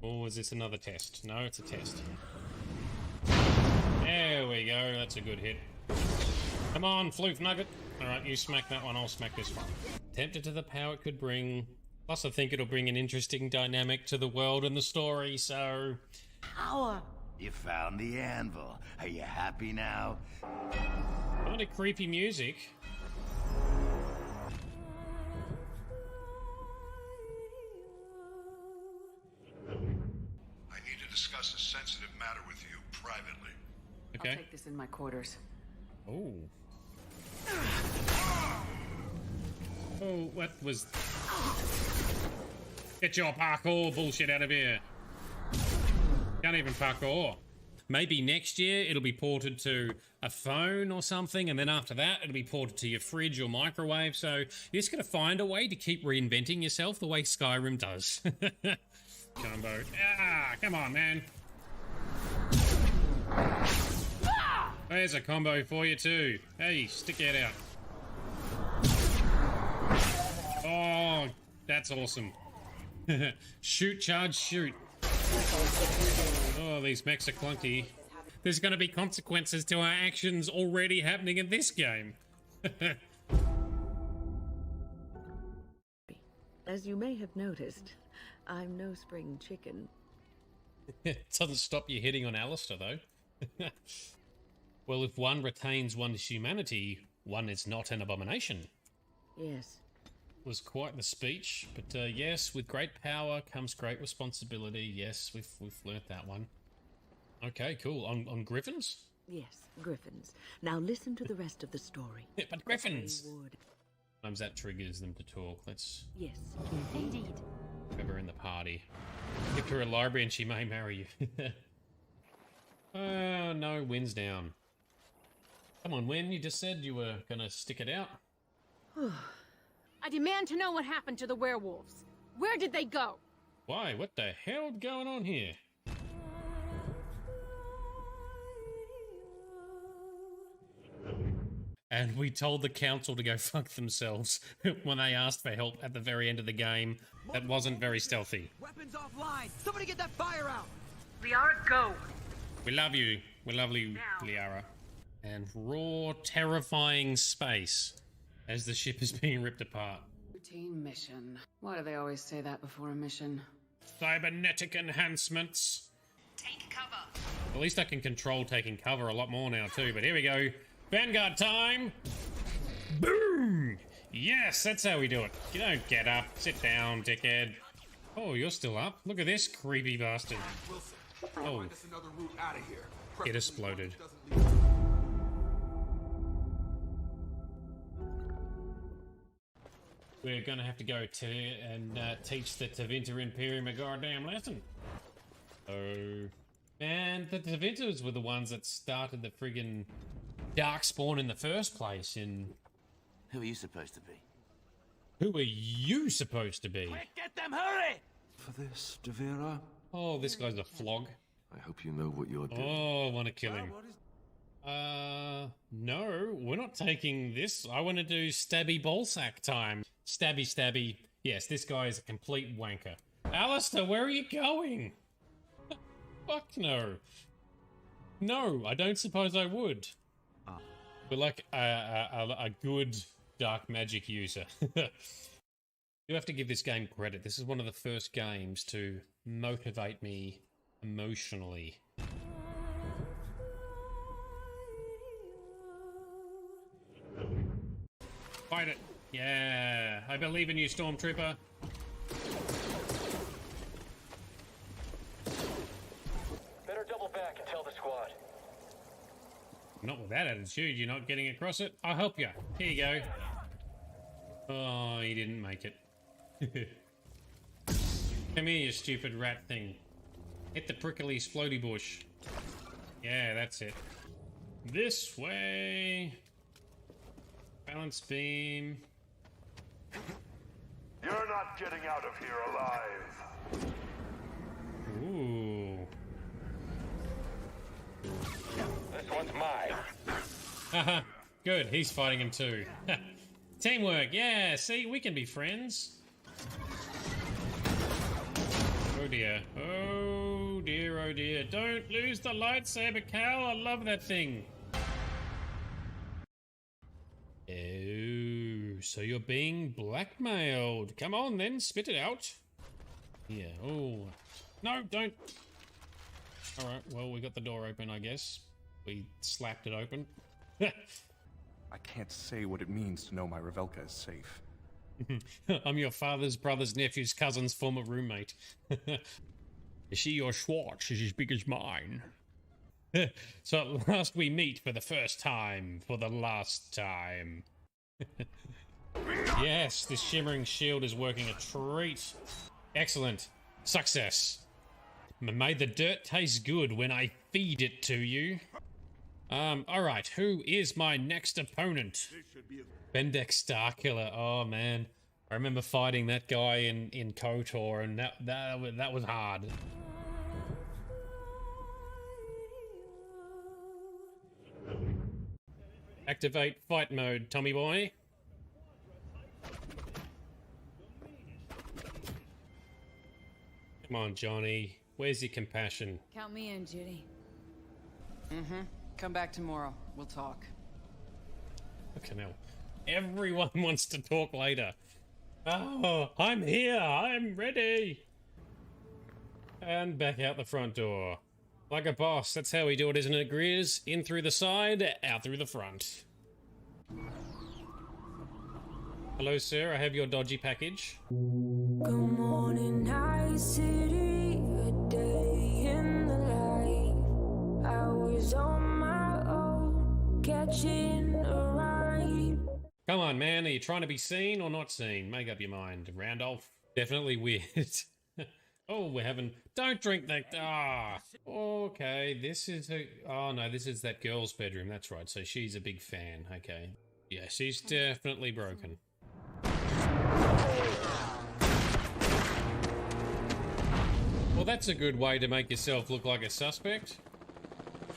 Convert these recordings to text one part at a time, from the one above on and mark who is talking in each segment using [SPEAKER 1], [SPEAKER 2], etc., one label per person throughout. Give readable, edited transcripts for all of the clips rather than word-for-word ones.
[SPEAKER 1] Or is this another test? No, it's a test. There we go. That's a good hit. Come on, Floof Nugget. Alright, you smack that one, I'll smack this one. Tempted to the power it could bring. Plus, I think it'll bring an interesting dynamic to the world and the story, so...
[SPEAKER 2] Power! You found the anvil. Are you happy now?
[SPEAKER 1] Kind of creepy music.
[SPEAKER 3] I need to discuss a sensitive matter with you privately.
[SPEAKER 1] Okay.
[SPEAKER 4] I'll take this in my quarters.
[SPEAKER 1] Oh. Oh, what was... Get your parkour bullshit out of here. Can't even parkour. Maybe next year it'll be ported to a phone or something, and then after that it'll be ported to your fridge or microwave, so you're just gonna find a way to keep reinventing yourself the way Skyrim does. Combo. Ah, come on, man. There's a combo for you too. Hey, stick your head out. Oh, that's awesome. Shoot, charge, shoot. Oh, these mechs are clunky. There's going to be consequences to our actions already happening in this game.
[SPEAKER 5] As you may have noticed, I'm no spring chicken.
[SPEAKER 1] It doesn't stop you hitting on Alistair, though. Well, if one retains one's humanity, one is not an abomination.
[SPEAKER 5] Yes.
[SPEAKER 1] Was quite the speech, but yes, with great power comes great responsibility. Yes, we've learnt that one. Okay, cool. On griffins?
[SPEAKER 5] Yes, griffins. Now listen to the rest of the story.
[SPEAKER 1] Yeah, but griffins!
[SPEAKER 5] Reward.
[SPEAKER 1] Sometimes that triggers them to talk. Let's
[SPEAKER 5] Yes,
[SPEAKER 6] Indeed.
[SPEAKER 1] grab her in the party. Give her a library and she may marry you. Oh, no, Win's down. Come on, Win, you just said you were gonna stick it out.
[SPEAKER 6] I demand to know what happened to the werewolves. Where did they go?
[SPEAKER 1] Why? What the hell going on here? And we told the council to go fuck themselves when they asked for help at the very end of the game. That wasn't very stealthy.
[SPEAKER 7] Weapons offline! Somebody get that fire out!
[SPEAKER 6] Liara, go!
[SPEAKER 1] We love you. We love you, Liara. And raw, terrifying space as the ship is being ripped apart.
[SPEAKER 4] Routine mission. Why do they always say that before a mission?
[SPEAKER 1] Cybernetic enhancements.
[SPEAKER 6] Take cover.
[SPEAKER 1] At least I can control taking cover a lot more now too, but here we go. Vanguard time! Boom! Yes, that's how we do it. You don't get up. Sit down, dickhead. Oh, you're still up? Look at this creepy bastard. Oh. It exploded. We're gonna have to go to and teach the Tevinter Imperium a goddamn lesson. Oh. Man, the Tevinters were the ones that started the friggin' Darkspawn in the first place in...
[SPEAKER 2] Who are you supposed to be?
[SPEAKER 1] Who are you supposed to be?
[SPEAKER 7] Quick, get them, hurry!
[SPEAKER 8] For this, Devera,
[SPEAKER 1] Oh, this guy's a flog.
[SPEAKER 8] I hope you know what you're doing.
[SPEAKER 1] Oh, I want to kill him. No, we're not taking this. I want to do stabby ballsack time. Stabby, stabby. Yes, this guy is a complete wanker. Alistair, where are you going? Fuck no. No, I don't suppose I would. We're like a good dark magic user. You have to give this game credit. This is one of the first games to motivate me emotionally. Fight it. Yeah, I believe in you, Stormtrooper.
[SPEAKER 9] Better double back and tell the squad.
[SPEAKER 1] Not with that attitude, you're not getting across it. I'll help you. Here you go. Oh, he didn't make it. Come here, you stupid rat thing. Hit the prickly splody bush. Yeah, that's it. This way. Balance beam.
[SPEAKER 3] You're not getting out of here alive.
[SPEAKER 1] Ooh.
[SPEAKER 9] This one's mine.
[SPEAKER 1] Haha, good, he's fighting him too. Teamwork, yeah, see, we can be friends. Oh dear. Oh dear, oh dear. Don't lose the lightsaber, Cal. I love that thing. Oh, so you're being blackmailed. Come on then, spit it out. Yeah, oh. No, don't. Alright, well, we got the door open, I guess. We slapped it open.
[SPEAKER 10] I can't say what it means to know my Revelka is safe.
[SPEAKER 1] I'm your father's brother's nephew's cousin's former roommate. Is she your Schwartz is as big as mine? So at last we meet for the first time, for the last time. Yes, this shimmering shield is working a treat. Excellent. Success. May the dirt taste good when I feed it to you. Alright, who is my next opponent? Bendek Starkiller. Oh man, I remember fighting that guy in KOTOR, and that was hard. Activate fight mode, Tommy boy. Come on, Johnny. Where's your compassion?
[SPEAKER 4] Count me in, Judy.
[SPEAKER 11] Come back tomorrow. We'll talk.
[SPEAKER 1] Okay, now everyone wants to talk later. Oh, I'm here. I'm ready. And back out the front door. Like a boss. That's how we do it, isn't it, Greers? In through the side, out through the front. Hello, sir. I have your dodgy package.
[SPEAKER 12] Good morning, night city. A day in the life. I was on my own, catching a ride.
[SPEAKER 1] Come on, man. Are you trying to be seen or not seen? Make up your mind. Randolph. Definitely weird. Oh, we're having... Don't drink that... Ah. Okay, this is a... Oh, no, this is that girl's bedroom. That's right. So she's a big fan. Okay. Yeah, she's definitely broken. Well, that's a good way to make yourself look like a suspect.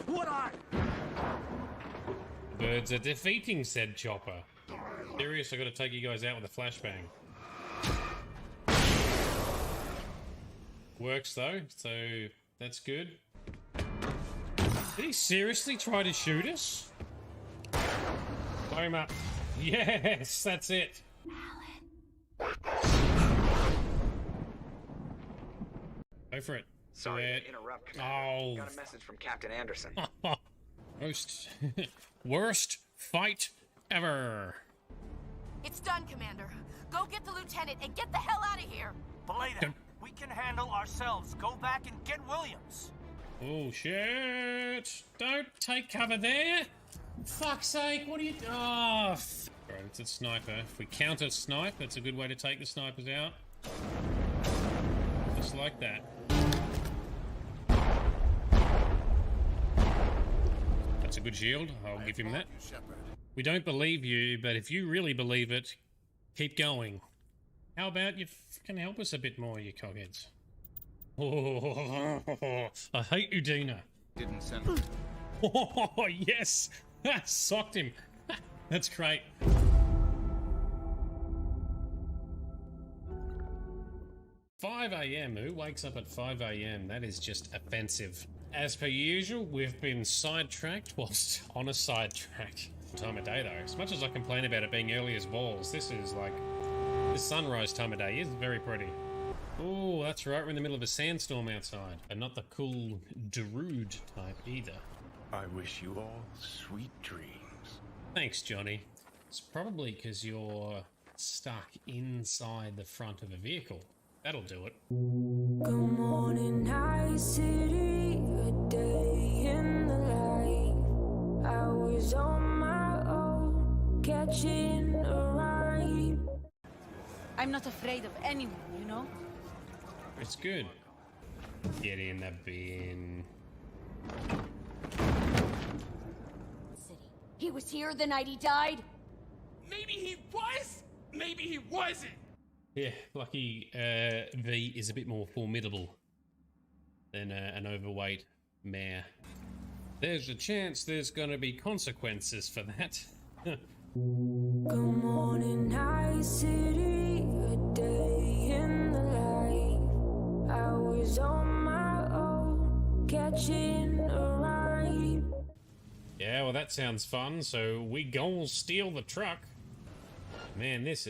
[SPEAKER 7] What I?
[SPEAKER 1] Birds are defeating said chopper. Serious, I gotta take you guys out with a flashbang. Works though, so that's good. Did he seriously try to shoot us? Blow him up. Yes, that's it. Go for it.
[SPEAKER 13] Sorry to interrupt, Commander.
[SPEAKER 1] Oh.
[SPEAKER 13] Got a message from Captain Anderson.
[SPEAKER 1] Worst fight ever.
[SPEAKER 6] It's done, Commander. Go get the lieutenant and get the hell out of here.
[SPEAKER 7] Belay, we can handle ourselves. Go back and get Williams.
[SPEAKER 1] Oh shit! Don't take cover there. Fuck's sake! What are you? Oh, right, it's a sniper. If we counter snipe, that's a good way to take the snipers out. Just like that. That's a good shield. I'll give him that. We don't believe you, but if you really believe it, keep going. How about you fucking help us a bit more, you cockheads? Oh, I hate Udina.
[SPEAKER 13] Didn't send.
[SPEAKER 1] Oh, yes! Socked him. That's great. "5 a.m. Who wakes up at 5 a.m? That is just offensive. As per usual, we've been sidetracked whilst on a sidetrack. Time of day though. As much as I complain about it being early as balls, this is like... This sunrise time of day is very pretty. Oh, that's right, we're in the middle of a sandstorm outside. And not the cool Darude type either.
[SPEAKER 10] I wish you all sweet dreams.
[SPEAKER 1] Thanks, Johnny. It's probably because you're stuck inside the front of a vehicle. That'll do it.
[SPEAKER 12] Good morning, night city. A day in the life. I was on my own, catching a ride.
[SPEAKER 4] I'm not afraid of anyone, you know?
[SPEAKER 1] It's good. Get in the bin.
[SPEAKER 6] He was here the night he died?
[SPEAKER 7] Maybe he was. Maybe he wasn't.
[SPEAKER 1] Yeah, lucky V is a bit more formidable than an overweight mare. There's a chance there's gonna be consequences for that.
[SPEAKER 12] Good morning, night city. A day in the life. I was was on my own, catching a ride.
[SPEAKER 1] Yeah, well, that sounds fun. So we go steal the truck. Man, this...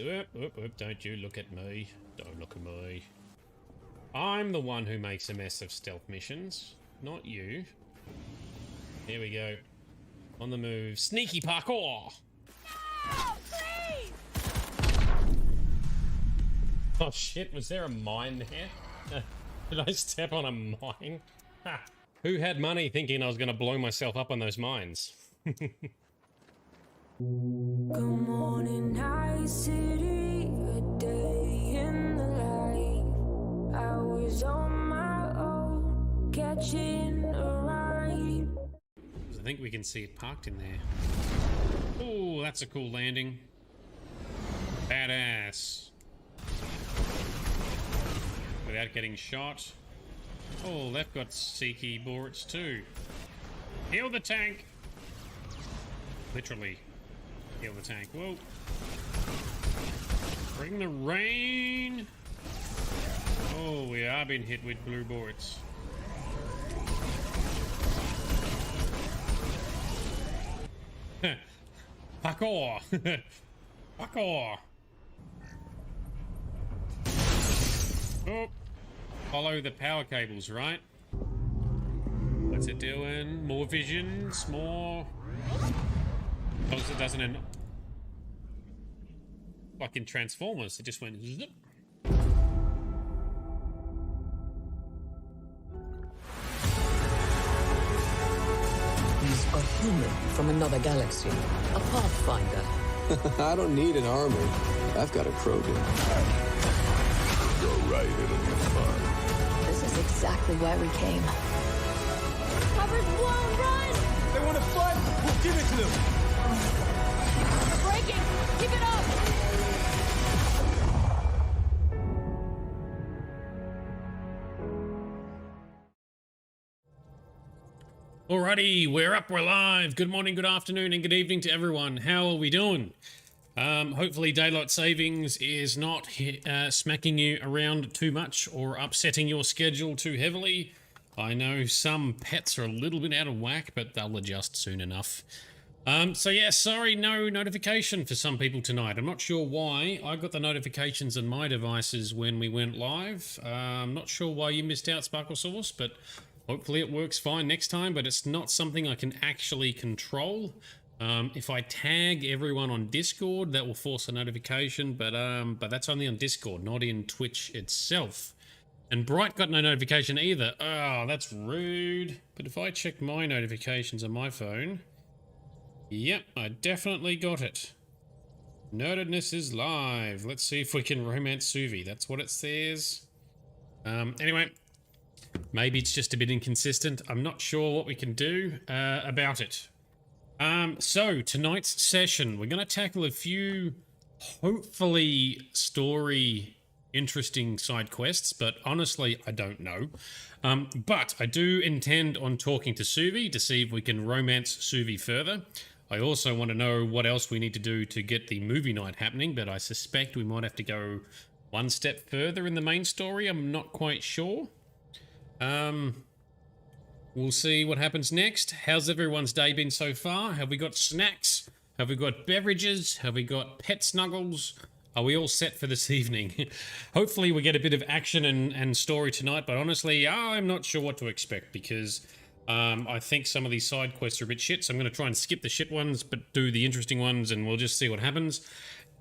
[SPEAKER 1] don't you look at me. Don't look at me. I'm the one who makes a mess of stealth missions, not you. Here we go. On the move. Sneaky parkour!
[SPEAKER 6] No, please!
[SPEAKER 1] Oh shit, was there a mine there? Did I step on a mine? Ha. Who had money thinking I was going to blow myself up on those mines?
[SPEAKER 12] Good morning, night city, a day in the life. I was on my own, catching a ride.
[SPEAKER 1] I think we can see it parked in there. Oh, that's a cool landing. Badass. Without getting shot. Oh, they've got Seeky bullets too. Heal the tank! Literally. Heal the tank. Whoa. Bring the rain! Oh, we are being hit with blue bullets. Parkour! Parkour! Oh! Follow the power cables, right? What's it doing? More visions? More... Oh, it doesn't end... Like in Transformers, it just went zip.
[SPEAKER 11] He's a human from another galaxy. A Pathfinder.
[SPEAKER 8] I don't need an army. I've got a Krogan. Go right, it'll be fun.
[SPEAKER 14] This is exactly why we came.
[SPEAKER 6] Cover's blown, run!
[SPEAKER 7] They want to fight? We'll give it to them!
[SPEAKER 6] We're breaking! Keep it up!
[SPEAKER 1] Alrighty, we're up, we're live. Good morning, good afternoon, and good evening to everyone. How are we doing? Hopefully daylight savings is not smacking you around too much or upsetting your schedule too heavily. I know some pets are a little bit out of whack, but they'll adjust soon enough. So yeah, sorry, no notification for some people tonight. I'm not sure why. I got the notifications on my devices when we went live. I'm not sure why you missed out, Sparkle Sauce, but hopefully it works fine next time, but it's not something I can actually control. If I tag everyone on Discord, that will force a notification, but that's only on Discord, not in Twitch itself. And Bright got no notification either. Oh, that's rude. But if I check my notifications on my phone, yep, I definitely got it. Nerdedness is live. Let's see if we can romance Suvi. That's what it says. Anyway, maybe it's just a bit inconsistent. I'm not sure what we can do about it. So tonight's session, we're going to tackle a few, hopefully, story interesting side quests, but honestly, I don't know. But I do intend on talking to Suvi to see if we can romance Suvi further. I also want to know what else we need to do to get the movie night happening, but I suspect we might have to go one step further in the main story. I'm not quite sure. We'll see what happens next. How's everyone's day been so far? Have we got snacks? Have we got beverages? Have we got pet snuggles? Are we all set for this evening? Hopefully we get a bit of action and story tonight, but honestly, I'm not sure what to expect because I think some of these side quests are a bit shit, so I'm going to try and skip the shit ones, but do the interesting ones, and we'll just see what happens.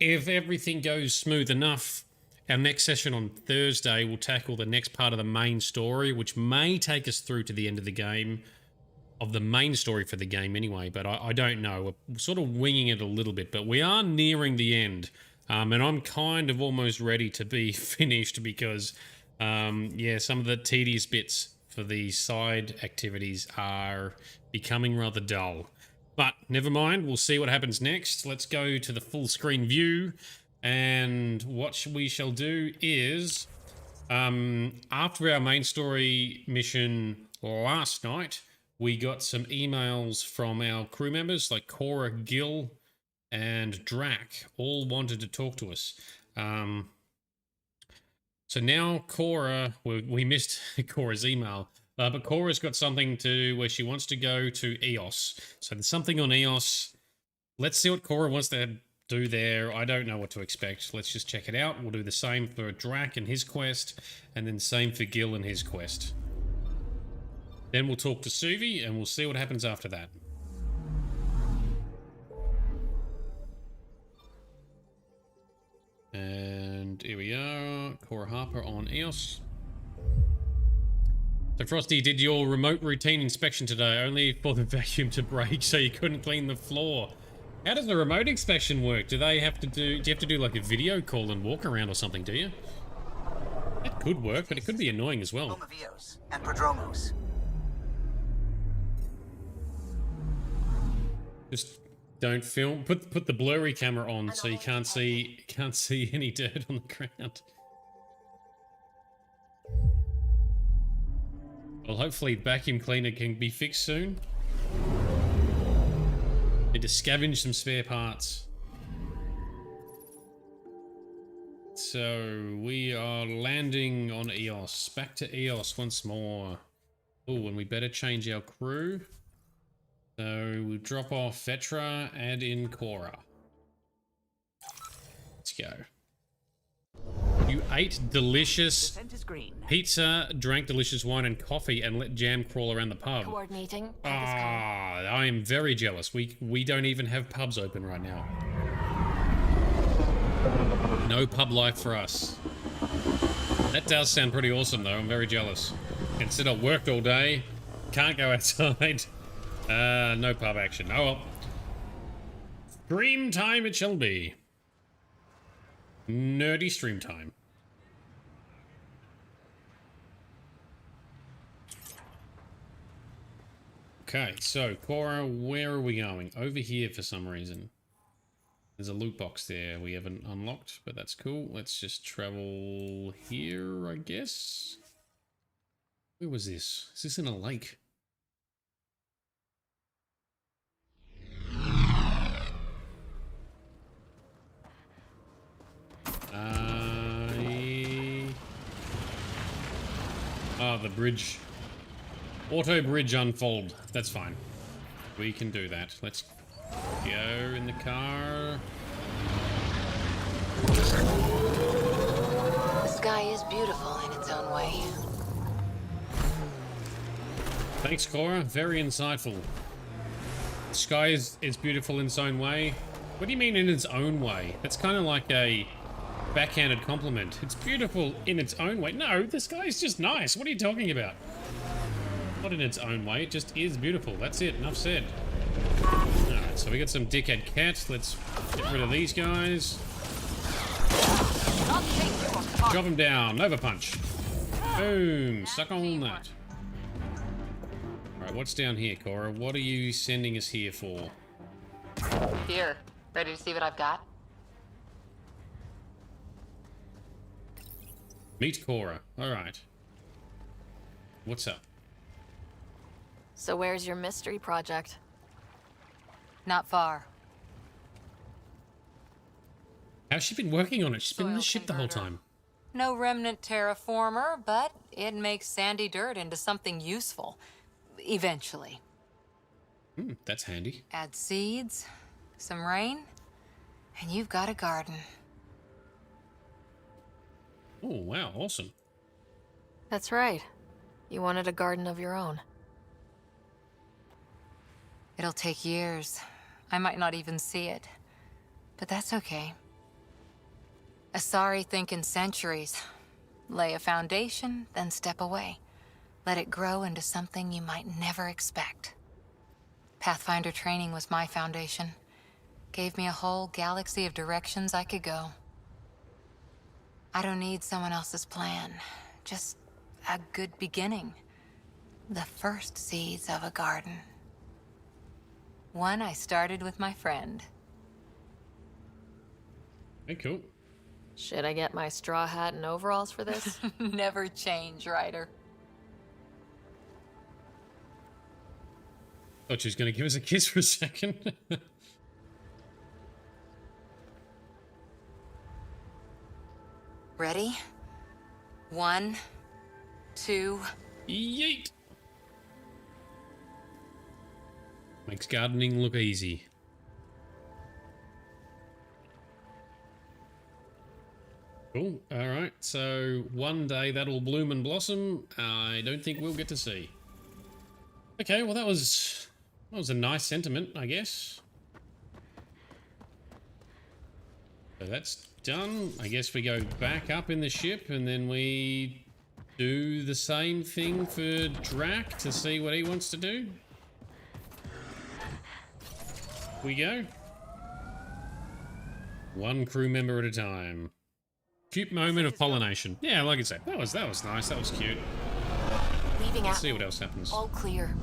[SPEAKER 1] If everything goes smooth enough, our next session on Thursday will tackle the next part of the main story, which may take us through to the end of the game, of the main story for the game anyway, but I don't know. We're sort of winging it a little bit, but we are nearing the end, and I'm kind of almost ready to be finished because, yeah, some of the tedious bits for the side activities are becoming rather dull. But never mind, we'll see what happens next. Let's go to the full screen view. And what we shall do is, after our main story mission last night, we got some emails from our crew members like Cora, Gil, and Drac. All wanted to talk to us. So now Cora, we missed Cora's email, but Cora's got something to where she wants to go to Eos. So there's something on Eos. Let's see what Cora wants to do there. I don't know what to expect. Let's just check it out. We'll do the same for Drac and his quest, and then same for Gil and his quest. Then we'll talk to Suvi, and we'll see what happens after that. And here we are, Cora Harper on EOS. So Frosty, did your remote routine inspection today only for the vacuum to break so you couldn't clean the floor? How does the remote inspection work? Do you have to do like a video call and walk around or something, do you? That could work, but it could be annoying as well.
[SPEAKER 13] And Prodromos.
[SPEAKER 1] Just don't film. Put the blurry camera on so you can't see any dirt on the ground. Well, hopefully vacuum cleaner can be fixed soon. Need to scavenge some spare parts. So we are landing on Eos. Back to Eos once more. Oh, and we better change our crew. So we'll drop off Vetra, add in Cora. Let's go. You ate delicious pizza, drank delicious wine and coffee, and let Jam crawl around the pub.
[SPEAKER 14] Coordinating.
[SPEAKER 1] Ah, I am very jealous. We don't even have pubs open right now. No pub life for us. That does sound pretty awesome, though. I'm very jealous. Instead, I worked all day, can't go outside. No pub action. Oh well. Stream time it shall be. Nerdy stream time. Okay, so Cora, where are we going? Over here for some reason. There's a loot box there we haven't unlocked, but that's cool. Let's just travel here, I guess. Where was this? Is this in a lake? Oh, the bridge. Auto bridge unfold. That's fine. We can do that. Let's go in the car.
[SPEAKER 14] The sky is beautiful in its own way.
[SPEAKER 1] Thanks, Cora. Very insightful. The sky is beautiful in its own way. What do you mean in its own way? That's kind of like a backhanded compliment. It's beautiful in its own way. No, the sky is just nice. What are you talking about? Not in its own way. It just is beautiful. That's it. Enough said. Alright, so we got some dickhead Kett. Let's get rid of these guys. Drop them down. Nova punch. Boom. Suck on that. Alright, what's down here, Cora? What are you sending us here for?
[SPEAKER 15] Here. Ready to see what I've got?
[SPEAKER 1] Meet Cora. Alright. What's up?
[SPEAKER 14] So where's your mystery project?
[SPEAKER 15] Not far.
[SPEAKER 1] How's she been working on it? She's been in the ship the whole time.
[SPEAKER 15] No remnant terraformer, but it makes sandy dirt into something useful. Eventually.
[SPEAKER 1] That's handy.
[SPEAKER 15] Add seeds, some rain, and you've got a garden.
[SPEAKER 1] Oh, wow. Awesome.
[SPEAKER 14] That's right. You wanted a garden of your own.
[SPEAKER 15] It'll take years. I might not even see it. But that's okay. Asari think in centuries. Lay a foundation, then step away. Let it grow into something you might never expect. Pathfinder training was my foundation. Gave me a whole galaxy of directions I could go. I don't need someone else's plan. Just a good beginning. The first seeds of a garden. One I started with my friend.
[SPEAKER 1] Hey, cool.
[SPEAKER 14] Should I get my straw hat and overalls for this?
[SPEAKER 15] Never change, Ryder.
[SPEAKER 1] Thought she was going to give us a kiss for a second.
[SPEAKER 15] Ready? 1, 2...
[SPEAKER 1] Yeet! Makes gardening look easy. Cool. Alright, so one day that'll bloom and blossom. I don't think we'll get to see. Okay, well that was a nice sentiment, I guess. So that's done. I guess we go back up in the ship and then we do the same thing for Drac to see what he wants to do. We go. One crew member at a time. Cute moment of pollination. Yeah, like I said, that was nice. That was cute.
[SPEAKER 15] Leaving
[SPEAKER 1] Let's see what else happens.
[SPEAKER 15] All clear.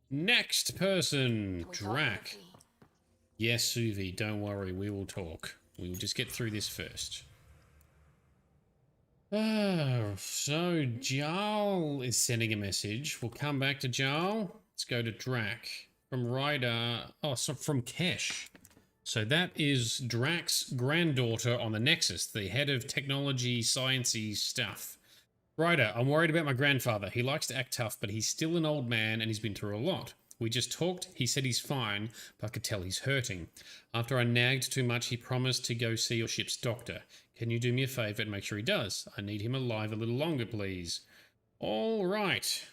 [SPEAKER 1] Next person, Drac. Yes, Suvi, don't worry, we will talk. We will just get through this first. So Jarl is sending a message. We'll come back to Jarl. Let's go to Drac. From Ryder. Oh, so from Kesh. So that is Drac's granddaughter on the Nexus, the head of technology, sciencey stuff. Ryder, I'm worried about my grandfather. He likes to act tough, but he's still an old man and he's been through a lot. We just talked, he said he's fine, but I could tell he's hurting. After I nagged too much, he promised to go see your ship's doctor. Can you do me a favour and make sure he does? I need him alive a little longer, please. All right.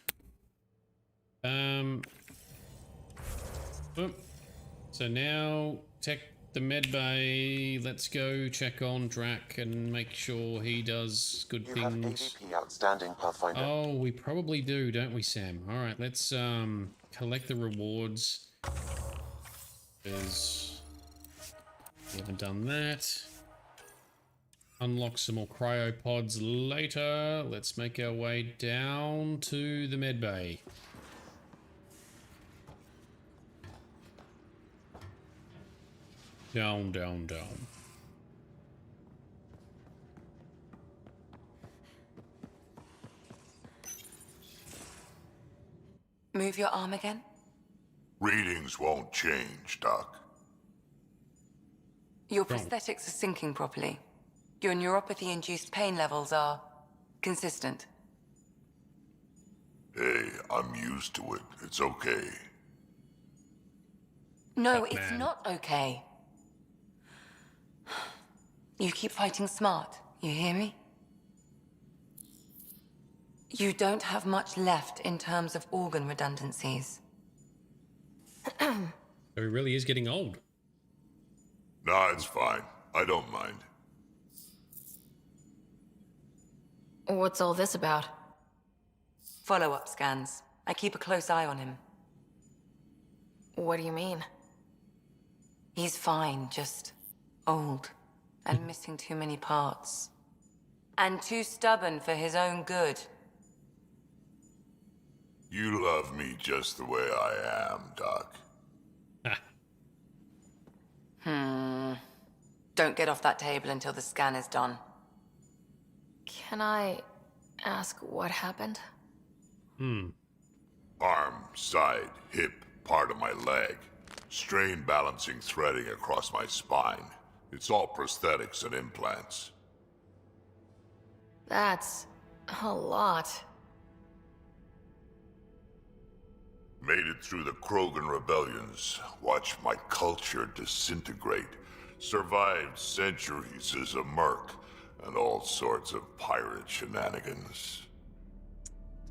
[SPEAKER 1] So now, check the medbay. Let's go check on Drac and make sure he does good things.
[SPEAKER 16] You have AVP outstanding, Pathfinder.
[SPEAKER 1] Oh, we probably do, don't we, Sam? All right, let's collect the rewards. Because we haven't done that. Unlock some more cryopods later. Let's make our way down to the medbay. Down, down, down.
[SPEAKER 17] Move your arm again?
[SPEAKER 3] Readings won't change, Doc.
[SPEAKER 17] Your prosthetics are syncing properly. Your neuropathy-induced pain levels are consistent.
[SPEAKER 3] Hey, I'm used to it. It's okay.
[SPEAKER 17] No, it's not okay. You keep fighting smart, you hear me? You don't have much left in terms of organ redundancies.
[SPEAKER 1] So he really is getting old.
[SPEAKER 3] Nah, it's fine. I don't mind.
[SPEAKER 15] What's all this about?
[SPEAKER 17] Follow-up scans. I keep a close eye on him.
[SPEAKER 15] What do you mean?
[SPEAKER 17] He's fine, just old and missing too many parts. And too stubborn for his own good.
[SPEAKER 3] You love me just the way I am, Doc.
[SPEAKER 17] Don't get off that table until the scan is done.
[SPEAKER 15] Can I ask what happened?
[SPEAKER 3] Arm, side, hip, part of my leg. Strain balancing threading across my spine. It's all prosthetics and implants.
[SPEAKER 15] That's a lot.
[SPEAKER 3] Made it through the Krogan rebellions. Watched my culture disintegrate. Survived centuries as a merc. And all sorts of pirate shenanigans.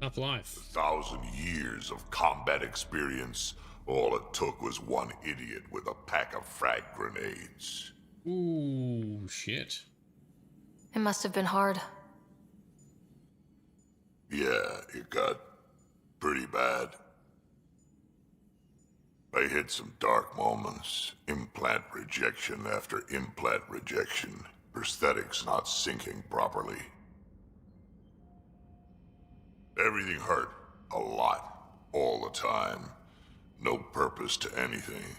[SPEAKER 1] Tough life.
[SPEAKER 3] 1,000 years of combat experience. All it took was one idiot with a pack of frag grenades.
[SPEAKER 1] Ooh, shit.
[SPEAKER 15] It must have been hard.
[SPEAKER 3] Yeah, it got pretty bad. I hit some dark moments. Implant rejection after implant rejection. Prosthetics not syncing properly. Everything hurt. A lot. All the time. No purpose to anything.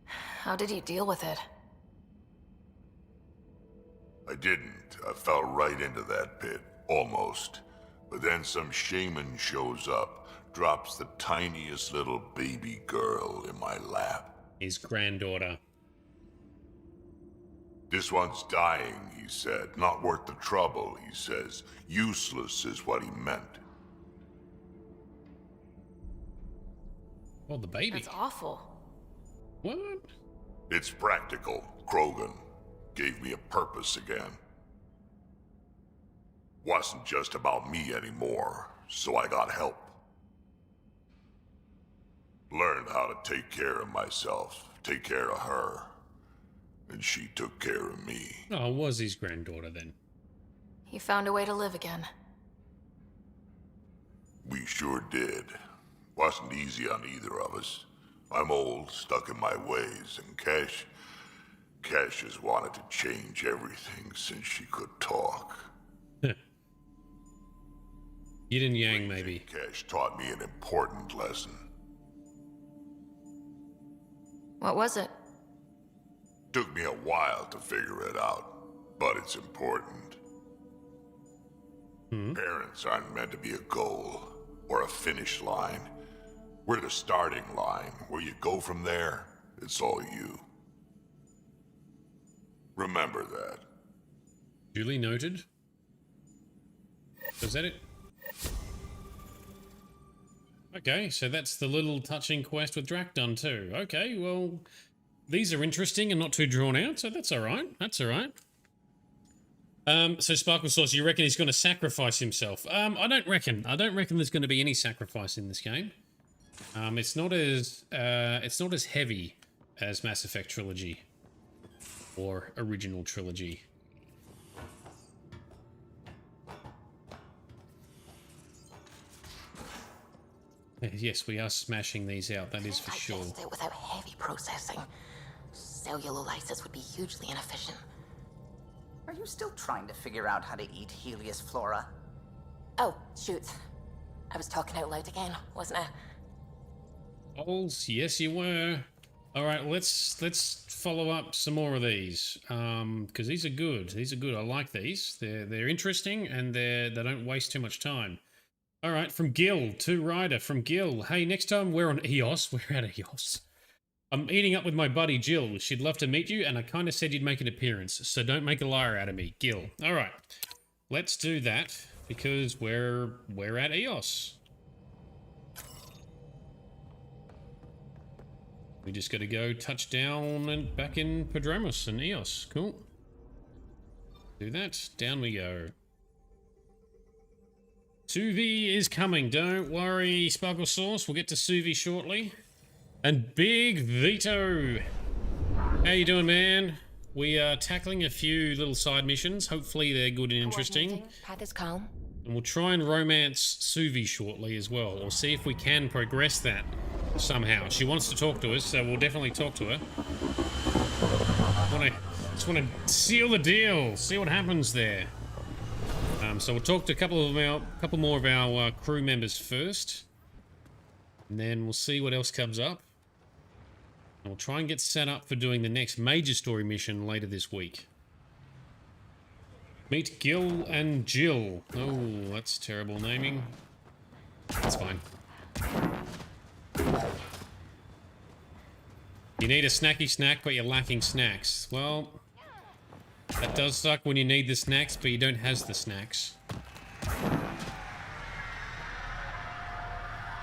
[SPEAKER 15] How did you deal with it?
[SPEAKER 3] I didn't. I fell right into that pit. Almost. But then some shaman shows up. drops the tiniest little baby girl in my lap.
[SPEAKER 1] His granddaughter.
[SPEAKER 3] This one's dying, he said. Not worth the trouble, he says. Useless is what he meant.
[SPEAKER 1] Oh, the baby.
[SPEAKER 14] That's awful.
[SPEAKER 1] What?
[SPEAKER 3] It's practical. Krogan gave me a purpose again. Wasn't just about me anymore, so I got help. Learned how to take care of myself, take care of her. And she took care of me.
[SPEAKER 1] Oh, it was his granddaughter then.
[SPEAKER 14] He found a way to live again.
[SPEAKER 3] We sure did. Wasn't easy on either of us. I'm old, stuck in my ways, and Cash has wanted to change everything since she could talk.
[SPEAKER 1] Yin and yang, maybe.
[SPEAKER 3] Cash taught me an important lesson.
[SPEAKER 14] What was it?
[SPEAKER 3] Took me a while to figure it out, but it's important. Parents aren't meant to be a goal or a finish line. We're the starting line. Where you go from there, it's all you. Remember that.
[SPEAKER 1] Duly noted. Was that it? Okay, so that's the little touching quest with Drac done too. Okay, well, these are interesting and not too drawn out, so that's alright. That's alright. So Sparkle Sauce, you reckon he's going to sacrifice himself? I don't reckon. I don't reckon there's going to be any sacrifice in this game. It's not as heavy as Mass Effect Trilogy or Original Trilogy. Yes, we are smashing these out, that is for sure.
[SPEAKER 18] It without heavy processing. Cellulolysis would be hugely inefficient.
[SPEAKER 13] Are you still trying to figure out how to eat Helios flora?
[SPEAKER 18] Oh, shoot. I was talking out loud again, wasn't I?
[SPEAKER 1] Ols, yes you were. Alright, let's follow up some more of these. Because these are good. These are good. I like these. They're interesting and they don't waste too much time. Alright, from Gil to Ryder. From Gil. Hey, next time we're on EOS. We're at EOS. I'm eating up with my buddy Jill. She'd love to meet you, and I kind of said you'd make an appearance, so don't make a liar out of me, Gil. Alright, let's do that, because we're at EOS. We just got to go touch down and back in Padramos and EOS. Cool. Do that. Down we go. Suvi is coming. Don't worry, Sparkle Sauce. We'll get to Suvi shortly. And Big Vito. How you doing, man? We are tackling a few little side missions. Hopefully they're good and interesting.
[SPEAKER 18] Path is calm.
[SPEAKER 1] And we'll try and romance Suvi shortly as well, or see if we can progress that somehow. She wants to talk to us, so we'll definitely talk to her. Just want to seal the deal, see what happens there. So we'll talk to a couple more of our crew members first, and then we'll see what else comes up. And we'll try and get set up for doing the next major story mission later this week. Meet Gil and Jill. Oh, that's terrible naming. That's fine. You need a snacky snack, but you're lacking snacks. Well, that does suck when you need the snacks, but you don't have the snacks.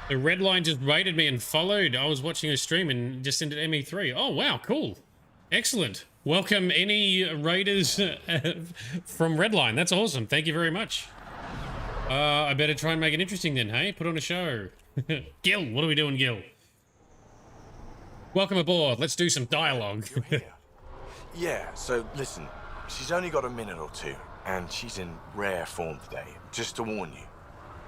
[SPEAKER 1] The red line just raided me and followed. I was watching a stream and just ended ME3. Oh, wow, cool. Excellent. Welcome any raiders from Redline. That's awesome. Thank you very much. I better try and make it interesting then, hey? Put on a show. Gil, what are we doing, Gil? Welcome aboard. Let's do some dialogue.
[SPEAKER 19] You're here. Yeah, so listen. She's only got a minute or two, and she's in rare form today. Just to warn you.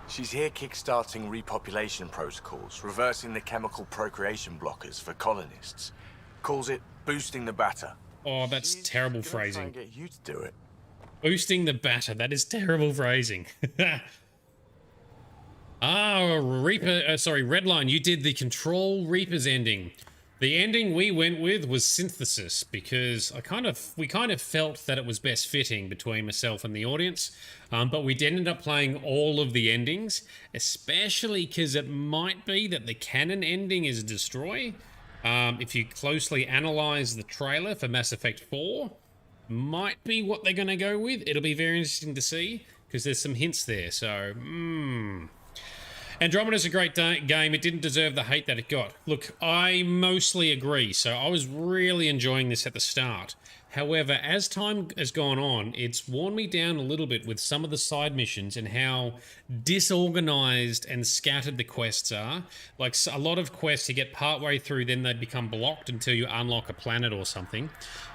[SPEAKER 19] She's here kickstarting repopulation protocols, reversing the chemical procreation blockers for colonists. Calls it boosting the batter.
[SPEAKER 1] Oh, that's terrible phrasing.
[SPEAKER 19] Try and get you to do it.
[SPEAKER 1] Boosting the batter. That is terrible phrasing. Reaper. Sorry, Redline. You did the Control Reapers ending. The ending we went with was synthesis because we kind of felt that it was best fitting between myself and the audience, but we ended up playing all of the endings, especially because it might be that the canon ending is destroy. If you closely analyze the trailer for Mass Effect 4, might be what they're going to go with. It'll be very interesting to see because there's some hints there. So, Andromeda's a great game. It didn't deserve the hate that it got. Look, I mostly agree. So I was really enjoying this at the start. However, as time has gone on, it's worn me down a little bit with some of the side missions and how disorganized and scattered the quests are. Like a lot of quests, you get partway through, then they become blocked until you unlock a planet or something.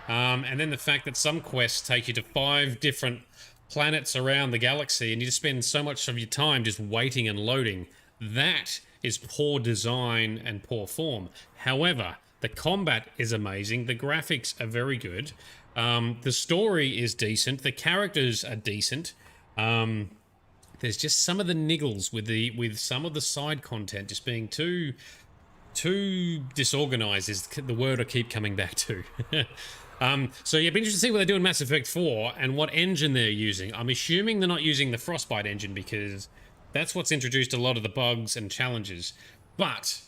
[SPEAKER 1] And then the fact that some quests take you to 5 different planets around the galaxy and you just spend so much of your time just waiting and loading. That is poor design and poor form. However, the combat is amazing. The graphics are very good. The story is decent. The characters are decent. There's just some of the niggles with some of the side content just being too disorganized is the word I keep coming back to. So yeah, it'd be interesting to see what they do in Mass Effect 4 and what engine they're using. I'm assuming they're not using the Frostbite engine because that's what's introduced a lot of the bugs and challenges. But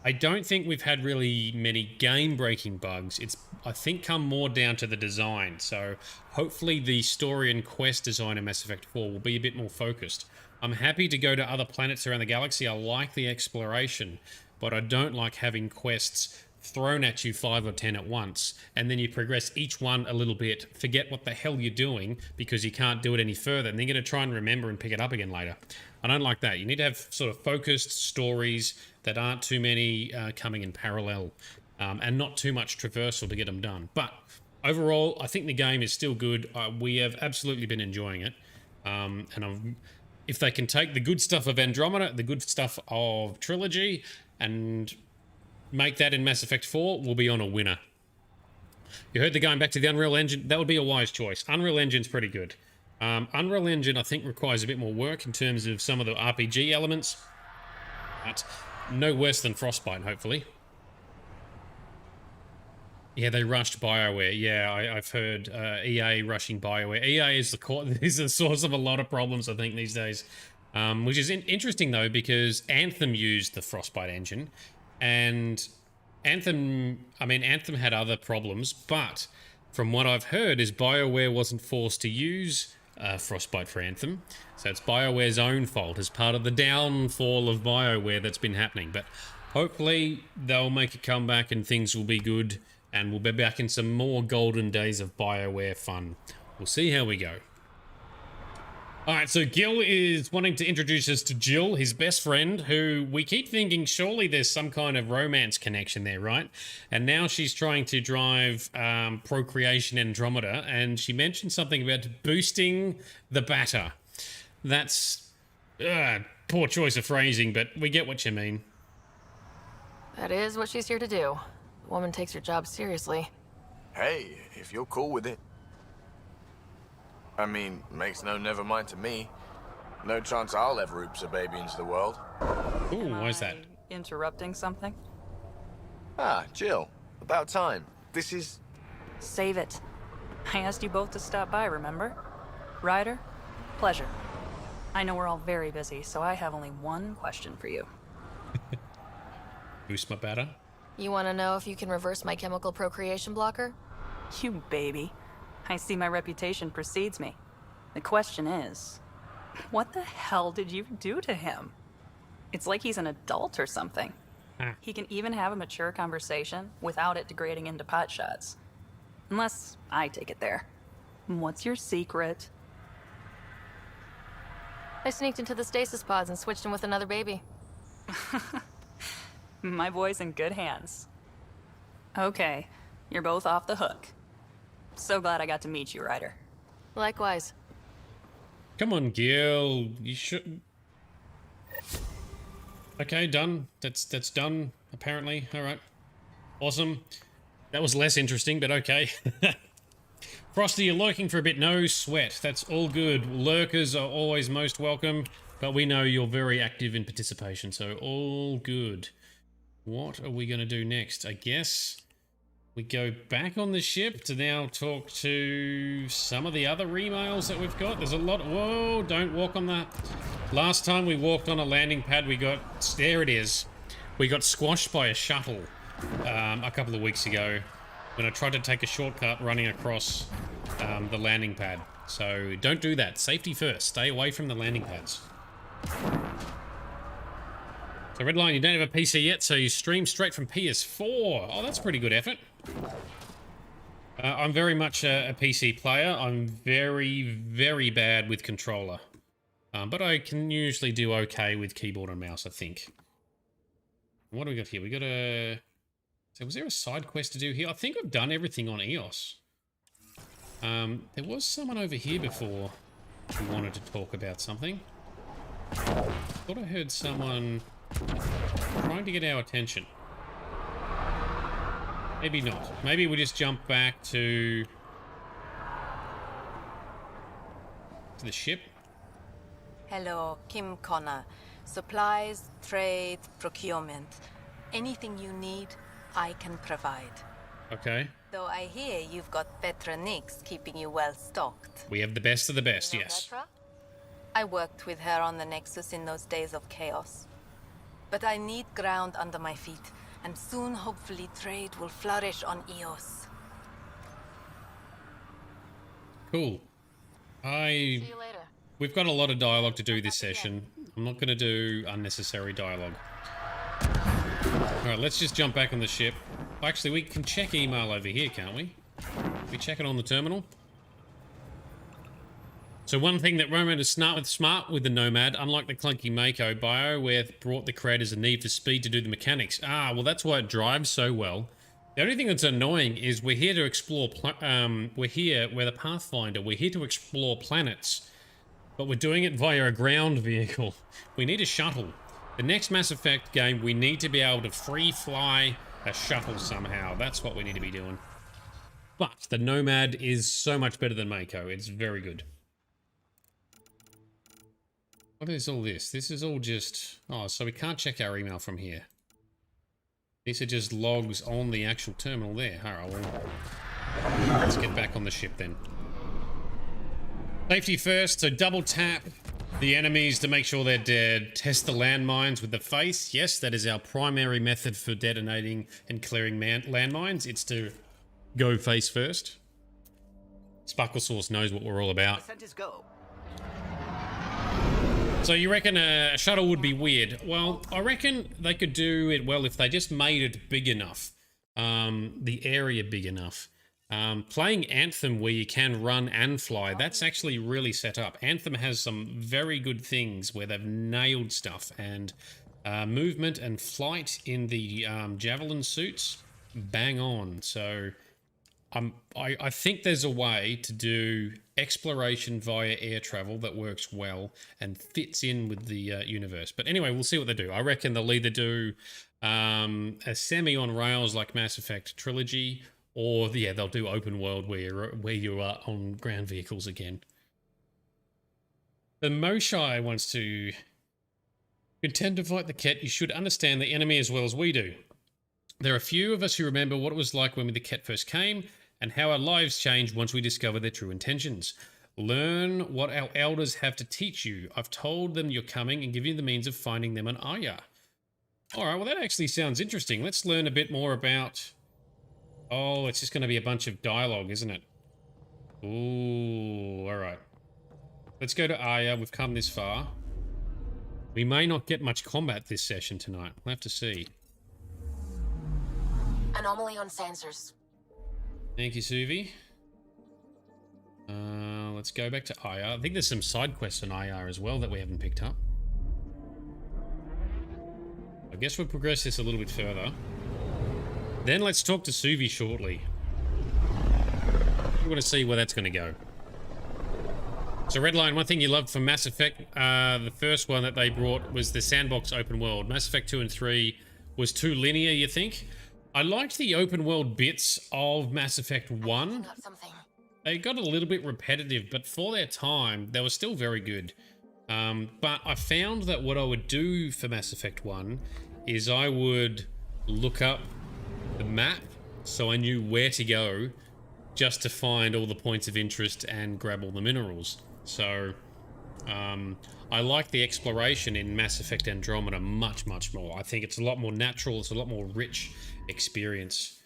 [SPEAKER 1] I don't think we've had really many game-breaking bugs. It's, I think, come more down to the design. So hopefully the story and quest design in Mass Effect 4 will be a bit more focused. I'm happy to go to other planets around the galaxy. I like the exploration, but I don't like having quests thrown at you 5 or 10 at once, and then you progress each one a little bit, forget what the hell you're doing because you can't do it any further, and then you're going to try and remember and pick it up again later. I don't like that. You need to have sort of focused stories that aren't too many coming in parallel, and not too much traversal to get them done. But overall, I think the game is still good. We have absolutely been enjoying it, and if they can take the good stuff of Andromeda, the good stuff of Trilogy, and make that in Mass Effect 4, we'll be on a winner. You heard they're going back to the Unreal Engine. That would be a wise choice. Unreal Engine's pretty good. Unreal Engine, I think, requires a bit more work in terms of some of the RPG elements. But no worse than Frostbite, hopefully. Yeah, they rushed BioWare. Yeah, I've heard EA rushing BioWare. EA is the source of a lot of problems, I think, these days. Which is interesting, though, because Anthem used the Frostbite engine. And Anthem had other problems, but from what I've heard is BioWare wasn't forced to use Frostbite for Anthem. So it's BioWare's own fault as part of the downfall of BioWare that's been happening. But hopefully they'll make a comeback and things will be good and we'll be back in some more golden days of BioWare fun. We'll see how we go. Alright, so Gil is wanting to introduce us to Jill, his best friend, who we keep thinking surely there's some kind of romance connection there, right? And now she's trying to drive Procreation Andromeda, and she mentioned something about boosting the batter. That's poor choice of phrasing, but we get what you mean.
[SPEAKER 14] That is what she's here to do. The woman takes her job seriously.
[SPEAKER 19] Hey, if you're cool with it. I mean, makes no never mind to me. No chance I'll ever oops a baby into the world.
[SPEAKER 1] Ooh, why's that?
[SPEAKER 20] Interrupting something?
[SPEAKER 19] Ah, Jill. About time. This is...
[SPEAKER 20] Save it. I asked you both to stop by, remember? Ryder, pleasure. I know we're all very busy, so I have only one question for you.
[SPEAKER 1] Boost my batter?
[SPEAKER 14] You want to know if you can reverse my chemical procreation blocker?
[SPEAKER 20] You baby. I see my reputation precedes me. The question is, what the hell did you do to him? It's like he's an adult or something. He can even have a mature conversation without it degrading into pot shots. Unless I take it there. What's your secret?
[SPEAKER 14] I sneaked into the stasis pods and switched him with another baby.
[SPEAKER 20] My boy's in good hands. Okay, you're both off the hook. So glad I got to meet you, Ryder.
[SPEAKER 14] Likewise.
[SPEAKER 1] Come on, Gil. You should... Okay, done. That's done, apparently. Alright. Awesome. That was less interesting, but okay. Frosty, you're lurking for a bit. No sweat. That's all good. Lurkers are always most welcome, but we know you're very active in participation, so all good. What are we going to do next? I guess we go back on the ship to now talk to some of the other emails that we've got. There's a lot. Whoa, don't walk on that. Last time we walked on a landing pad, we got... There it is. We got squashed by a shuttle a couple of weeks ago when I tried to take a shortcut running across the landing pad. So don't do that. Safety first. Stay away from the landing pads. So Redline, you don't have a PC yet, so you stream straight from PS4. Oh, that's pretty good effort. I'm very much a PC player. I'm very, very bad with controller. But I can usually do okay with keyboard and mouse, I think. What do we got here? We got a... So was there a side quest to do here? I think I've done everything on EOS. There was someone over here before who wanted to talk about something. Thought I heard someone trying to get our attention. Maybe not. Maybe we just jump back to the ship.
[SPEAKER 17] Hello, Kim Connor. Supplies, trade, procurement. Anything you need, I can provide.
[SPEAKER 1] Okay.
[SPEAKER 17] Though I hear you've got Petra Nix keeping you well stocked.
[SPEAKER 1] We have the best of the best,
[SPEAKER 17] You know
[SPEAKER 1] yes.
[SPEAKER 17] Petra? I worked with her on the Nexus in those days of chaos. But I need ground under my feet, and soon, hopefully, trade will flourish on EOS.
[SPEAKER 1] Cool.
[SPEAKER 14] See you later.
[SPEAKER 1] We've got a lot of dialogue to do this session. I'm not going to do unnecessary dialogue. Alright, let's just jump back on the ship. Actually, we can check email over here, can't we? Can we check it on the terminal? So one thing that Remnant is smart with the Nomad, unlike the clunky Mako, BioWare brought the creators a need for speed to do the mechanics. Ah, well that's why it drives so well. The only thing that's annoying is we're here to explore, we're the Pathfinder, we're here to explore planets, but we're doing it via a ground vehicle. We need a shuttle. The next Mass Effect game, we need to be able to free fly a shuttle somehow. That's what we need to be doing. But the Nomad is so much better than Mako. It's very good. What is all this? This is all just... Oh, so we can't check our email from here. These are just logs on the actual terminal there. Alright, well, let's get back on the ship then. Safety first, so double tap the enemies to make sure they're dead. Test the landmines with the face. Yes, that is our primary method for detonating and clearing landmines. It's to go face first. Sparkle Source knows what we're all about.
[SPEAKER 7] Go.
[SPEAKER 1] So you reckon a shuttle would be weird? Well, I reckon they could do it well if they just made it big enough. The area big enough. Playing Anthem where you can run and fly, that's actually really set up. Anthem has some very good things where they've nailed stuff, and movement and flight in the Javelin suits, bang on. So I think there's a way to do exploration via air travel that works well and fits in with the universe. But anyway, we'll see what they do. I reckon they'll either do a semi on rails like Mass Effect Trilogy, or yeah, they'll do open world where you are on ground vehicles again. The Moshai wants to intend to fight the Kett. You should understand the enemy as well as we do. There are few of us who remember what it was like when the Kett first came, and how our lives changed once we discover their true intentions. Learn what our elders have to teach you. I've told them you're coming and give you the means of finding them on Aya. Alright, well that actually sounds interesting. Let's learn a bit more about... Oh, it's just going to be a bunch of dialogue, isn't it? Ooh, alright. Let's go to Aya. We've come this far. We may not get much combat this session tonight. We'll have to see.
[SPEAKER 18] Anomaly on sensors.
[SPEAKER 1] Thank you, Suvi. Let's go back to Aya. I think there's some side quests on Aya as well that we haven't picked up. I guess we'll progress this a little bit further. Then let's talk to Suvi shortly. We want to see where that's going to go. So Redline, one thing you loved from Mass Effect, the first one that they brought was the sandbox open world. Mass Effect 2 and 3 was too linear, you think? I liked the open world bits of Mass Effect 1. They got a little bit repetitive, but for their time, they were still very good. But I found that what I would do for Mass Effect 1 is I would look up the map so I knew where to go just to find all the points of interest and grab all the minerals. So I like the exploration in Mass Effect Andromeda much more. I think it's a lot more natural, it's a lot more rich experience.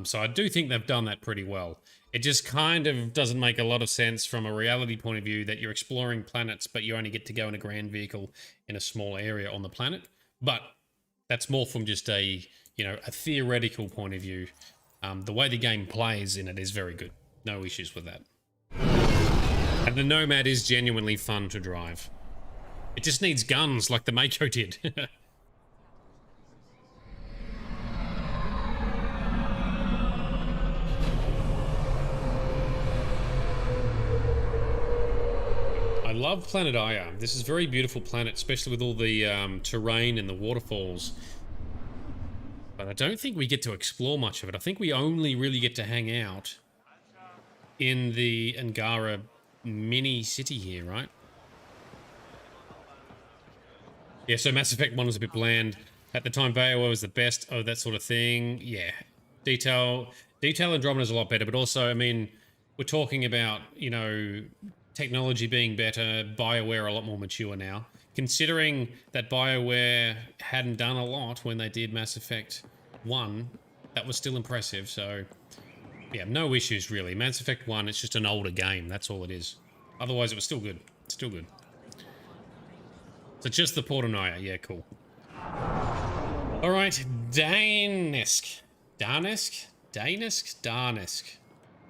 [SPEAKER 1] So I do think they've done that pretty well. It just kind of doesn't make a lot of sense from a reality point of view that you're exploring planets, but you only get to go in a grand vehicle in a small area on the planet. But that's more from just a, you know, a theoretical point of view. The way the game plays in it is very good. No issues with that. And the Nomad is genuinely fun to drive. It just needs guns like the Mako did. I love Planet Aya. This is a very beautiful planet, especially with all the terrain and the waterfalls. But I don't think we get to explore much of it. I think we only really get to hang out in the Angara mini city here, right? Yeah, so Mass Effect 1 was a bit bland. At the time, BioWare was the best. Oh, that sort of thing. Yeah. Detail Andromeda is a lot better, but also, I mean, we're talking about, you know, technology being better, BioWare a lot more mature now. Considering that BioWare hadn't done a lot when they did Mass Effect 1, that was still impressive, so yeah, no issues really. Mass Effect 1, it's just an older game, that's all it is. Otherwise, it was still good. Still good. So just the Portanoia, yeah, cool. Alright, Danesk. Danesk?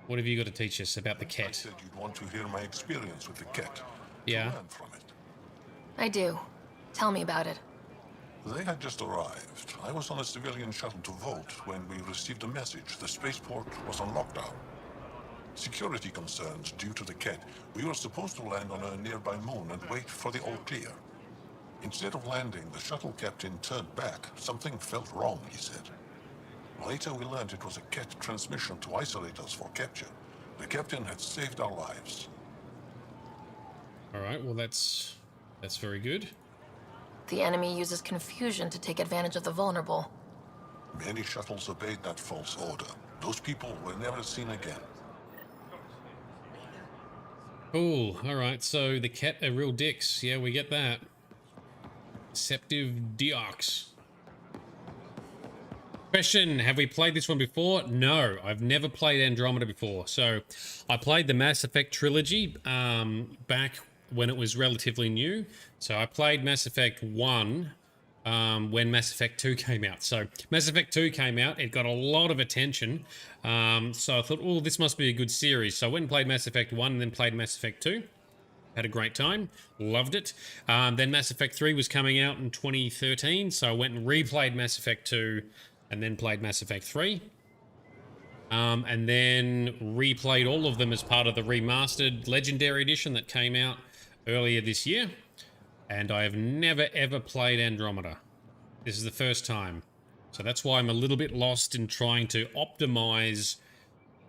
[SPEAKER 1] What have you got to teach us about the Kett?
[SPEAKER 3] I said you'd want to hear my experience with the Kett.
[SPEAKER 1] Yeah.
[SPEAKER 3] To learn from it.
[SPEAKER 14] I do. Tell me about it.
[SPEAKER 3] They had just arrived. I was on a civilian shuttle to Volt when we received a message. The spaceport was on lockdown. Security concerns due to the Kett. We were supposed to land on a nearby moon and wait for the all clear. Instead of landing, the shuttle captain turned back. Something felt wrong, he said. Later we learned it was a Kett transmission to isolate us for capture. The captain had saved our lives.
[SPEAKER 1] Alright, well that's very good.
[SPEAKER 14] The enemy uses confusion to take advantage of the vulnerable.
[SPEAKER 3] Many shuttles obeyed that false order. Those people were never seen again.
[SPEAKER 1] Cool. Alright, so the Kett are real dicks. Yeah, we get that. Deceptive Diox. Question, have we played this one before? No, I've never played Andromeda before. So, I played the Mass Effect trilogy back when it was relatively new. So, I played Mass Effect 1 when Mass Effect 2 came out. So, Mass Effect 2 came out, it got a lot of attention. So, I thought, oh, this must be a good series. So, I went and played Mass Effect 1 and then played Mass Effect 2. Had a great time, loved it. Then Mass Effect 3 was coming out in 2013, so I went and replayed Mass Effect 2 and then played Mass Effect 3. And then replayed all of them as part of the remastered Legendary Edition that came out earlier this year. And I have never ever played Andromeda. This is the first time. So that's why I'm a little bit lost in trying to optimize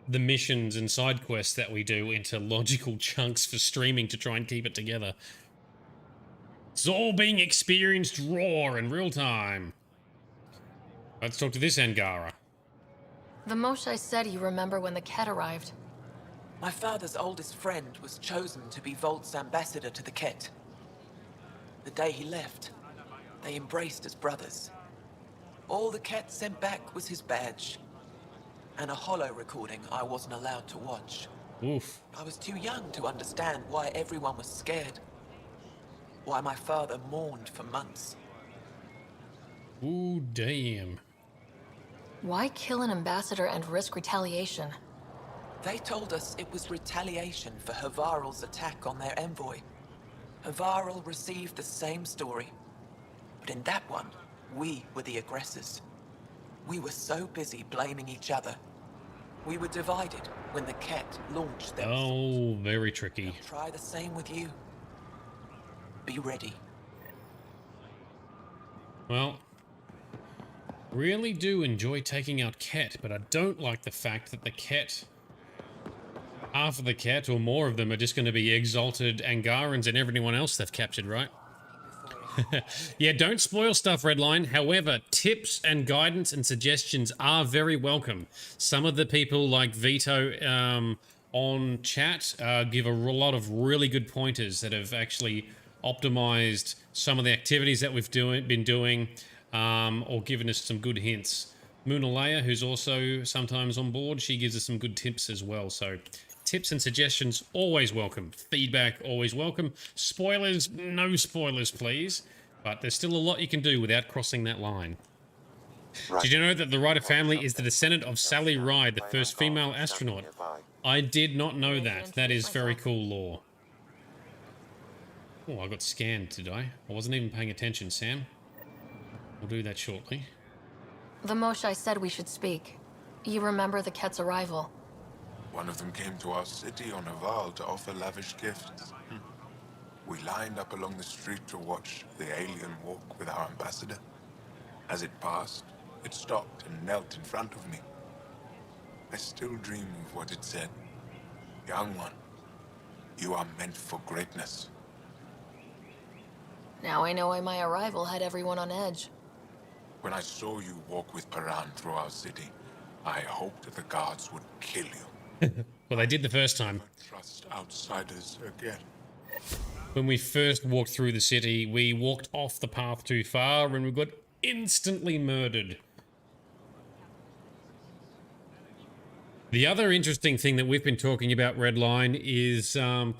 [SPEAKER 1] the missions and side quests that we do into logical chunks for streaming to try and keep it together. It's all being experienced raw in real time. Let's talk to this Angara.
[SPEAKER 14] The Moshae said you remember when the Kett arrived.
[SPEAKER 21] My father's oldest friend was chosen to be Volt's ambassador to the Kett. The day he left, they embraced as brothers. All the Kett sent back was his badge. And a holo recording I wasn't allowed to watch.
[SPEAKER 1] Oof.
[SPEAKER 21] I was too young to understand why everyone was scared. Why my father mourned for months.
[SPEAKER 1] Ooh, damn.
[SPEAKER 14] Why kill an ambassador and risk retaliation?
[SPEAKER 21] They told us it was retaliation for Havarl's attack on their envoy. Havarl received the same story. But in that one, we were the aggressors. We were so busy blaming each other. We were divided when the Kett launched their...
[SPEAKER 1] Oh, very tricky.
[SPEAKER 21] They'll try the same with you. Be ready.
[SPEAKER 1] Well, really do enjoy taking out Kett, but I don't like the fact that the Kett, half of the Kett or more of them are just going to be exalted Angarans and everyone else they've captured, right? Yeah, don't spoil stuff, Redline. However, tips and guidance and suggestions are very welcome. Some of the people like Vito on chat give a lot of really good pointers that have actually optimized some of the activities that we've been doing or given us some good hints. Moonalea, who's also sometimes on board, she gives us some good tips as well. So tips and suggestions, always welcome. Feedback, always welcome. Spoilers, no spoilers, please. But there's still a lot you can do without crossing that line. Right. Did you know that the Ryder family is the descendant of Sara Ryder, the first female astronaut? I did not know that. That is very cool lore. Oh, I got scanned, did I? I wasn't even paying attention, Sam. We'll do that shortly.
[SPEAKER 14] The Moshai said we should speak. You remember the Kett's arrival?
[SPEAKER 5] One of them came to our city on a vow to offer lavish gifts. We lined up along the street to watch the alien walk with our ambassador. As it passed, it stopped and knelt in front of me. I still dream of what it said. Young one, you are meant for greatness.
[SPEAKER 14] Now I know why my arrival had everyone on edge.
[SPEAKER 5] When I saw you walk with Paran through our city, I hoped the guards would kill you.
[SPEAKER 1] Well, they did the first time.
[SPEAKER 5] Trust outsiders again.
[SPEAKER 1] When we first walked through the city, we walked off the path too far and we got instantly murdered. The other interesting thing that we've been talking about, Redline, is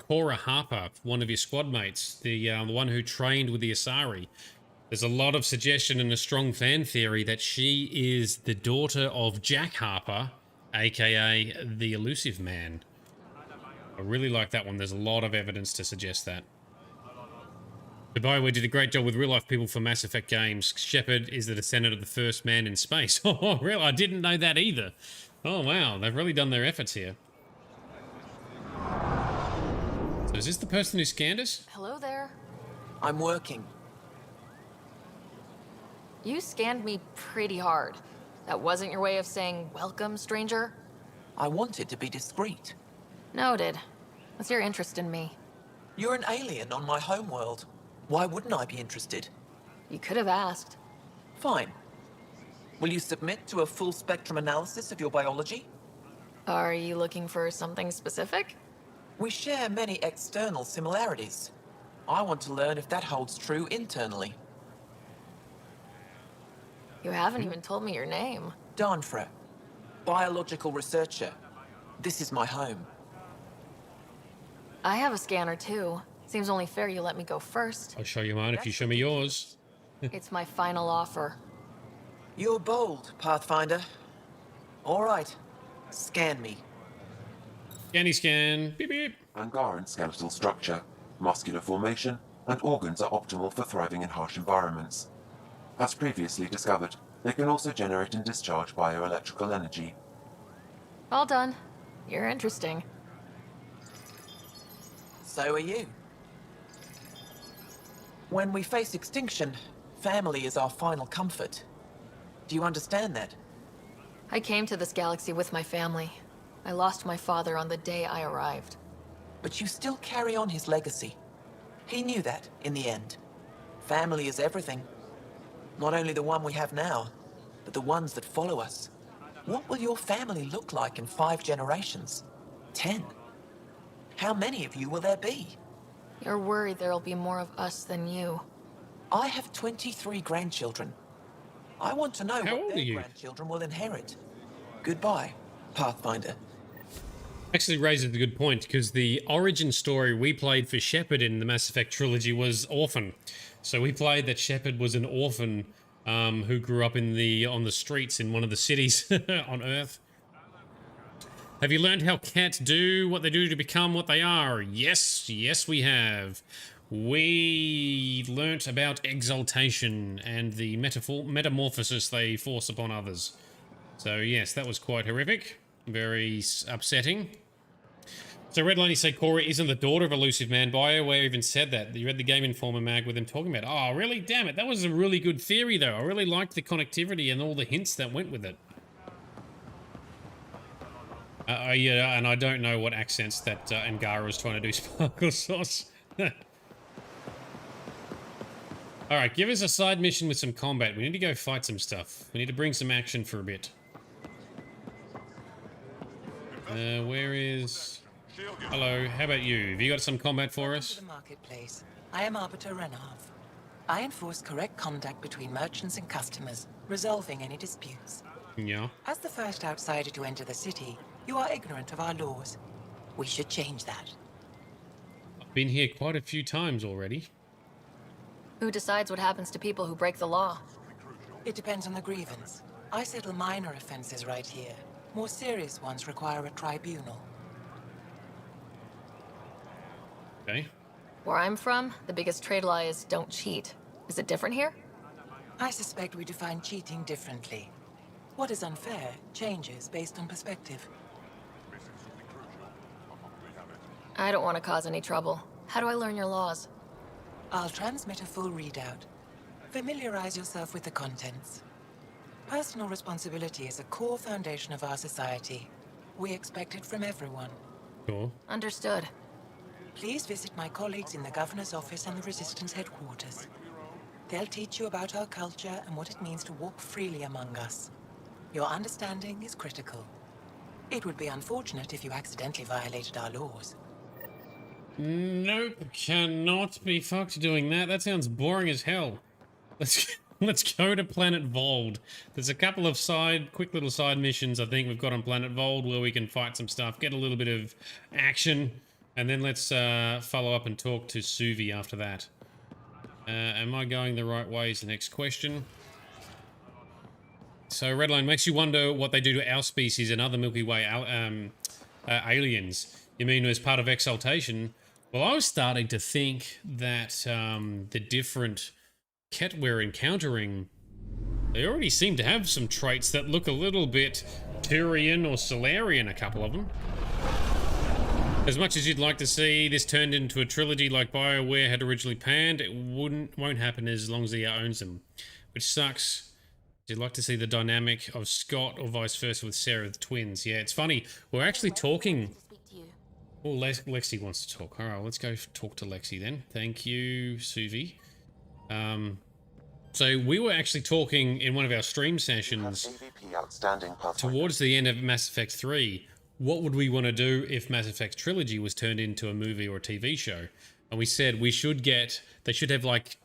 [SPEAKER 1] Cora Harper, one of your squad mates, the one who trained with the Asari. There's a lot of suggestion and a strong fan theory that she is the daughter of Jack Harper, aka the Elusive Man. I really like that one. There's a lot of evidence to suggest that. The BioWare did a great job with real-life people for Mass Effect games. Shepard is the descendant of the first man in space. Oh, really? I didn't know that either. Oh, wow. They've really done their efforts here. So is this the person who scanned us?
[SPEAKER 14] Hello there.
[SPEAKER 21] I'm working.
[SPEAKER 14] You scanned me pretty hard. That wasn't your way of saying, welcome, stranger?
[SPEAKER 21] I wanted to be discreet.
[SPEAKER 14] Noted. What's your interest in me?
[SPEAKER 21] You're an alien on my homeworld. Why wouldn't I be interested?
[SPEAKER 14] You could have asked.
[SPEAKER 21] Fine. Will you submit to a full spectrum analysis of your biology?
[SPEAKER 14] Are you looking for something specific?
[SPEAKER 21] We share many external similarities. I want to learn if that holds true internally.
[SPEAKER 14] You haven't even told me your name.
[SPEAKER 21] Danfra, biological researcher. This is my home.
[SPEAKER 14] I have a scanner too. Seems only fair you let me go first.
[SPEAKER 1] I'll show you mine if you show me yours.
[SPEAKER 14] It's my final offer.
[SPEAKER 21] You're bold, Pathfinder. All right. Scan me.
[SPEAKER 1] Scanny scan. Beep beep.
[SPEAKER 16] Angaran skeletal structure, muscular formation, and organs are optimal for thriving in harsh environments. As previously discovered, they can also generate and discharge bioelectrical energy.
[SPEAKER 14] All done. You're interesting.
[SPEAKER 21] So are you. When we face extinction, family is our final comfort. Do you understand that?
[SPEAKER 14] I came to this galaxy with my family. I lost my father on the day I arrived.
[SPEAKER 21] But you still carry on his legacy. He knew that, in the end. Family is everything. Not only the one we have now, but the ones that follow us. What will your family look like in 5 generations? 10? How many of you will there be?
[SPEAKER 14] You're worried there'll be more of us than you.
[SPEAKER 21] I have 23 grandchildren. I want to know what their grandchildren will inherit. Goodbye, Pathfinder.
[SPEAKER 1] Actually raises a good point, because the origin story we played for Shepard in the Mass Effect trilogy was orphan. So we played that Shepard was an orphan who grew up on the streets in one of the cities on Earth. Have you learned how Kett do what they do to become what they are? Yes, yes we have. We learnt about exaltation and the metamorphosis they force upon others. So yes, that was quite horrific. Very upsetting. So Redline, you say Cora isn't the daughter of Elusive Man. BioWare even said that. You read the Game Informer mag with them talking about it. Oh, really? Damn it. That was a really good theory, though. I really liked the connectivity and all the hints that went with it. Yeah, and I don't know what accents that Angara was trying to do Sparkle Sauce. Alright, give us a side mission with some combat. We need to go fight some stuff. We need to bring some action for a bit. Where is... Hello, how about you? Have you got some combat for us?
[SPEAKER 21] To the marketplace. I am Arbiter Renav. I enforce correct conduct between merchants and customers, resolving any disputes.
[SPEAKER 1] Yeah.
[SPEAKER 21] As the first outsider to enter the city, you are ignorant of our laws. We should change that.
[SPEAKER 1] I've been here quite a few times already.
[SPEAKER 14] Who decides what happens to people who break the law?
[SPEAKER 21] It depends on the grievance. I settle minor offenses right here. More serious ones require a tribunal.
[SPEAKER 1] Okay.
[SPEAKER 14] Where I'm from, the biggest trade law is don't cheat. Is it different here?
[SPEAKER 21] I suspect we define cheating differently. What is unfair changes based on perspective.
[SPEAKER 14] I don't want to cause any trouble. How do I learn your laws?
[SPEAKER 21] I'll transmit a full readout. Familiarize yourself with the contents. Personal responsibility is a core foundation of our society. We expect it from everyone.
[SPEAKER 1] Cool.
[SPEAKER 14] Understood.
[SPEAKER 21] Please visit my colleagues in the Governor's office and the Resistance headquarters. They'll teach you about our culture and what it means to walk freely among us. Your understanding is critical. It would be unfortunate if you accidentally violated our laws.
[SPEAKER 1] Nope, cannot be fucked doing that. That sounds boring as hell. Let's go to Planet Vold. There's a couple of quick little side missions I think we've got on Planet Vold where we can fight some stuff, get a little bit of action, and then let's follow up and talk to Suvi after that. Am I going the right way is the next question. So Redline makes you wonder what they do to our species and other Milky Way aliens. You mean as part of exaltation? Well, I was starting to think that the different Kett we're encountering, they already seem to have some traits that look a little bit Turian or Solarian, a couple of them. As much as you'd like to see this turned into a trilogy like BioWare had originally planned, it won't happen as long as he owns them. Which sucks. You'd like to see the dynamic of Scott or vice versa with Sarah, the twins. Yeah, it's funny. We're actually talking... Oh, Lexi wants to talk. All right, let's go talk to Lexi then. Thank you, Suvi. So we were actually talking in one of our stream sessions towards the end of Mass Effect 3. What would we want to do if Mass Effect Trilogy was turned into a movie or a TV show? And we said they should have like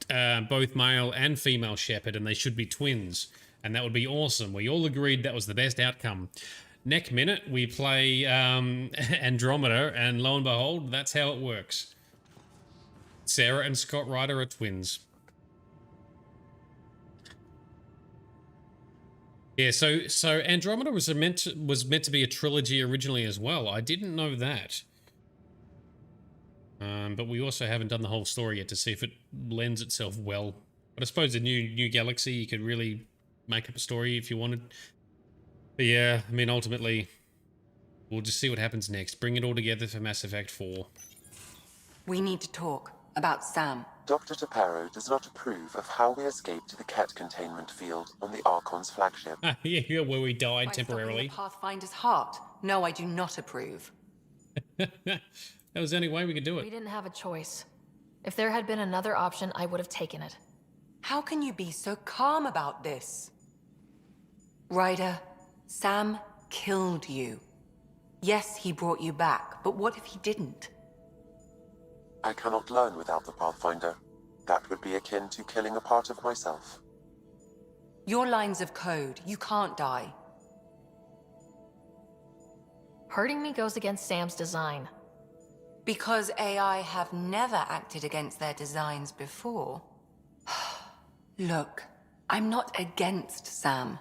[SPEAKER 1] both male and female Shepard, and they should be twins. And that would be awesome. We all agreed that was the best outcome. Next minute, we play Andromeda, and lo and behold, that's how it works. Sarah and Scott Ryder are twins. Yeah, so Andromeda was meant to be a trilogy originally as well. I didn't know that. But we also haven't done the whole story yet to see if it lends itself well. But I suppose a new galaxy, you could really make up a story if you wanted. But yeah, I mean, ultimately, we'll just see what happens next. Bring it all together for Mass Effect 4.
[SPEAKER 2] We need to talk about Sam.
[SPEAKER 16] Dr. Taparo does not approve of how we escaped the Kett containment field on the Archon's flagship.
[SPEAKER 1] Yeah, where we died
[SPEAKER 2] By
[SPEAKER 1] temporarily.
[SPEAKER 2] The Pathfinder's heart. No, I do not approve.
[SPEAKER 1] That was the only way we could do it.
[SPEAKER 14] We didn't have a choice. If there had been another option, I would have taken it.
[SPEAKER 2] How can you be so calm about this? Ryder, Sam killed you. Yes, he brought you back, but what if he didn't?
[SPEAKER 16] I cannot learn without the Pathfinder. That would be akin to killing a part of myself.
[SPEAKER 2] Your lines of code, you can't die.
[SPEAKER 14] Hurting me goes against Sam's design.
[SPEAKER 2] Because AI have never acted against their designs before. Look, I'm not against Sam.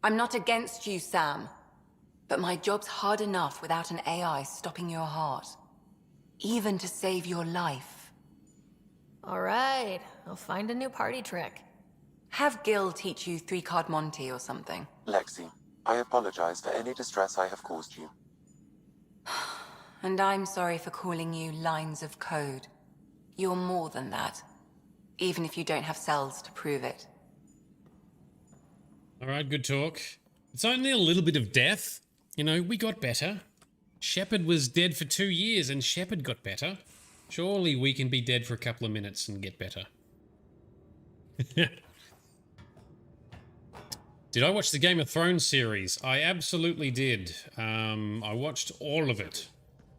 [SPEAKER 2] I'm not against you, Sam. But my job's hard enough without an AI stopping your heart. Even to save your life.
[SPEAKER 14] All right, I'll find a new party trick.
[SPEAKER 2] Have Gil teach you 3-card Monty or something.
[SPEAKER 16] Lexi, I apologize for any distress I have caused you.
[SPEAKER 2] And I'm sorry for calling you lines of code. You're more than that. Even if you don't have cells to prove it.
[SPEAKER 1] All right, good talk. It's only a little bit of death. You know, we got better. Shepard was dead for 2 years and Shepard got better. Surely we can be dead for a couple of minutes and get better. Did I watch the Game of Thrones series? I absolutely did. I watched all of it.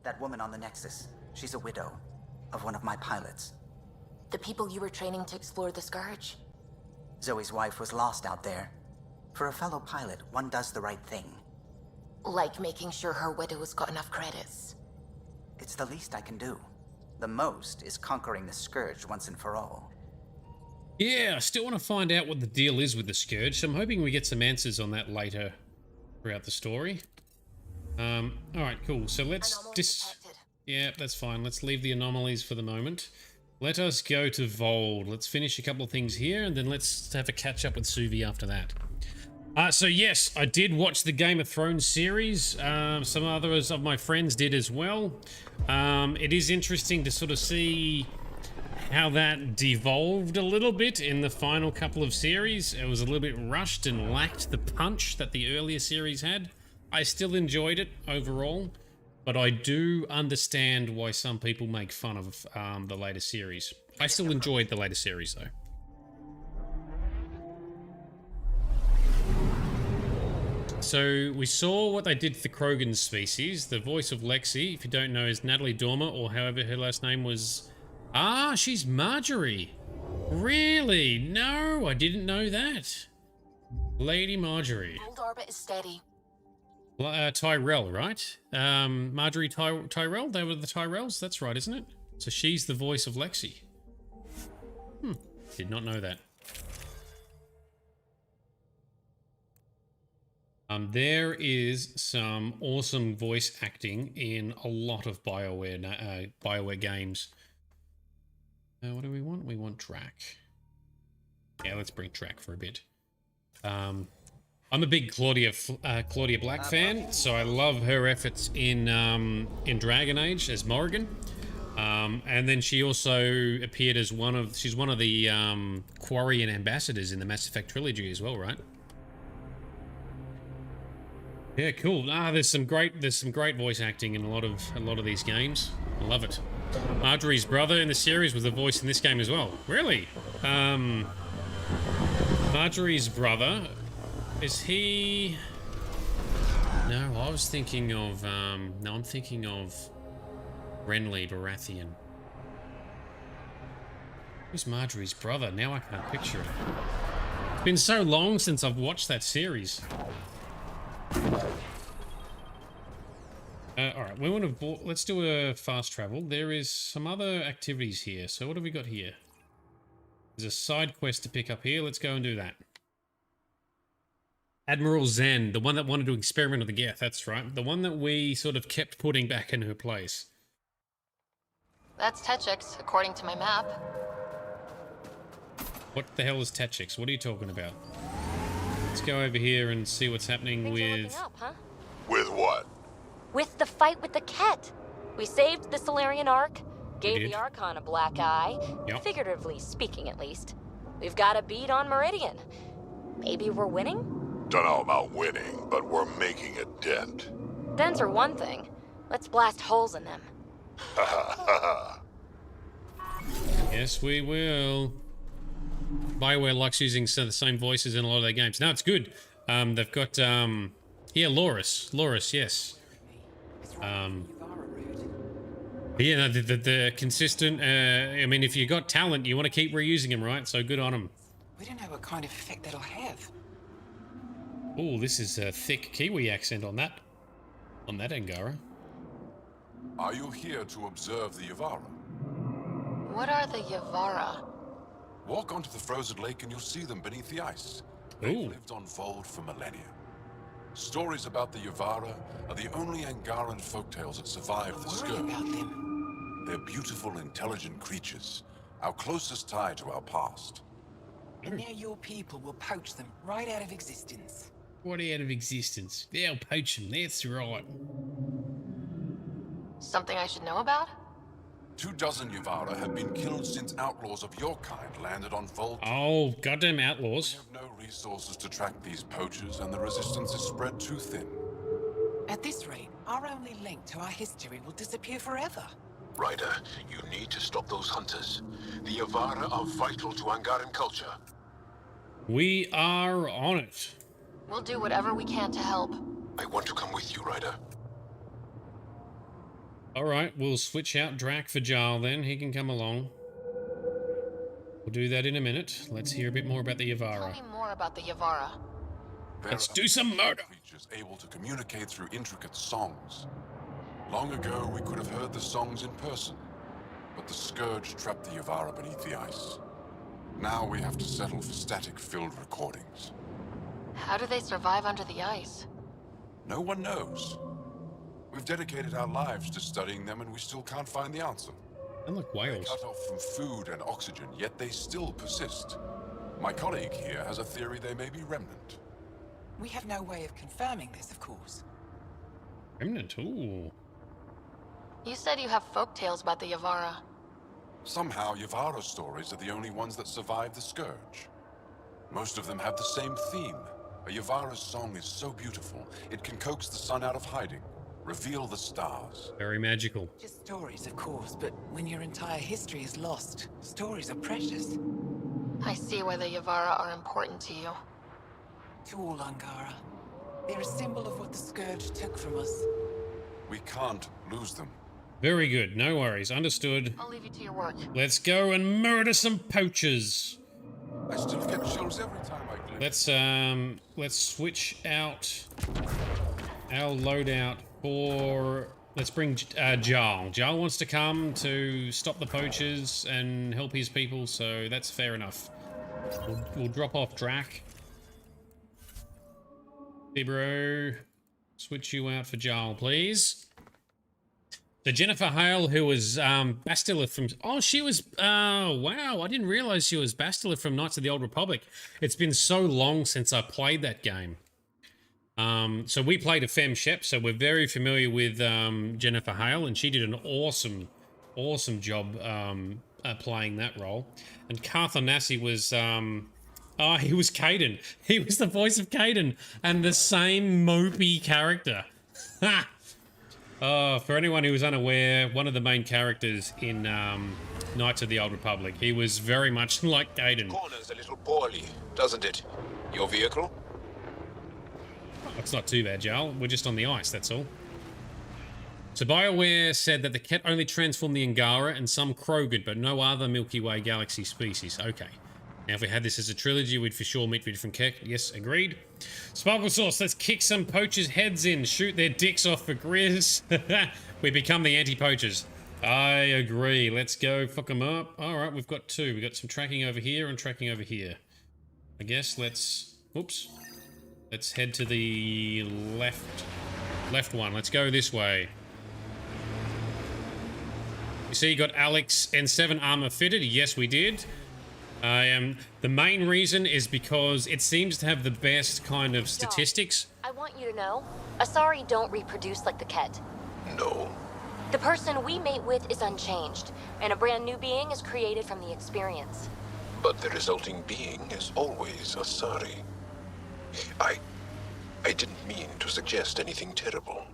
[SPEAKER 13] That woman on the Nexus, she's a widow of one of my pilots.
[SPEAKER 18] The people you were training to explore the Scourge?
[SPEAKER 13] Zoe's wife was lost out there. For a fellow pilot, one does the right thing.
[SPEAKER 18] Like making sure her widow's got enough credits.
[SPEAKER 13] It's the least I can do. The most is conquering the Scourge once and for all.
[SPEAKER 1] Yeah, I still want to find out what the deal is with the Scourge, so I'm hoping we get some answers on that later throughout the story. Alright, cool. So let's yeah, that's fine. Let's leave the anomalies for the moment. Let us go to Vold. Let's finish a couple of things here, and then let's have a catch up with Suvi after that. So yes, I did watch the Game of Thrones series. Some others of my friends did as well. It is interesting to sort of see how that devolved a little bit in the final couple of series. It was a little bit rushed and lacked the punch that the earlier series had. I still enjoyed it overall, but I do understand why some people make fun of the later series. I still enjoyed the later series though. So we saw what they did for Krogan's species. The voice of Lexi, if you don't know, is Natalie Dormer, or however her last name was. Ah, she's Marjorie. Really? No, I didn't know that. Lady Marjorie.
[SPEAKER 18] Old orbit is steady.
[SPEAKER 1] Tyrell, right? Marjorie Tyrell? They were the Tyrells? That's right, isn't it? So she's the voice of Lexi. Did not know that. There is some awesome voice acting in a lot of BioWare games. What do we want? We want Drac. Yeah, let's bring Drac for a bit. I'm a big Claudia Black fan, so I love her efforts in Dragon Age as Morrigan. And then she also appeared as she's one of the Quarian ambassadors in the Mass Effect trilogy as well, right? Yeah, cool. There's some great voice acting in a lot of these games. I love it. Marjorie's brother in the series was a voice in this game as well. Really? Marjorie's brother, is he? No, I was thinking of no, I'm thinking of Renly Baratheon. Who's Marjorie's brother? Now I can't picture it. It's been so long since I've watched that series. Alright, we want to let's do a fast travel. There is some other activities here. So what have we got here? There's a side quest to pick up here. Let's go and do that. Admiral Zen, the one that wanted to experiment with the Geth, that's right. The one that we sort of kept putting back in her place.
[SPEAKER 14] That's Techix, according to my map.
[SPEAKER 1] What the hell is Techix? What are you talking about? Let's go over here and see what's happening with...
[SPEAKER 3] Up, huh? With what?
[SPEAKER 9] With the fight with the Kett. We saved the Solarian Ark, gave the Archon a black eye, figuratively speaking at least. We've got a beat on Meridian. Maybe we're winning?
[SPEAKER 3] Dunno about winning, but we're making a dent.
[SPEAKER 9] Dents are one thing. Let's blast holes in them.
[SPEAKER 1] Yes, we will. BioWare likes using the same voices in a lot of their games. No, it's good. They've got, yeah, Loris, yes. Yeah, no, the consistent, I mean, if you got talent, you want to keep reusing them, right? So good on them.
[SPEAKER 21] We don't know what kind of effect that'll have.
[SPEAKER 1] Oh, this is a thick Kiwi accent on that Angara.
[SPEAKER 22] Are you here to observe the Yavara?
[SPEAKER 14] What are the Yavara?
[SPEAKER 22] Walk onto the frozen lake and you'll see them beneath the ice. They've lived on Vold for millennia. Stories about the Yavara are the only Angaran folktales that survive the scourge. They're beautiful, intelligent creatures, our closest tie to our past.
[SPEAKER 21] And now your people will poach them right out of existence.
[SPEAKER 1] What out of existence? They'll poach them, that's right.
[SPEAKER 14] Something I should know about?
[SPEAKER 22] 24 Yavara have been killed since outlaws of your kind landed on Vold.
[SPEAKER 1] Oh, goddamn outlaws.
[SPEAKER 22] We have no resources to track these poachers, and the resistance is spread too thin.
[SPEAKER 21] At this rate, our only link to our history will disappear forever.
[SPEAKER 22] Ryder, you need to stop those hunters. The Yavara are vital to Angaran culture.
[SPEAKER 1] We are on it.
[SPEAKER 14] We'll do whatever we can to help.
[SPEAKER 22] I want to come with you, Ryder.
[SPEAKER 1] Alright, we'll switch out Drac for Jarl then. He can come along. We'll do that in a minute. Let's hear a bit more about the Yavara.
[SPEAKER 14] Tell me more about the Yavara.
[SPEAKER 1] Let's do some murder!
[SPEAKER 22] Creatures able to communicate through intricate songs. Long ago, we could have heard the songs in person, but the Scourge trapped the Yavara beneath the ice. Now we have to settle for static-filled recordings.
[SPEAKER 14] How do they survive under the ice?
[SPEAKER 22] No one knows. We've dedicated our lives to studying them, and we still can't find the answer.
[SPEAKER 1] And like whales.
[SPEAKER 22] They're cut off from food and oxygen, yet they still persist. My colleague here has a theory they may be Remnant.
[SPEAKER 21] We have no way of confirming this, of course.
[SPEAKER 1] Remnant, ooh.
[SPEAKER 14] You said you have folktales about the Yavara.
[SPEAKER 22] Somehow, Yavara stories are the only ones that survive the Scourge. Most of them have the same theme. A Yavara's song is so beautiful, it can coax the sun out of hiding, reveal the stars.
[SPEAKER 1] Very magical.
[SPEAKER 21] Just stories, of course, but when your entire history is lost, stories are precious.
[SPEAKER 14] I see why the Yavara are important to you.
[SPEAKER 21] To all Angara. They're a symbol of what the Scourge took from us.
[SPEAKER 22] We can't lose them.
[SPEAKER 1] Very good, no worries, understood.
[SPEAKER 14] I'll leave you to your work.
[SPEAKER 1] Let's go and murder some poachers.
[SPEAKER 22] I still get chills every time I glimpse.
[SPEAKER 1] Let's switch out our loadout for... Let's bring Jarl. Jarl wants to come to stop the poachers and help his people, so that's fair enough. We'll drop off Drac. Hey bro, switch you out for Jarl, please. So Jennifer Hale, who was Bastila from... Oh, she was... wow, I didn't realize she was Bastila from Knights of the Old Republic. It's been so long since I played that game. So we played a Femme Shep, so we're very familiar with Jennifer Hale, and she did an awesome job playing that role. And Cartha Nassi was... oh, he was Caden. He was the voice of Caden, and the same mopey character. Ha! For anyone who was unaware, one of the main characters in Knights of the Old Republic, he was very much like Caden.
[SPEAKER 22] Corners a little poorly, doesn't it? Your vehicle?
[SPEAKER 1] It's not too bad, Jarl. We're just on the ice, that's all. So BioWare said that the Kett only transformed the Angara and some Krogan, but no other Milky Way galaxy species. Okay. Now, if we had this as a trilogy, we'd for sure meet with different Kett. Yes, agreed. Sparkle Sauce, let's kick some poachers' heads in. Shoot their dicks off for Grizz. We become the anti-poachers. I agree. Let's go fuck them up. All right, we've got two. We've got some tracking over here and tracking over here. I guess let's... Oops. Let's head to the left one. Let's go this way. You see you got Alex N7 armor fitted. Yes, we did. The main reason is because it seems to have the best kind of statistics.
[SPEAKER 9] I want you to know, Asari don't reproduce like the Kett.
[SPEAKER 22] No.
[SPEAKER 9] The person we mate with is unchanged, and a brand new being is created from the experience.
[SPEAKER 22] But the resulting being is always Asari. I didn't mean to suggest anything terrible.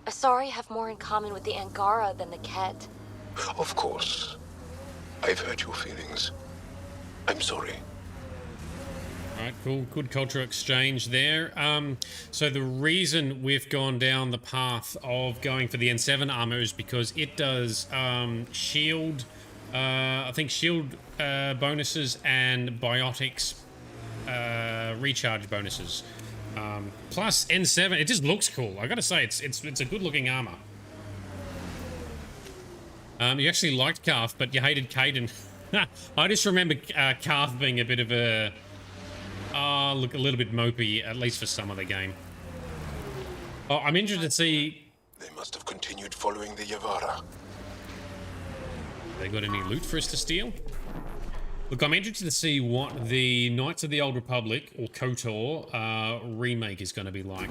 [SPEAKER 9] Asari have more in common with the Angara than the Kett.
[SPEAKER 22] Of course. I've hurt your feelings. I'm sorry.
[SPEAKER 1] Alright, cool. Good cultural exchange there. So the reason we've gone down the path of going for the N7 armor is because it does shield, I think shield bonuses and biotics recharge bonuses. Plus N7, it just looks cool. I gotta say, it's a good looking armor. You actually liked Calf, but you hated Caden. I just remember Calf being a bit of a... look, a little bit mopey, at least for some of the game. Oh, I'm interested to see...
[SPEAKER 22] They must have continued following the Yavara.
[SPEAKER 1] They got any loot for us to steal? Look, I'm interested to see what the Knights of the Old Republic, or KOTOR, remake is going to be like.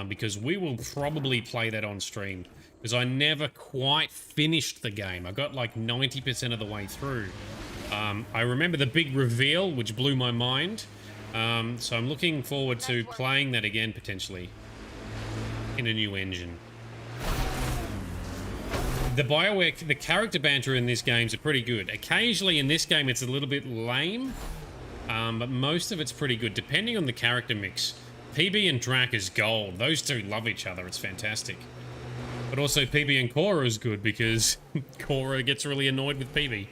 [SPEAKER 1] Because we will probably play that on stream. Because I never quite finished the game. I got like 90% of the way through. I remember the big reveal, which blew my mind. So I'm looking forward to playing that again, potentially. In a new engine. The BioWare, the character banter in these games are pretty good. Occasionally in this game it's a little bit lame, but most of it's pretty good, depending on the character mix. PB and Drac is gold. Those two love each other. It's fantastic. But also PB and Cora is good because Cora gets really annoyed with PB.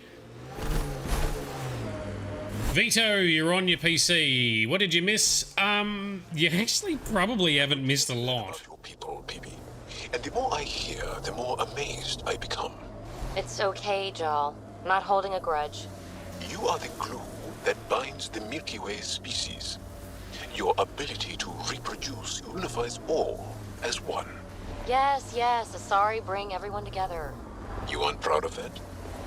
[SPEAKER 1] Vito, you're on your PC. What did you miss? You actually probably haven't missed a lot.
[SPEAKER 4] People, PB. And the more I hear, the more amazed I become.
[SPEAKER 9] It's okay, Jal. I'm not holding a grudge.
[SPEAKER 4] You are the glue that binds the Milky Way species. Your ability to reproduce unifies all as one.
[SPEAKER 9] Yes, yes, Asari bring everyone together.
[SPEAKER 4] You aren't proud of that?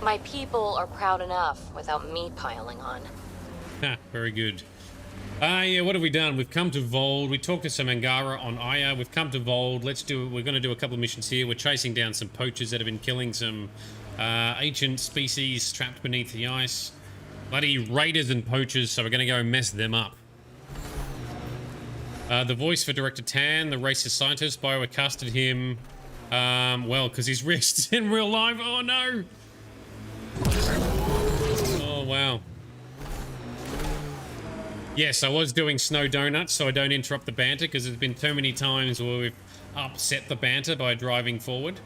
[SPEAKER 9] My people are proud enough without me piling on.
[SPEAKER 1] Ah, very good. Yeah, what have we done? We've come to Vold. We talked to some Angara on Aya. We've come to Vold. We're going to do a couple of missions here. We're chasing down some poachers that have been killing some ancient species trapped beneath the ice. Bloody raiders and poachers, so we're going to go mess them up. The voice for Director Tan, the racist scientist, BioWare casted him, well, because he's racist in real life. Oh, no. Oh, wow. Yes, I was doing snow donuts, so I don't interrupt the banter, because there's been too many times where we've upset the banter by driving forward.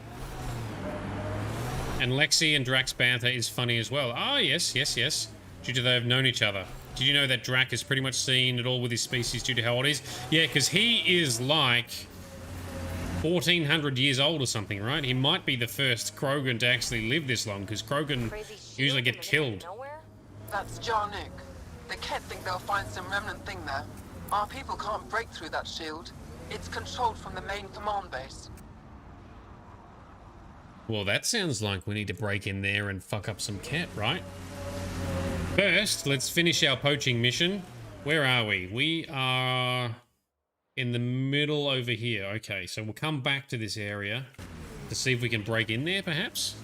[SPEAKER 1] And Lexi and Drac's banter is funny as well. Ah, yes, yes, yes. Due to they have known each other. Did you know that Drac has pretty much seen it all with his species due to how old he is? Yeah, because he is like 1,400 years old or something, right? He might be the first Krogan to actually live this long, because Krogan usually get killed.
[SPEAKER 21] That's Jarnik. The Kett think they'll find some Remnant thing there. Our people can't break through that shield. It's controlled from the main command base.
[SPEAKER 1] Well, that sounds like we need to break in there and fuck up some Kett, right? First, let's finish our poaching mission. Where are we? We are in the middle over here. Okay, so we'll come back to this area to see if we can break in there, perhaps.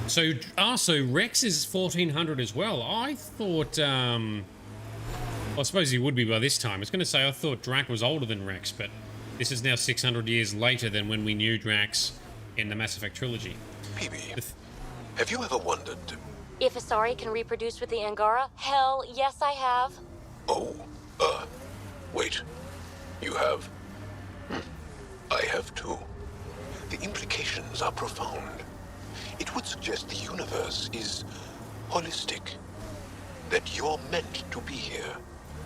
[SPEAKER 1] So Rex is 1,400 as well. I thought, well, I suppose he would be by this time. I was going to say I thought Drac was older than Rex, but this is now 600 years later than when we knew Drax in the Mass Effect trilogy.
[SPEAKER 4] PB, have you ever wondered?
[SPEAKER 9] If Asari can reproduce with the Angara, hell, yes, I have.
[SPEAKER 4] Oh, wait. You have? I have too. The implications are profound. It would suggest the universe is holistic. That you're meant to be here.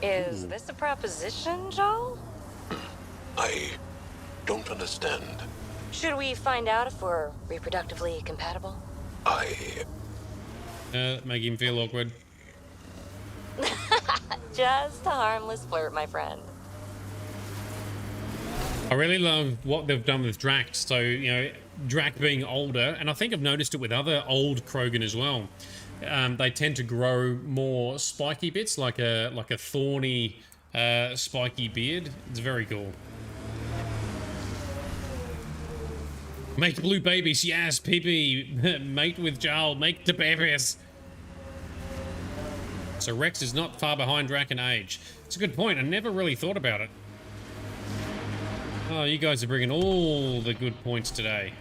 [SPEAKER 9] Is this a proposition, Joel?
[SPEAKER 4] I don't understand.
[SPEAKER 9] Should we find out if we're reproductively compatible?
[SPEAKER 1] Make him feel awkward.
[SPEAKER 9] Just a harmless flirt, my friend.
[SPEAKER 1] I really love what they've done with Drac. So, you know, Drac being older, and I think I've noticed it with other old Krogan as well. They tend to grow more spiky bits, like a thorny, spiky beard. It's very cool. Make blue babies, yes, PB. Mate with Jarl, make the babies. So Rex is not far behind Drac in age. It's a good point. I never really thought about it. Oh, you guys are bringing all the good points today.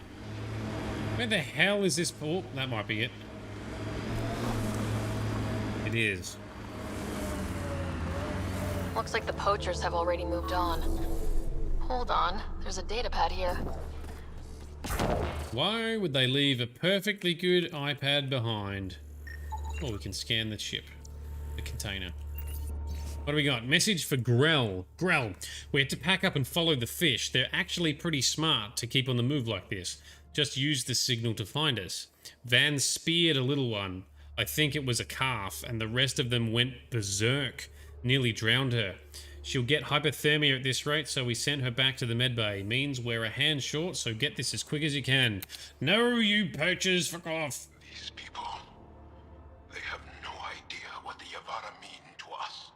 [SPEAKER 1] Where the hell is this? Oh, that might be it. It is.
[SPEAKER 14] Looks like the poachers have already moved on. Hold on, there's a datapad here.
[SPEAKER 1] Why would they leave a perfectly good iPad behind? Oh, we can scan the ship. The container. What do we got? Message for Grell. Grell, we had to pack up and follow the fish. They're actually pretty smart to keep on the move like this. Just use the signal to find us. Van speared a little one. I think it was a calf, and the rest of them went berserk. Nearly drowned her. She'll get hypothermia at this rate, so we sent her back to the medbay. Means we're a hand short, so get this as quick as you can. No, you poachers, fuck off.
[SPEAKER 4] These people, they have no idea what the Yavara mean to us.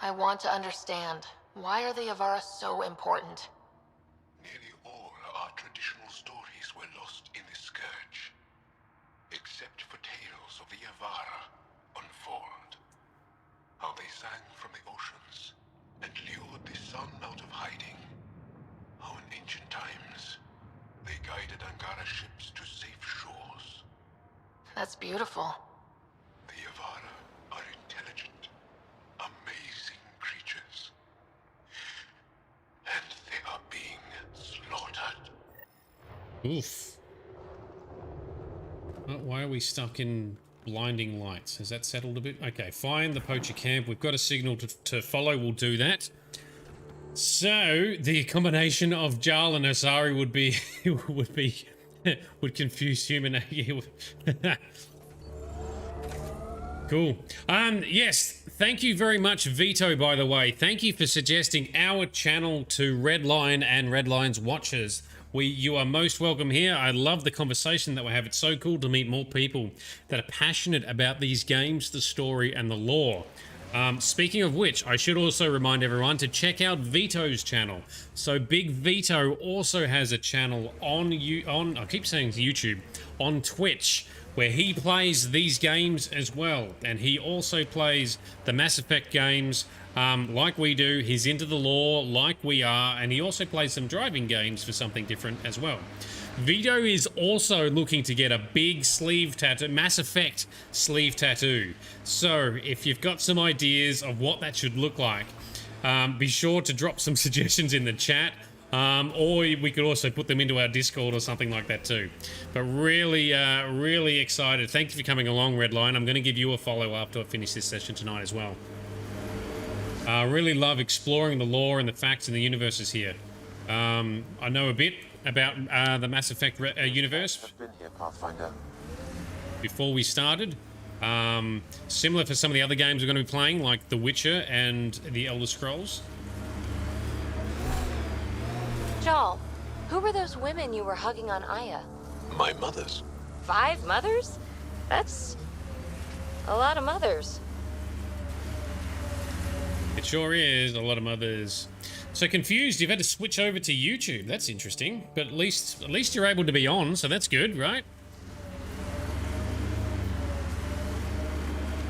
[SPEAKER 14] I want to understand. Why are the Yavara so important?
[SPEAKER 4] Nearly all our traditional stories were lost in the Scourge. Except for tales of the Yavara unfold. How they sang from the oceans and lured the sun out of hiding. How in ancient times,
[SPEAKER 14] That's beautiful.
[SPEAKER 4] The Yavara are intelligent, amazing creatures. And they are being slaughtered.
[SPEAKER 1] Oof. Why are we stuck in blinding lights? Has that settled a bit? Okay, find the poacher camp. We've got a signal to follow. We'll do that. So, the combination of Jarl and Asari would confuse human. Cool. Yes, thank you very much, Vito, by the way. Thank you for suggesting our channel to Redline and Redline's watchers. You are most welcome here. I love the conversation that we have. It's so cool to meet more people that are passionate about these games, the story, and the lore. Speaking of which, I should also remind everyone to check out Vito's channel. So Big Vito also has a channel on I keep saying YouTube, on Twitch, where he plays these games as well. And he also plays the Mass Effect games like we do. He's into the lore like we are, and he also plays some driving games for something different as well. Vito is also looking to get a big sleeve tattoo, Mass Effect sleeve tattoo. So if you've got some ideas of what that should look like, be sure to drop some suggestions in the chat. Or we could also put them into our Discord or something like that too. But really, really excited. Thank you for coming along, Redline. I'm going to give you a follow after I finish this session tonight as well. I really love exploring the lore and the facts in the universes here. I know a bit about the Mass Effect universe.
[SPEAKER 16] I've been here, Pathfinder.
[SPEAKER 1] Before we started. Similar for some of the other games we're going to be playing, like The Witcher and The Elder Scrolls.
[SPEAKER 9] Jarl, who were those women you were hugging on Aya?
[SPEAKER 4] My mothers.
[SPEAKER 9] 5 mothers? That's a lot of mothers.
[SPEAKER 1] It sure is a lot of mothers. So Confused, you've had to switch over to YouTube. That's interesting, but at least you're able to be on, so that's good, right?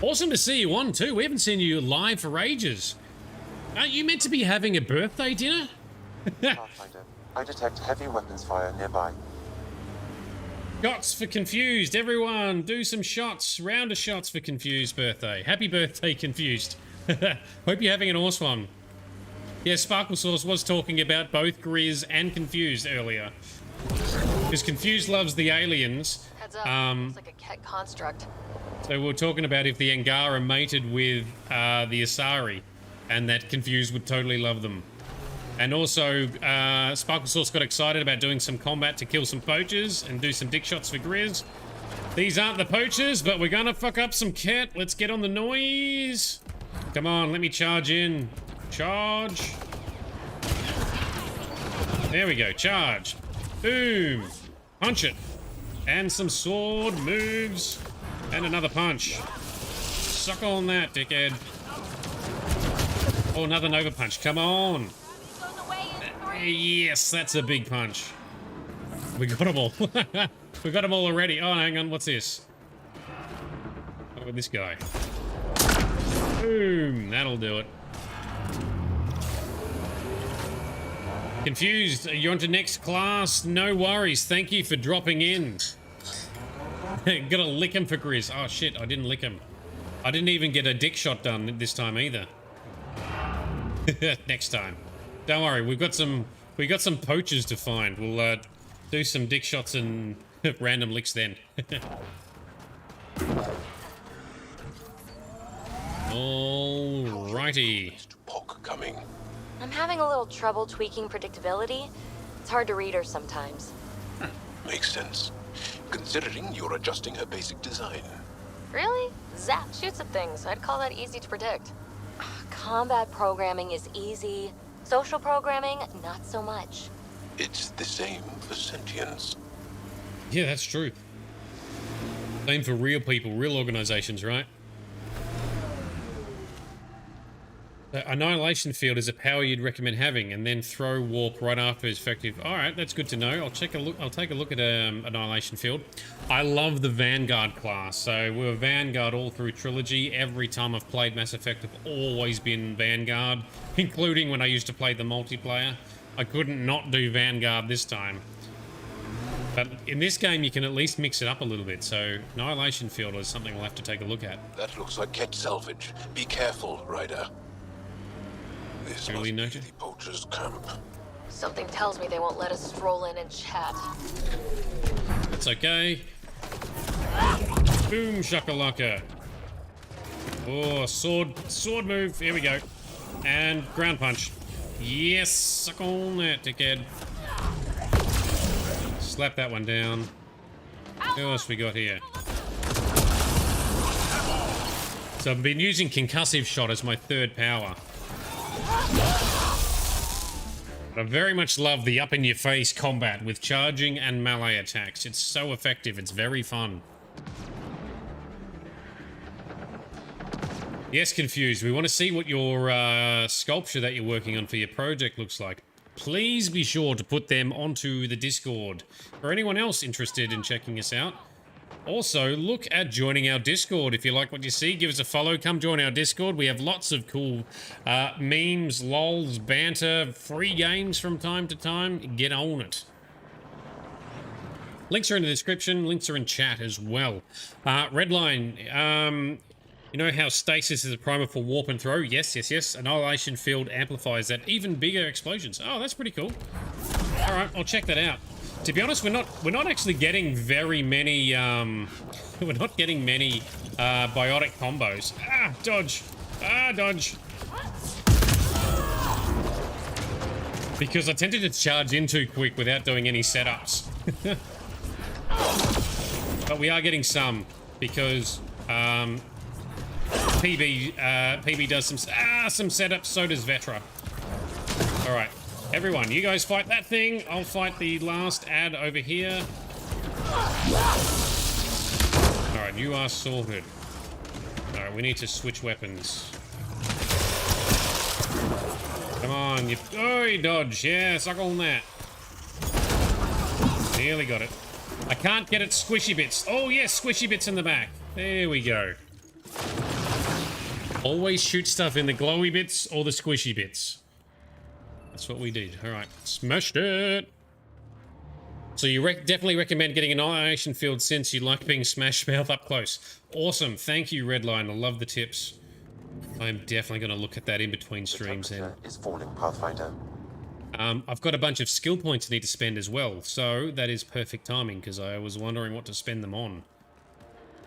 [SPEAKER 1] Awesome to see you on too. We haven't seen you live for ages. Aren't you meant to be having a birthday dinner?
[SPEAKER 16] Pathfinder, I detect heavy weapons fire nearby.
[SPEAKER 1] Shots for Confused. Everyone, do some shots. Round of shots for Confused birthday. Happy birthday, Confused. Hope you're having an awesome one. Yeah, Sparkle Sauce was talking about both Grizz and Confused earlier. Because Confused loves the aliens.
[SPEAKER 14] Heads up, it's like a Kett construct.
[SPEAKER 1] So we were talking about if the Angara mated with the Asari, and that Confused would totally love them. And also, Sparkle Sauce got excited about doing some combat to kill some poachers and do some dick shots for Grizz. These aren't the poachers, but we're gonna fuck up some Kett. Let's get on the noise. Come on, let me charge in. Charge. There we go, charge. Boom. Punch it. And some sword moves. And another punch. Suck on that, dickhead. Oh, another Nova punch. Come on. Yes, that's a big punch. We got them all. We got them all already. Oh, hang on. What's this? What about this guy? Boom. That'll do it. Confused. You're on to next class. No worries. Thank you for dropping in. Gotta lick him for Grizz. Oh, shit. I didn't lick him. I didn't even get a dick shot done this time either. Next time. Don't worry. We got some poachers to find. We'll do some dick shots and random licks then. Alrighty.
[SPEAKER 4] Coming.
[SPEAKER 9] I'm having a little trouble tweaking predictability. It's hard to read her sometimes.
[SPEAKER 4] Makes sense. Considering you're adjusting her basic design.
[SPEAKER 14] Really? Zap shoots at things. I'd call that easy to predict.
[SPEAKER 9] Combat programming is easy. Social programming, not so much.
[SPEAKER 4] It's the same for sentience.
[SPEAKER 1] Yeah, that's true. Same for real people, real organizations, right? The Annihilation Field is a power you'd recommend having, and then throw warp right after is effective. All right, that's good to know. I'll take a look at Annihilation Field. I love the Vanguard class. So we were Vanguard all through Trilogy. Every time I've played Mass Effect, I've always been Vanguard, including when I used to play the multiplayer. I couldn't not do Vanguard this time. But in this game, you can at least mix it up a little bit. So Annihilation Field is something we'll have to take a look at.
[SPEAKER 4] That looks like Kett salvage. Be careful, Ryder. This must be the poacher's camp.
[SPEAKER 14] Something tells me they won't let us stroll in and chat.
[SPEAKER 1] That's okay. Boom shakalaka. Oh, sword move. Here we go. And ground punch. Yes, suck on that, dickhead. Slap that one down. Who else we got here? So I've been using concussive shot as my third power. But I very much love the up-in-your-face combat with charging and melee attacks. It's so effective. It's very fun. Yes, Confused. We want to see what your sculpture that you're working on for your project looks like. Please be sure to put them onto the Discord. For anyone else interested in checking us out, also look at joining our Discord. If you like what you see, give us a follow. Come join our Discord. We have lots of cool memes, lols, banter, free games from time to time. Get on it. Links are in the description. Links are in chat as well. Redline, you know how stasis is a primer for warp and throw? Yes, yes, yes. Annihilation Field amplifies that. Even bigger explosions. Oh, that's pretty cool. All right, I'll check that out. To be honest, we're not actually getting very many. We're not getting many biotic combos. Ah, dodge. Ah, dodge. Because I tended to charge in too quick without doing any setups. But we are getting some because PB does some setups, so does Vetra. All right, everyone, you guys fight that thing. I'll fight the last ad over here. All right, you are sorted. All right, we need to switch weapons. Come on, you dodge. Yeah, suck on that. Nearly got it. I can't get it squishy bits. Oh yes, squishy bits in the back. There we go. Always shoot stuff in the glowy bits or the squishy bits. That's what we did. All right, smashed it. So you definitely recommend getting an Annihilation Field since you like being Smash Mouth up close. Awesome. Thank you, Redline. I love the tips. I'm definitely going to look at that in between streams then.
[SPEAKER 16] Is falling, Pathfinder.
[SPEAKER 1] I've got a bunch of skill points I need to spend as well, so that is perfect timing because I was wondering what to spend them on.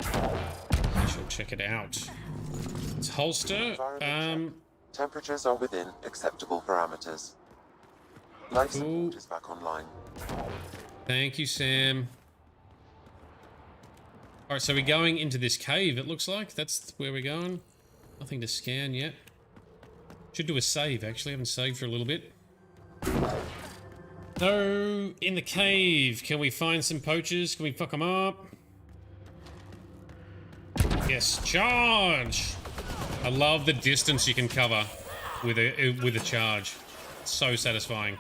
[SPEAKER 1] I shall check it out. It's holster.
[SPEAKER 16] Temperatures are within acceptable parameters. Life support is back online.
[SPEAKER 1] Thank you, Sam. Alright, so we're going into this cave, it looks like. That's where we're going. Nothing to scan yet. Should do a save, actually. I haven't saved for a little bit. So, in the cave, can we find some poachers? Can we fuck them up? Yes, charge! I love the distance you can cover with a charge. It's so satisfying.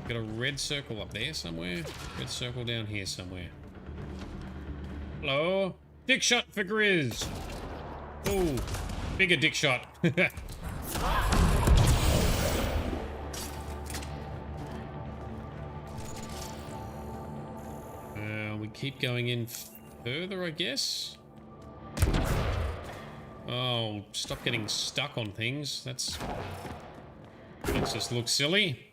[SPEAKER 1] Got a red circle up there somewhere. Red circle down here somewhere. Hello? Dick shot for Grizz. Ooh, bigger dick shot. We keep going in further, I guess. Oh, stop getting stuck on things. That makes us look silly.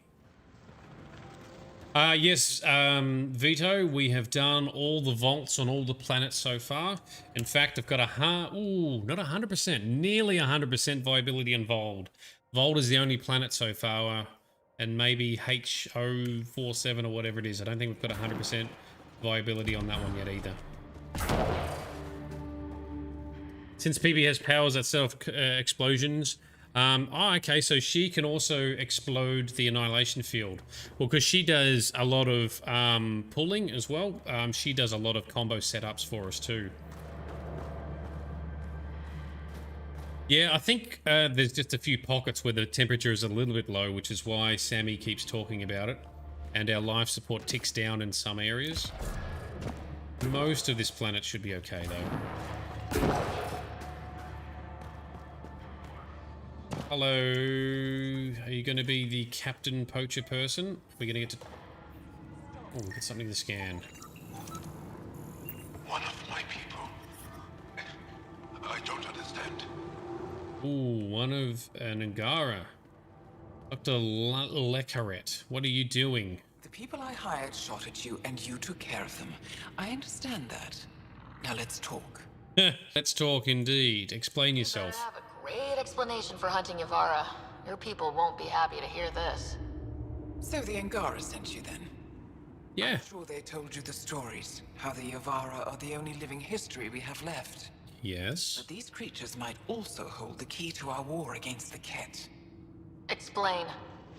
[SPEAKER 1] Yes, Vito, we have done all the vaults on all the planets so far. In fact, I've got not 100%, nearly 100% viability on Vold. Vold is the only planet so far, and maybe H047 or whatever it is. I don't think we've got 100% viability on that one yet either. Since PB has powers that set off explosions, okay, so she can also explode the Annihilation Field. Well, because she does a lot of pulling as well. She does a lot of combo setups for us too. Yeah, I think there's just a few pockets where the temperature is a little bit low, which is why Sammy keeps talking about it. And our life support ticks down in some areas. Most of this planet should be okay, though. Hello. Are you going to be the captain poacher person? We're going to get to... Oh, we got something to scan.
[SPEAKER 4] One of my people. I don't understand.
[SPEAKER 1] Ooh, one of an Angara. Dr. Lecaret, what are you doing?
[SPEAKER 21] The people I hired shot at you, and you took care of them. I understand that. Now let's talk.
[SPEAKER 1] Let's talk indeed. Explain yourself.
[SPEAKER 14] I have a great explanation for hunting Yavara. Your people won't be happy to hear this.
[SPEAKER 21] So the Angara sent you then?
[SPEAKER 1] Yeah.
[SPEAKER 21] I'm sure they told you the stories, how the Yavara are the only living history we have left.
[SPEAKER 1] Yes.
[SPEAKER 21] But these creatures might also hold the key to our war against the Kett.
[SPEAKER 14] Explain.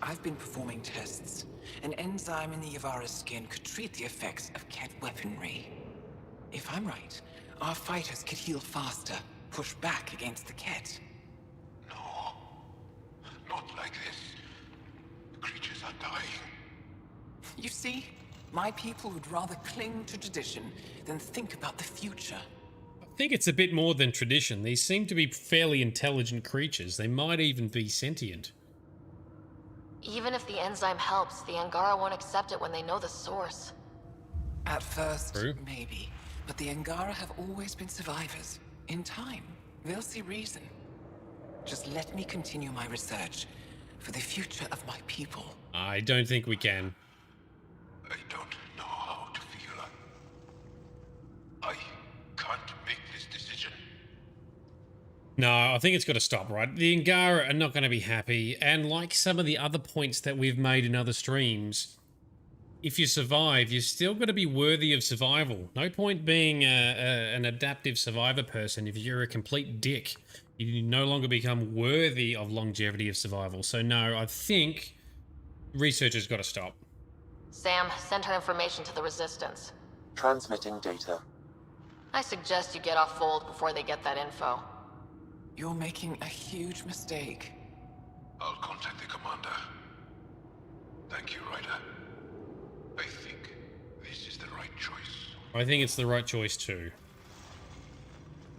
[SPEAKER 21] I've been performing tests. An enzyme in the Yavara's skin could treat the effects of Kett weaponry. If I'm right, our fighters could heal faster, push back against the Kett.
[SPEAKER 4] No. Not like this. The creatures are dying.
[SPEAKER 21] You see, my people would rather cling to tradition than think about the future.
[SPEAKER 1] I think it's a bit more than tradition. These seem to be fairly intelligent creatures. They might even be sentient.
[SPEAKER 14] Even if the enzyme helps, the Angara won't accept it when they know the source.
[SPEAKER 21] At first, maybe. But the Angara have always been survivors. In time, they'll see reason. Just let me continue my research for the future of my people.
[SPEAKER 1] I don't think we can.
[SPEAKER 4] I don't know how to feel. I can't make this decision.
[SPEAKER 1] No, I think it's got to stop, right? The Angara are not going to be happy, and like some of the other points that we've made in other streams, if you survive, you're still got to be worthy of survival. No point being an adaptive survivor person if you're a complete dick. You no longer become worthy of longevity of survival. So no, I think research has got to stop.
[SPEAKER 14] Sam, send her information to the Resistance.
[SPEAKER 16] Transmitting data.
[SPEAKER 14] I suggest you get off Fold before they get that info.
[SPEAKER 21] You're making a huge mistake.
[SPEAKER 4] I'll contact the commander. Thank you, Ryder. I think this is the right choice.
[SPEAKER 1] I think it's the right choice too.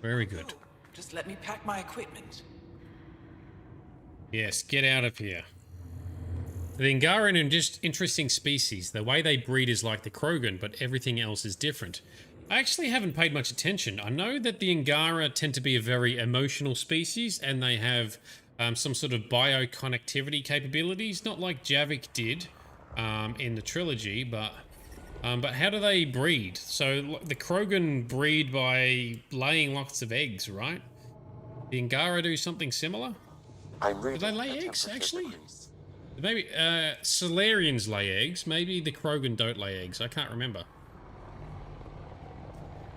[SPEAKER 1] Very good.
[SPEAKER 21] Oh, just let me pack my equipment.
[SPEAKER 1] Yes, get out of here. The Angara are just interesting species. The way they breed is like the Krogan, but everything else is different. I actually haven't paid much attention. I know that the Angara tend to be a very emotional species, and they have some sort of bioconnectivity capabilities, not like Javik did in the trilogy, but how do they breed? So the Krogan breed by laying lots of eggs, right? The Angara do something similar? Do they lay eggs, actually? Maybe Solarians lay eggs. Maybe the Krogan don't lay eggs. I can't remember.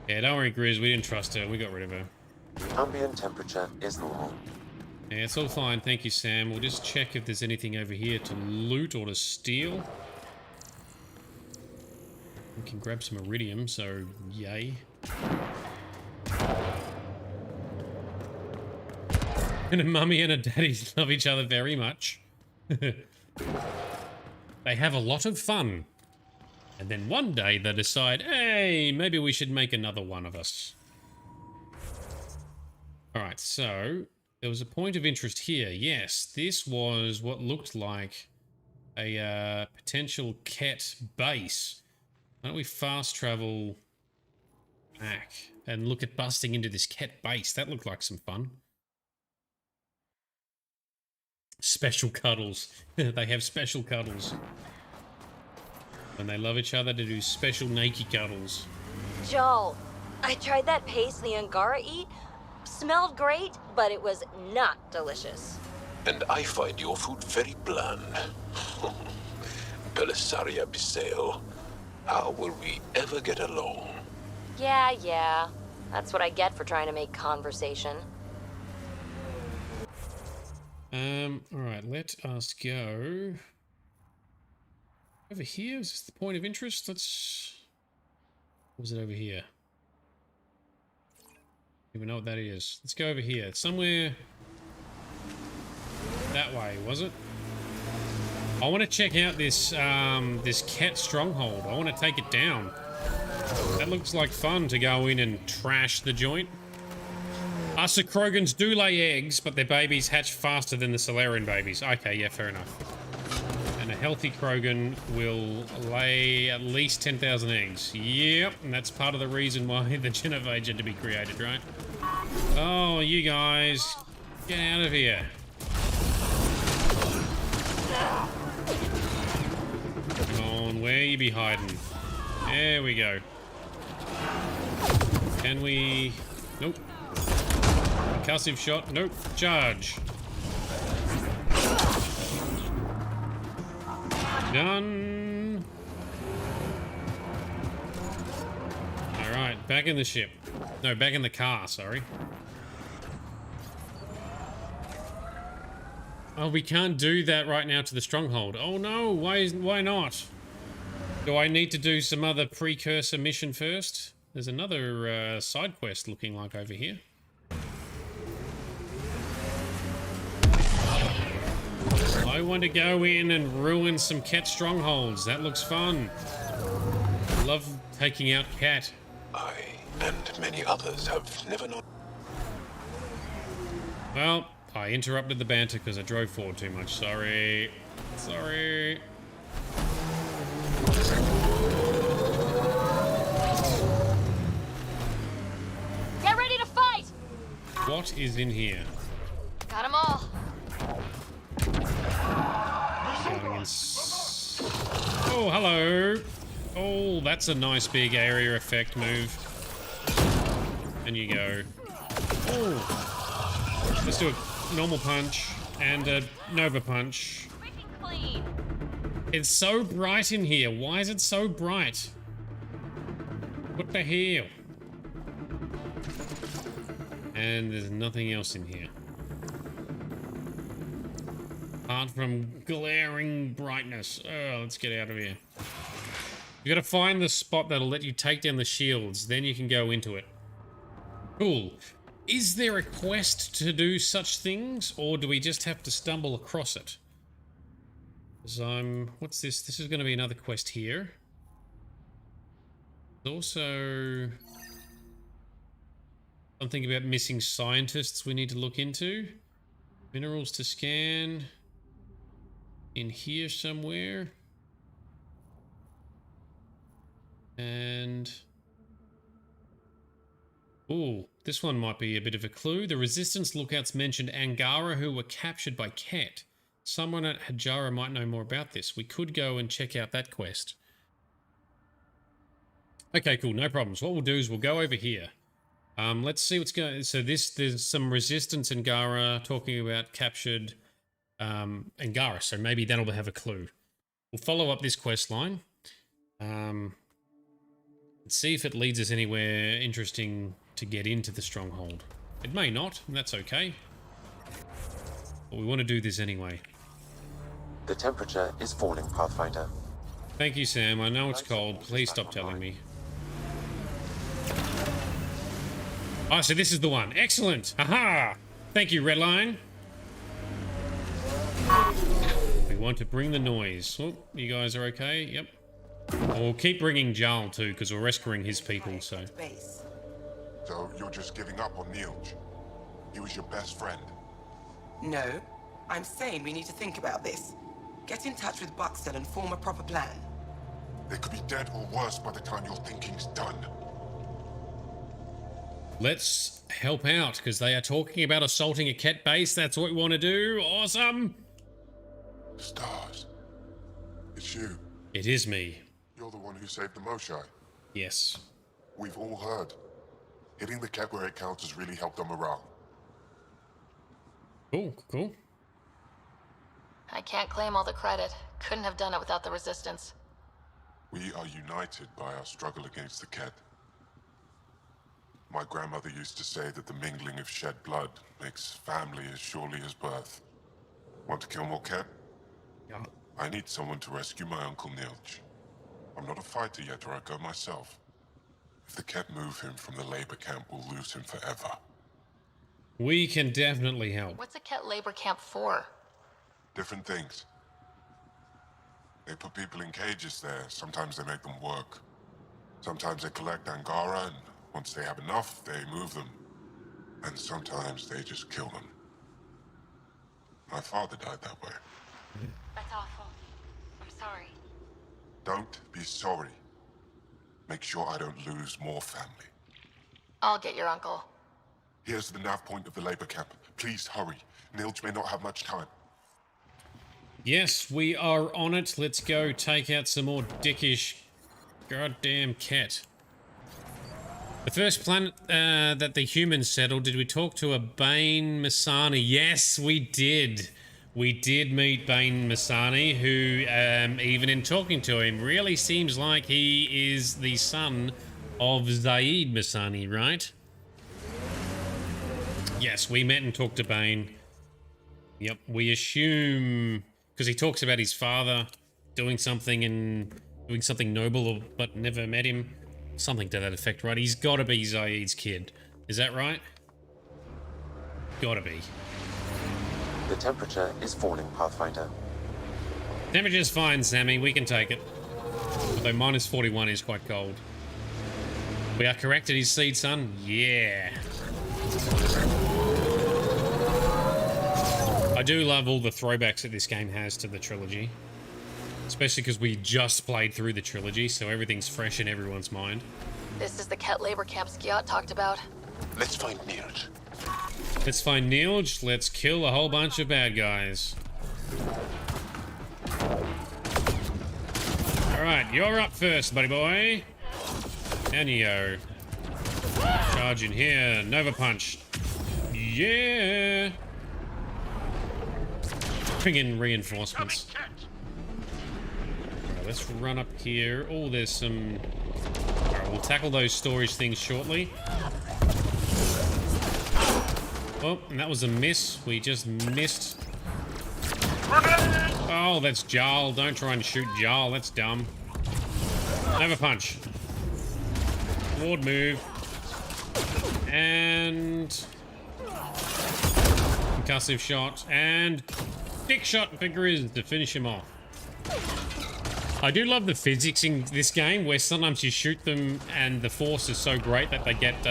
[SPEAKER 1] Yeah, don't worry, Grizz. We didn't trust her. We got rid of her.
[SPEAKER 16] Ambient temperature is normal.
[SPEAKER 1] Yeah, it's all fine. Thank you, Sam. We'll just check if there's anything over here to loot or to steal. We can grab some iridium, so yay. And a mummy and a daddy love each other very much. They have a lot of fun. And then one day they decide, hey, maybe we should make another one of us. Alright, so there was a point of interest here. Yes, this was what looked like a potential Kett base. Why don't we fast travel back and look at busting into this Kett base? That looked like some fun. Special cuddles. They have special cuddles. When they love each other to do special naked cuddles.
[SPEAKER 9] Joel, I tried that paste the Angara eat. Smelled great, but it was not delicious.
[SPEAKER 4] And I find your food very bland. Belisaria Bisale, how will we ever get along?
[SPEAKER 9] Yeah. That's what I get for trying to make conversation.
[SPEAKER 1] Alright, let us go over here. Is this the point of interest? Let's... What was it over here? I don't even know what that is. Let's go over here. It's somewhere that way, was it? I want to check out this this Kett stronghold. I want to take it down. That looks like fun to go in and trash the joint. Us Krogans do lay eggs, but their babies hatch faster than the Solarian babies. Okay, yeah, fair enough. And a healthy Krogan will lay at least 10,000 eggs. Yep, and that's part of the reason why the Genovage had to be created, right? Oh, you guys, get out of here. Come on, where you be hiding? There we go. Can we... Nope. Concussive shot. Nope. Charge. Done. Alright, back in the ship. No, back in the car, sorry. Oh, we can't do that right now to the stronghold. Oh no, why not? Do I need to do some other precursor mission first? There's another side quest looking like over here. I want to go in and ruin some Kett strongholds. That looks fun. I love taking out Kett.
[SPEAKER 4] I and many others have never known.
[SPEAKER 1] Well, I interrupted the banter because I drove forward too much. Sorry. Sorry.
[SPEAKER 9] Get ready to fight!
[SPEAKER 1] What is in here?
[SPEAKER 9] Got them all.
[SPEAKER 1] Oh, hello. Oh, that's a nice big area effect move. And you go. Oh. Let's do a normal punch and a Nova punch. It's so bright in here. Why is it so bright? What the hell? And there's nothing else in here. Apart from glaring brightness. Oh, let's get out of here. You gotta find the spot that'll let you take down the shields, then you can go into it. Cool. Is there a quest to do such things, or do we just have to stumble across it? Because what's this? This is gonna be another quest here. There's also something about missing scientists we need to look into. Minerals to scan. In here somewhere. And... ooh, this one might be a bit of a clue. The Resistance lookouts mentioned Angara who were captured by Kett. Someone at Hajara might know more about this. We could go and check out that quest. Okay, cool, no problems. What we'll do is we'll go over here. Let's see what's going... so there's some Resistance Angara talking about captured... Angara, so maybe that'll have a clue. We'll follow up this quest line. Let's see if it leads us anywhere interesting to get into the stronghold. It may not, and that's okay. But we want to do this anyway.
[SPEAKER 16] The temperature is falling, Pathfinder.
[SPEAKER 1] Thank you, Sam. I know it's cold. Please stop telling me. Oh, so this is the one. Excellent. Aha! Thank you, Redline. We want to bring the noise. Oh, you guys are okay? Yep. We'll keep bringing Jarl too, because we're rescuing his people, so...
[SPEAKER 5] So you're just giving up on Neilj? He was your best friend.
[SPEAKER 10] No. I'm saying we need to think about this. Get in touch with Buxton and form a proper plan.
[SPEAKER 5] They could be dead or worse by the time your thinking's done.
[SPEAKER 1] Let's help out, because they are talking about assaulting a Kett base. That's what we want to do. Awesome!
[SPEAKER 5] Stars. It's you.
[SPEAKER 1] It is me.
[SPEAKER 5] You're the one who saved the Moshai.
[SPEAKER 1] Yes.
[SPEAKER 5] We've all heard. Hitting the Kett where it counts has really helped our morale.
[SPEAKER 1] Cool, cool.
[SPEAKER 14] I can't claim all the credit. Couldn't have done it without the Resistance.
[SPEAKER 5] We are united by our struggle against the Kett. My grandmother used to say that the mingling of shed blood makes family as surely as birth. Want to kill more Kett?
[SPEAKER 1] Yeah.
[SPEAKER 5] I need someone to rescue my Uncle Neilj. I'm not a fighter yet, or I'd go myself. If the Kett move him from the labor camp, we'll lose him forever.
[SPEAKER 1] We can definitely help.
[SPEAKER 14] What's a Kett labor camp for?
[SPEAKER 5] Different things. They put people in cages there. Sometimes they make them work. Sometimes they collect Angara, and once they have enough, they move them. And sometimes they just kill them. My father died that way.
[SPEAKER 15] That's awful. I'm sorry.
[SPEAKER 5] Don't be sorry. Make sure I don't lose more family.
[SPEAKER 14] I'll get your uncle.
[SPEAKER 5] Here's the nav point of the labor camp. Please hurry. Nilge may not have much time.
[SPEAKER 1] Yes, we are on it. Let's go take out some more dickish goddamn Kett. The first planet that the humans settled, did we talk to a Bane Masani? Yes, we did. We did meet Bane Masani, who, even in talking to him, really seems like he is the son of Zaid Masani, right? Yes, we met and talked to Bane. Yep, we assume... because he talks about his father doing something and doing something noble, but never met him. Something to that effect, right? He's got to be Zaid's kid. Is that right? Gotta be.
[SPEAKER 16] The temperature is falling, Pathfinder.
[SPEAKER 1] Temperature's fine, Sammy. We can take it. Although minus 41 is quite cold. We are correct at his seed, son? Yeah. I do love all the throwbacks that this game has to the trilogy. Especially because we just played through the trilogy, so everything's fresh in everyone's mind.
[SPEAKER 14] This is the Kett labor camp Skiot talked about.
[SPEAKER 4] Let's find Nilge.
[SPEAKER 1] Let's find Nilge. Let's kill a whole bunch of bad guys. Alright, you're up first, buddy boy. Down you go. Charge in here. Nova Punch. Yeah! Bring in reinforcements. Right, let's run up here. Oh, there's some... Alright, we'll tackle those storage things shortly. Oh, and that was a miss. We just missed. Oh, that's Jarl. Don't try and shoot Jarl. That's dumb. Nova Punch. Forward move. And... concussive shot. And... dick shot for Grizz to finish him off. I do love the physics in this game, where sometimes you shoot them and the force is so great that they get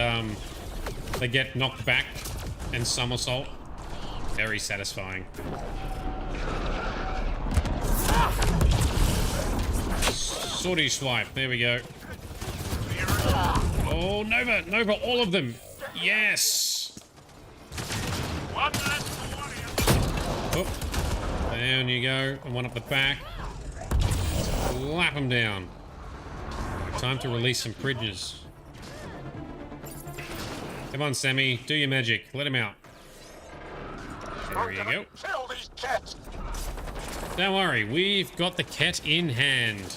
[SPEAKER 1] knocked back and somersault. Very satisfying. Sortie swipe. There we go. Oh, Nova! Nova, all of them! Yes! Oh, down you go. And one up the back. Slap them down. Time to release some prisoners. Come on, Sammy. Do your magic. Let him out. There you go.
[SPEAKER 4] Kill these cats.
[SPEAKER 1] Don't worry. We've got the Kett in hand.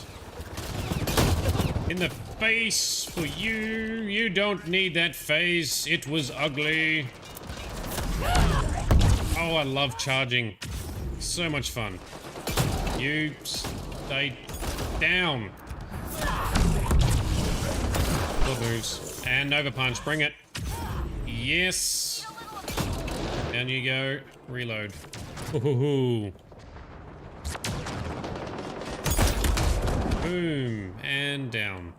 [SPEAKER 1] In the face for you. You don't need that face. It was ugly. Oh, I love charging. So much fun. You stay down. Good moves. And Nova Punch. Bring it. Yes. Down you go. Reload. Ooh. Boom. And down.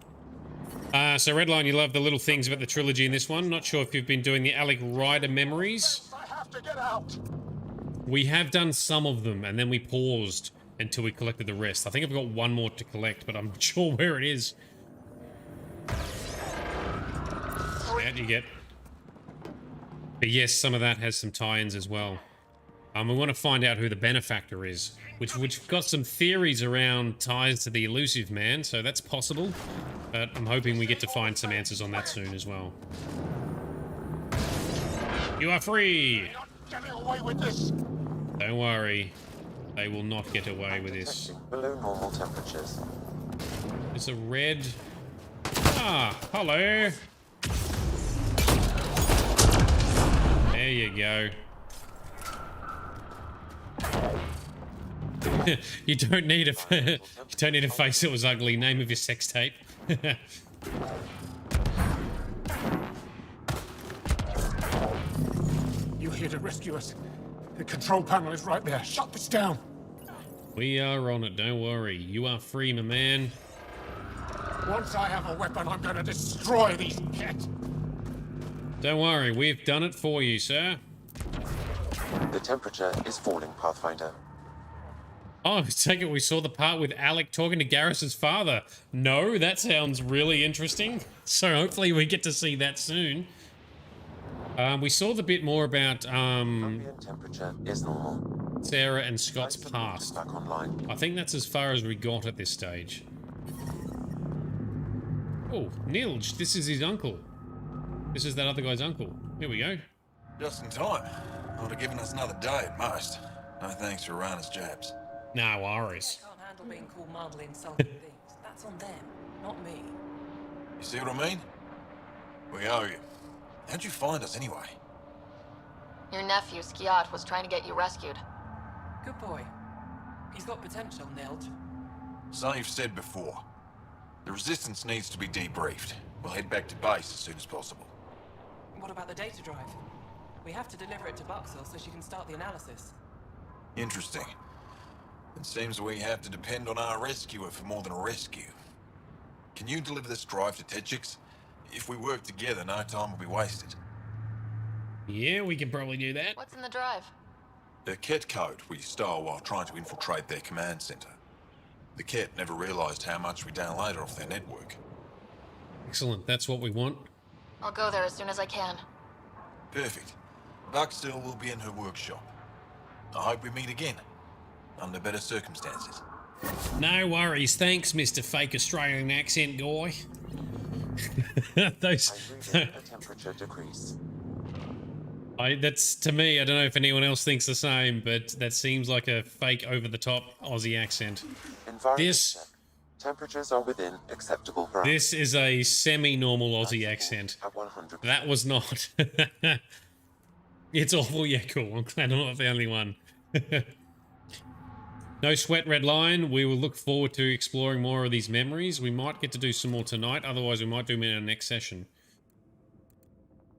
[SPEAKER 1] So Redline, you love the little things about the trilogy in this one. Not sure if you've been doing the Alec Ryder memories.
[SPEAKER 4] I have to get out.
[SPEAKER 1] We have done some of them, and then we paused until we collected the rest. I think I've got one more to collect, but I'm not sure where it is. That you get. But yes, some of that has some tie-ins as well. We want to find out who the benefactor is, which got some theories around ties to the elusive man, so that's possible. But I'm hoping we get to find some answers on that soon as well. You are free!
[SPEAKER 4] Getting away with this.
[SPEAKER 1] Don't worry. They will not get away with this.
[SPEAKER 16] Below normal temperatures.
[SPEAKER 1] It's a red... Ah, hello! There you go. You don't need a face that was ugly. Name of your sex tape.
[SPEAKER 4] You're here to rescue us. The control panel is right there. Shut this down.
[SPEAKER 1] We are on it. Don't worry. You are free, my man.
[SPEAKER 4] Once I have a weapon, I'm going to destroy these Kett.
[SPEAKER 1] Don't worry, we've done it for you, sir.
[SPEAKER 16] The temperature is falling, Pathfinder.
[SPEAKER 1] Oh, I take it we saw the part with Alec talking to Garrus's father. No, that sounds really interesting. So hopefully we get to see that soon. We saw the bit more about
[SPEAKER 16] Ambient temperature is normal.
[SPEAKER 1] Sarah and Scott's past.
[SPEAKER 16] Back online.
[SPEAKER 1] I think that's as far as we got at this stage. Oh, Nilj, this is his uncle. This is that other guy's uncle. Here we go.
[SPEAKER 11] Just in time. Would have given us another day at most. No thanks for Rana's jabs.
[SPEAKER 1] No worries.
[SPEAKER 10] They can't handle being called mildly insulting things. That's on them, not me.
[SPEAKER 11] You see what I mean? We owe you. How'd you find us anyway?
[SPEAKER 14] Your nephew, Skiat, was trying to get you rescued.
[SPEAKER 10] Good boy. He's got potential, Nilj.
[SPEAKER 11] So you've said before. The Resistance needs to be debriefed. We'll head back to base as soon as possible.
[SPEAKER 10] What about the data drive? We have to deliver it to Buxel so she can start the analysis.
[SPEAKER 11] Interesting. It seems we have to depend on our rescuer for more than a rescue. Can you deliver this drive to Tetchix? If we work together, no time will be wasted.
[SPEAKER 1] Yeah, we can probably do that.
[SPEAKER 14] What's in the drive?
[SPEAKER 11] The Kett code we stole while trying to infiltrate their command center. The Kett never realized how much we downloaded off their network.
[SPEAKER 1] Excellent, that's what we want.
[SPEAKER 14] I'll go there as soon as I can.
[SPEAKER 11] Perfect. Buxel will be in her workshop. I hope we meet again, under better circumstances.
[SPEAKER 1] No worries, thanks, Mr. Fake Australian accent guy. Those.
[SPEAKER 16] The temperature decrease.
[SPEAKER 1] That's to me. I don't know if anyone else thinks the same, but that seems like a fake, over-the-top Aussie accent.
[SPEAKER 16] This. Temperatures are within acceptable parameters.
[SPEAKER 1] This is a semi-normal Aussie accent. That was not. It's awful. Yeah, cool. I'm glad I'm not the only one. No sweat, Red Lion. We will look forward to exploring more of these memories. We might get to do some more tonight. Otherwise, we might do them in our next session.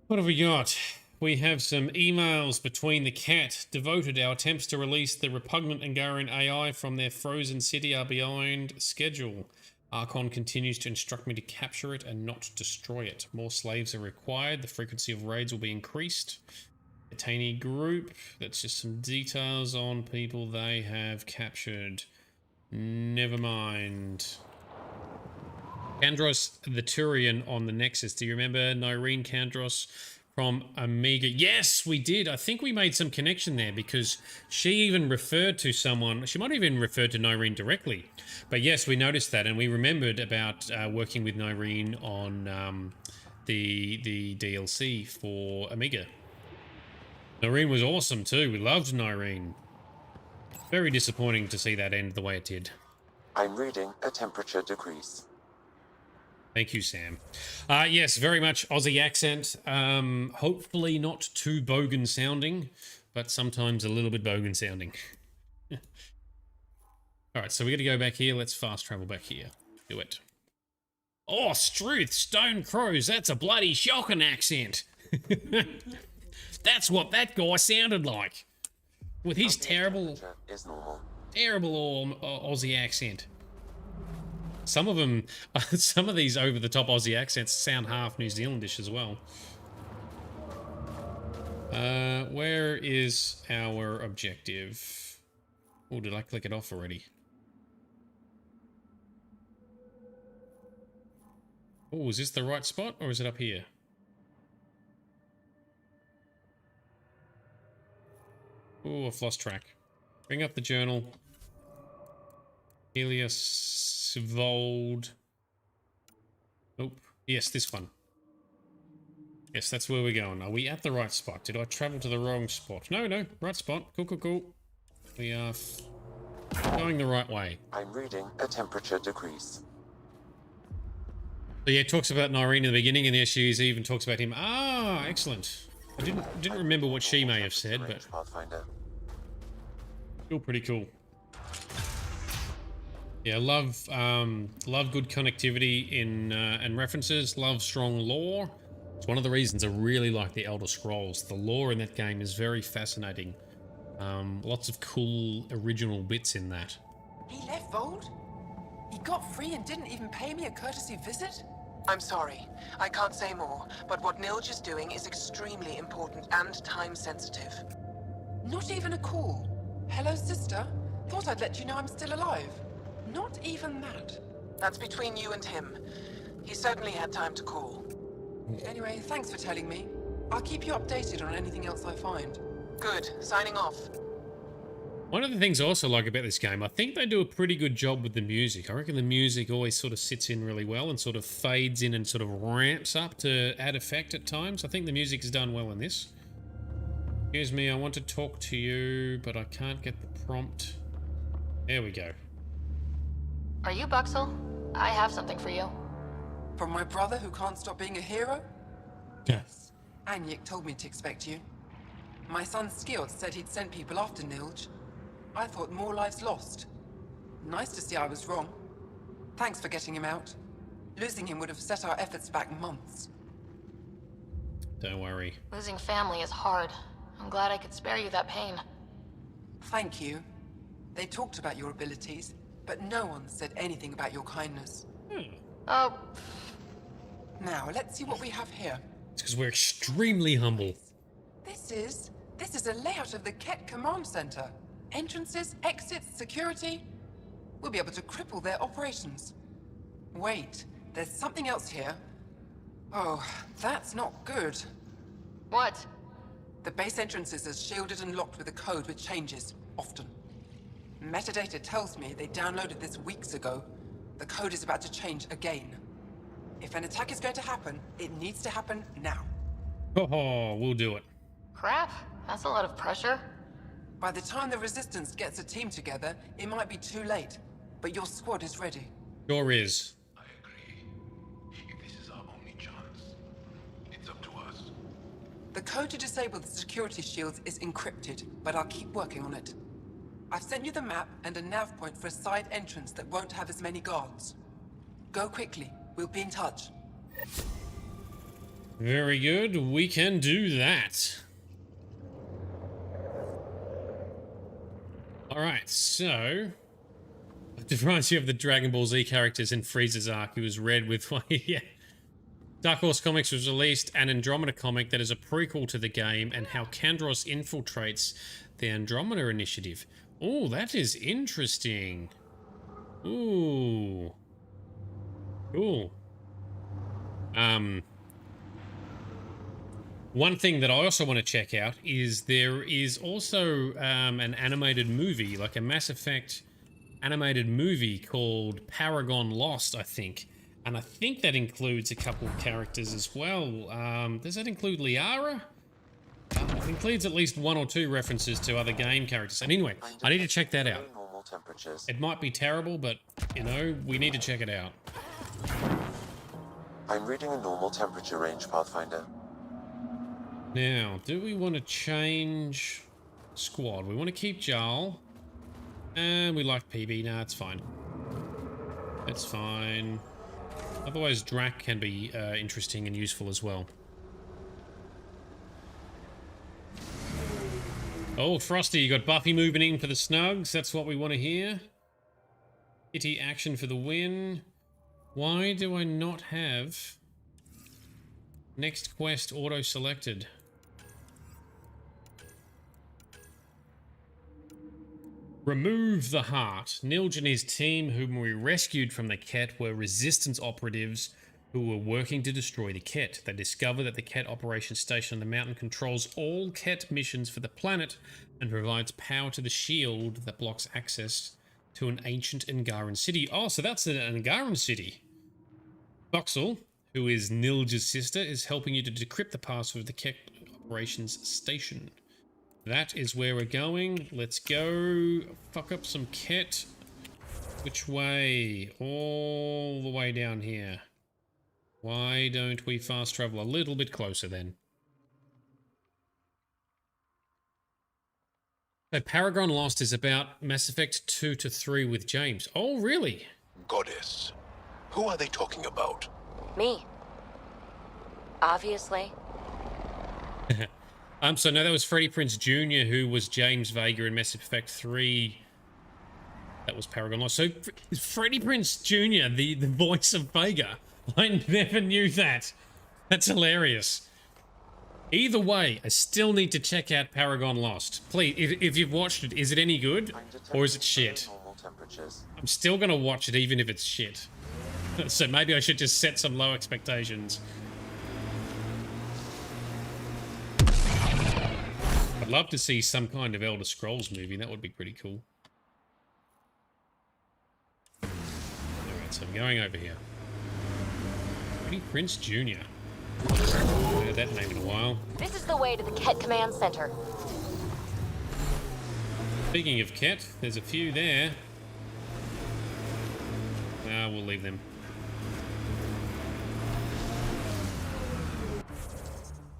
[SPEAKER 1] What have we got? We have some emails between the Kett. Devoted. Our attempts to release the repugnant Angarian AI from their frozen city are behind schedule. Archon continues to instruct me to capture it and not destroy it. More slaves are required. The frequency of raids will be increased. Detainee group. That's just some details on people they have captured. Never mind. Kandros the Turian on the Nexus. Do you remember Nyreen Kandros from Amiga? Yes, we did. I think we made some connection there because she even referred to someone. She might have even referred to Nyreen directly. But yes, we noticed that and we remembered about working with Nyreen on the DLC for Amiga. Nyreen was awesome too. We loved Nyreen. Very disappointing to see that end the way it did.
[SPEAKER 16] I'm reading a temperature decrease.
[SPEAKER 1] Thank you, Sam. Yes, very much Aussie accent. Hopefully not too bogan sounding, but sometimes a little bit bogan sounding. Alright, so we got to go back here. Let's fast travel back here. Do it. Oh, Struth, Stone Crows. That's a bloody shocking accent. That's what that guy sounded like. With his terrible Aussie accent. Some of them, some of these over-the-top Aussie accents sound half New Zealandish as well. Where is our objective? Oh, did I click it off already? Oh, is this the right spot or is it up here? Oh, I've lost track. Bring up the journal. Helios Vold. Nope. Yes, this one. Yes, that's where we're going. Are we at the right spot? Did I travel to the wrong spot? No, no. Right spot. Cool, cool, cool. We are going the right way.
[SPEAKER 16] I'm reading a temperature decrease.
[SPEAKER 1] So yeah, it talks about Nyreen in the beginning, and there she is, even talks about him. Ah, excellent. I didn't remember what she may have said, but
[SPEAKER 16] Pathfinder.
[SPEAKER 1] Still pretty cool. Yeah, love good connectivity in and references. Love strong lore. It's one of the reasons I really like the Elder Scrolls. The lore in that game is very fascinating. Lots of cool original bits in that.
[SPEAKER 10] He left Vold? He got free and didn't even pay me a courtesy visit? I'm sorry. I can't say more, but what Nilge is doing is extremely important and time-sensitive. Not even a call. Hello, sister. Thought I'd let you know I'm still alive. Not even that. That's between you and him. He certainly had time to call. Anyway, thanks for telling me. I'll keep you updated on anything else I find. Good. Signing off.
[SPEAKER 1] One of the things I also like about this game, I think they do a pretty good job with the music. I reckon the music always sort of sits in really well and sort of fades in and sort of ramps up to add effect at times. I think the music is done well in this. Excuse me, I want to talk to you, but I can't get the prompt. There we go.
[SPEAKER 14] Are you Buxel? I have something for you.
[SPEAKER 10] From my brother who can't stop being a hero?
[SPEAKER 1] Yes.
[SPEAKER 10] Anyik told me to expect you. My son Skjord said he'd sent people after Nilge. I thought more lives lost. Nice to see I was wrong. Thanks for getting him out. Losing him would have set our efforts back months.
[SPEAKER 1] Don't worry.
[SPEAKER 14] Losing family is hard. I'm glad I could spare you that pain.
[SPEAKER 10] Thank you. They talked about your abilities, but no one said anything about your kindness.
[SPEAKER 14] Oh.
[SPEAKER 10] Now, let's see what we have here.
[SPEAKER 1] It's because we're extremely humble.
[SPEAKER 10] This is a layout of the Kett Command Center. Entrances, exits, security. We'll be able to cripple their operations. Wait, there's something else here. Oh, that's not good.
[SPEAKER 14] What?
[SPEAKER 10] The base entrances are shielded and locked with a code which changes, often. Metadata tells me they downloaded this weeks ago. The code is about to change again. If an attack is going to happen, it needs to happen now.
[SPEAKER 1] Oh, we'll do it.
[SPEAKER 14] Crap, that's a lot of pressure.
[SPEAKER 10] By the time the Resistance gets a team together, it might be too late. But your squad is ready.
[SPEAKER 1] Sure is.
[SPEAKER 4] I agree. If this is our only chance, it's up to us.
[SPEAKER 10] The code to disable the security shields is encrypted, but I'll keep working on it. I've sent you the map and a nav point for a side entrance that won't have as many guards. Go quickly. We'll be in touch.
[SPEAKER 1] Very good. We can do that. Alright, so... It reminds you of the Dragon Ball Z characters in Frieza's arc, who was read with... yeah. Dark Horse Comics was released an Andromeda comic that is a prequel to the game and how Kandros infiltrates the Andromeda Initiative. Oh, that is interesting. Ooh. Cool. One thing that I also want to check out is there is also an animated movie, like a Mass Effect animated movie called Paragon Lost, I think. And I think that includes a couple of characters as well. Does that include Liara? It includes at least one or two references to other game characters. And anyway, I need to check that out. It might be terrible, but, you know, we need to check it out.
[SPEAKER 16] I'm reading a normal temperature range, Pathfinder.
[SPEAKER 1] Now, do we want to change squad? We want to keep Jarl. And we like PB. Nah, it's fine. It's fine. Otherwise, Drac can be interesting and useful as well. Oh, Frosty, you got Buffy moving in for the snugs. That's what we want to hear. Kitty action for the win. Why do I not have next quest auto-selected? Remove the heart. Nilge and his team, whom we rescued from the Kett, were resistance operatives who were working to destroy the Kett. They discover that the Kett operation station on the mountain controls all Kett missions for the planet and provides power to the shield that blocks access to an ancient Angaran city. Oh, so that's an Angaran city. Buxel, who is Nilge's sister, is helping you to decrypt the password of the Kett operations station. That is where we're going. Let's go fuck up some Kett. Which way? All the way down here. Why don't we fast travel a little bit closer then? So Paragon Lost is about Mass Effect 2 to 3 with James. Oh, really?
[SPEAKER 4] Goddess. Who are they talking about?
[SPEAKER 9] Me. Obviously.
[SPEAKER 1] So no, that was Freddie Prinze Jr., who was James Vega in Mass Effect 3. That was Paragon Lost. So Freddie Prinze Jr., the voice of Vega, I never knew that. That's hilarious. Either way, I still need to check out Paragon Lost. Please, if you've watched it, is it any good? Or is it shit? I'm still going to watch it even if it's shit. So maybe I should just set some low expectations. I'd love to see some kind of Elder Scrolls movie. That would be pretty cool. Alright, so I'm going over here. Pretty Prince Jr. I've heard that name in a while.
[SPEAKER 9] This is the way to the Kett Command Center.
[SPEAKER 1] Speaking of Kett, there's a few there. We'll leave them.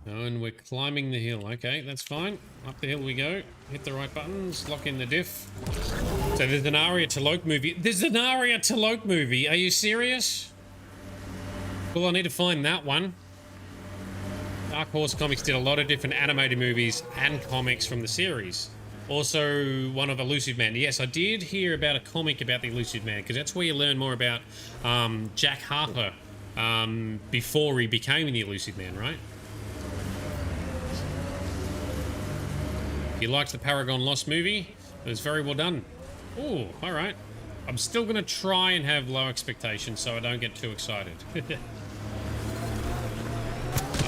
[SPEAKER 1] Oh, and we're climbing the hill. Okay, that's fine. Up the hill we go. Hit the right buttons. Lock in the diff. So there's an Aria T'Loak movie. There's an Aria T'Loak movie. Are you serious? Well, I need to find that one. Dark Horse Comics did a lot of different animated movies and comics from the series. Also, one of Elusive Man. Yes, I did hear about a comic about the Elusive Man, because that's where you learn more about Jack Harper before he became the Elusive Man, right? You liked the Paragon Lost movie? It was very well done. Oh, alright. I'm still going to try and have low expectations so I don't get too excited.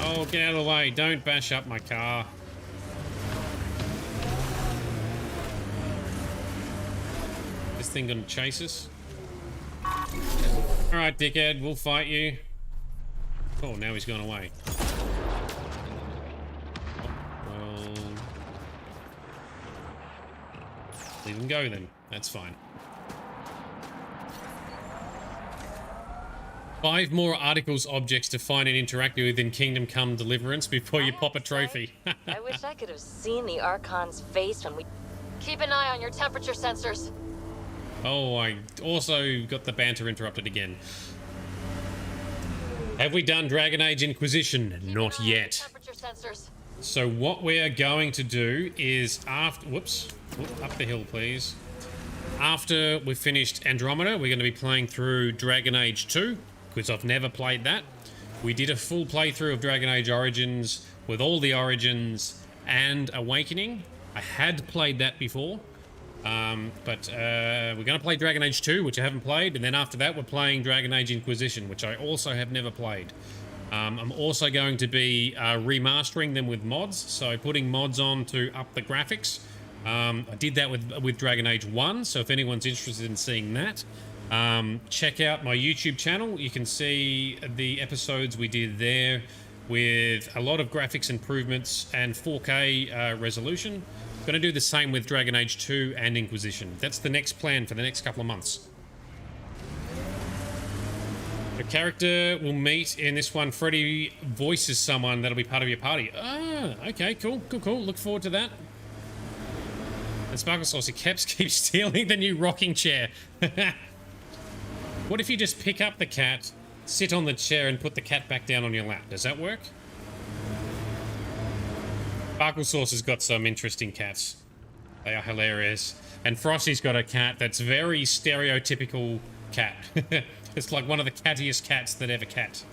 [SPEAKER 1] Oh, get out of the way. Don't bash up my car. This thing going to chase us? Alright, dickhead. We'll fight you. Oh, now he's gone away. Leave him go then. That's fine. 5 more articles objects to find and interact with in Kingdom Come Deliverance before you pop a trophy.
[SPEAKER 9] I wish I could have seen the Archon's face when we... Keep an eye on your temperature sensors.
[SPEAKER 1] Oh, I also got the banter interrupted again. Have we done Dragon Age Inquisition? Not yet.
[SPEAKER 9] Temperature sensors.
[SPEAKER 1] So what we're going to do is after... Whoops. Up the hill, please. After we've finished Andromeda, we're going to be playing through Dragon Age 2, because I've never played that. We did a full playthrough of Dragon Age Origins with all the Origins and Awakening. I had played that before, but we're going to play Dragon Age 2, which I haven't played, and then after that we're playing Dragon Age Inquisition, which I also have never played. I'm also going to be remastering them with mods, so putting mods on to up the graphics. I did that with Dragon Age 1, so if anyone's interested in seeing that, check out my YouTube channel. You can see the episodes we did there with a lot of graphics improvements and 4K resolution. Going to do the same with Dragon Age 2 and Inquisition. That's the next plan for the next couple of months. The character we'll meet in this one, Freddy voices someone that'll be part of your party. Ah, okay, cool. Look forward to that. And Sparkle Saucy Caps keeps stealing the new rocking chair. What if you just pick up the cat, sit on the chair, and put the cat back down on your lap? Does that work? Sparkle Sauce has got some interesting cats. They are hilarious. And Frosty's got a cat that's very stereotypical cat. It's like one of the cattiest cats that ever cat.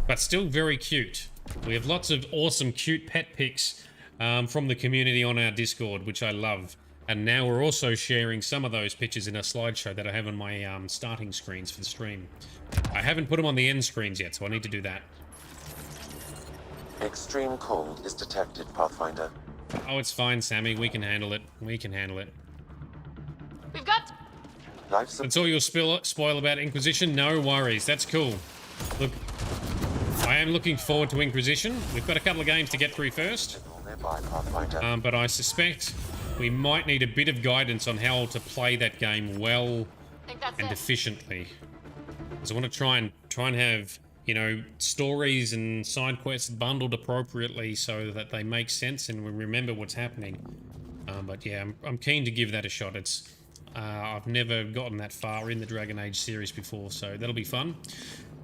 [SPEAKER 1] But still very cute. We have lots of awesome cute pet pics from the community on our Discord, which I love. And now we're also sharing some of those pictures in a slideshow that I have on my starting screens for the stream. I haven't put them on the end screens yet, so I need to do that.
[SPEAKER 16] Extreme cold is detected, Pathfinder.
[SPEAKER 1] Oh, it's fine, Sammy. We can handle it. We can handle it.
[SPEAKER 9] We've got...
[SPEAKER 1] That's all you'll spoil about Inquisition? No worries. That's cool. Look, I am looking forward to Inquisition. We've got a couple of games to get through first. But I suspect we might need a bit of guidance on how to play that game well and efficiently. Because I want to try and have, you know, stories and side quests bundled appropriately so that they make sense and we remember what's happening. But yeah, I'm keen to give that a shot. It's I've never gotten that far in the Dragon Age series before, so that'll be fun.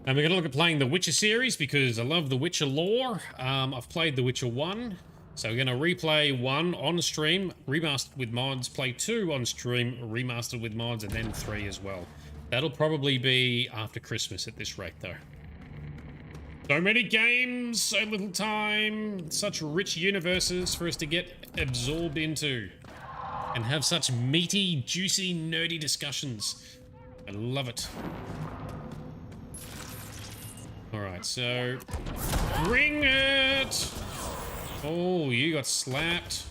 [SPEAKER 1] And we're going to look at playing the Witcher series because I love the Witcher lore. I've played the Witcher 1. So we're going to replay 1 on stream, remastered with mods, play 2 on stream, remastered with mods, and then 3 as well. That'll probably be after Christmas at this rate, though. So many games, so little time, such rich universes for us to get absorbed into. And have such meaty, juicy, nerdy discussions. I love it. Alright, so... bring it! Oh, you got slapped.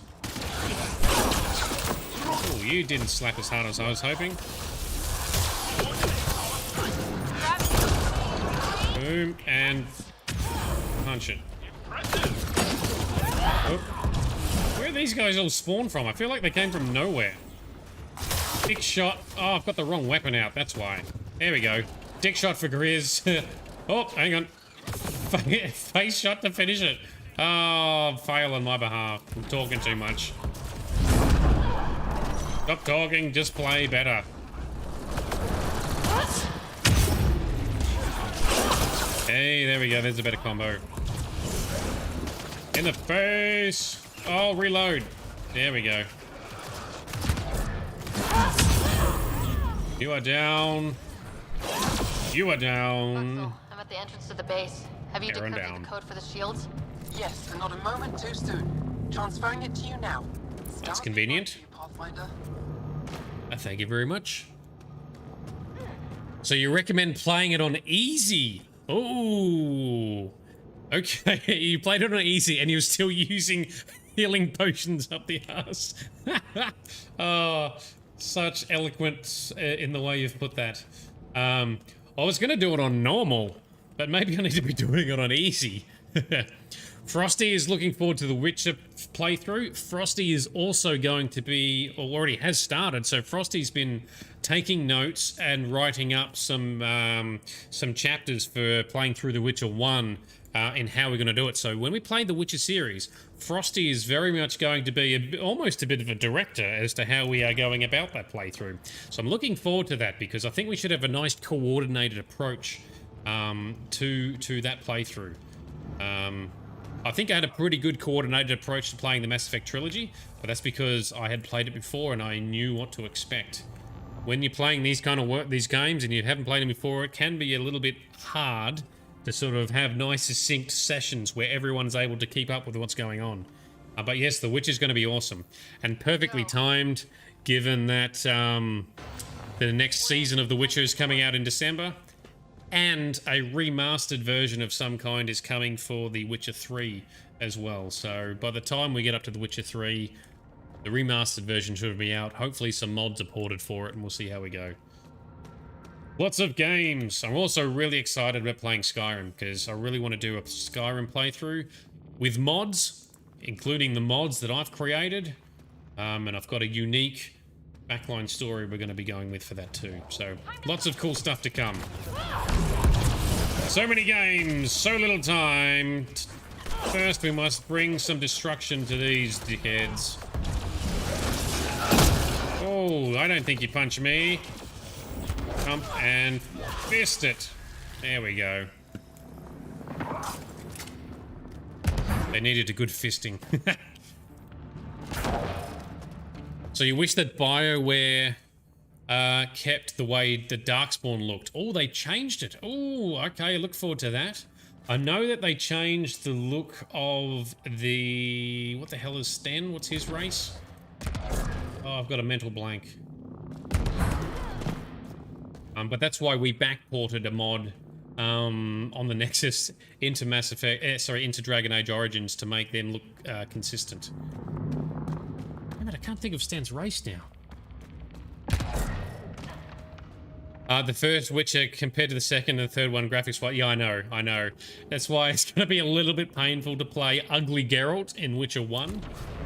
[SPEAKER 1] Oh, you didn't slap as hard as I was hoping. Boom, and punch it. Oh. Where are these guys all spawned from? I feel like they came from nowhere. Dick shot. Oh, I've got the wrong weapon out, that's why. There we go. Dick shot for Grizz. Oh, hang on. Face shot to finish it. Oh, fail on my behalf. I'm talking too much. Stop talking, just play better. Hey, there we go. There's a better combo. In the face. Oh, reload. There we go. You are down. You are down.
[SPEAKER 14] Axel, I'm at the entrance to the base. Have you decrypted the code for the shields?
[SPEAKER 10] Yes, and not a moment too soon. Transferring it to you now.
[SPEAKER 1] That's convenient.
[SPEAKER 10] Pathfinder.
[SPEAKER 1] Thank you very much. So you recommend playing it on easy? Oh, okay. You played it on easy, and you're still using healing potions up the ass. Oh, such eloquence in the way you've put that. I was going to do it on normal, but maybe I need to be doing it on easy. Frosty is looking forward to the Witcher playthrough. Frosty is also going to be, or already has started, so Frosty's been taking notes and writing up some chapters for playing through The Witcher 1 and how we're going to do it. So when we play the Witcher series, Frosty is very much going to be almost a bit of a director as to how we are going about that playthrough. So I'm looking forward to that because I think we should have a nice coordinated approach to that playthrough. I think I had a pretty good coordinated approach to playing the Mass Effect trilogy, but that's because I had played it before and I knew what to expect. When you're playing these games and you haven't played them before, it can be a little bit hard to sort of have nice, succinct sessions where everyone's able to keep up with what's going on. But yes, The Witch is going to be awesome and perfectly timed, given that the next season of The Witcher is coming out in December. And a remastered version of some kind is coming for The Witcher 3 as well. So by the time we get up to The Witcher 3, the remastered version should be out. Hopefully some mods are ported for it and we'll see how we go. Lots of games. I'm also really excited about playing Skyrim because I really want to do a Skyrim playthrough with mods, including the mods that I've created. And I've got a unique backline story we're going to be going with for that too. So lots of cool stuff to come. So many games, so little time. First we must bring some destruction to these dickheads. Oh, I don't think you punch me. Jump and fist it. There we go. They needed a good fisting. So you wish that BioWare kept the way the Darkspawn looked. Oh, they changed it. Oh, okay, I look forward to that. I know that they changed the look of the... What the hell is Sten? What's his race? Oh, I've got a mental blank. But that's why we backported a mod on the Nexus into Mass Effect... into Dragon Age Origins to make them look consistent. Damn it, I can't think of Stan's race now. The first Witcher compared to the second and the third one graphics-wise. Yeah, I know. That's why it's going to be a little bit painful to play Ugly Geralt in Witcher 1,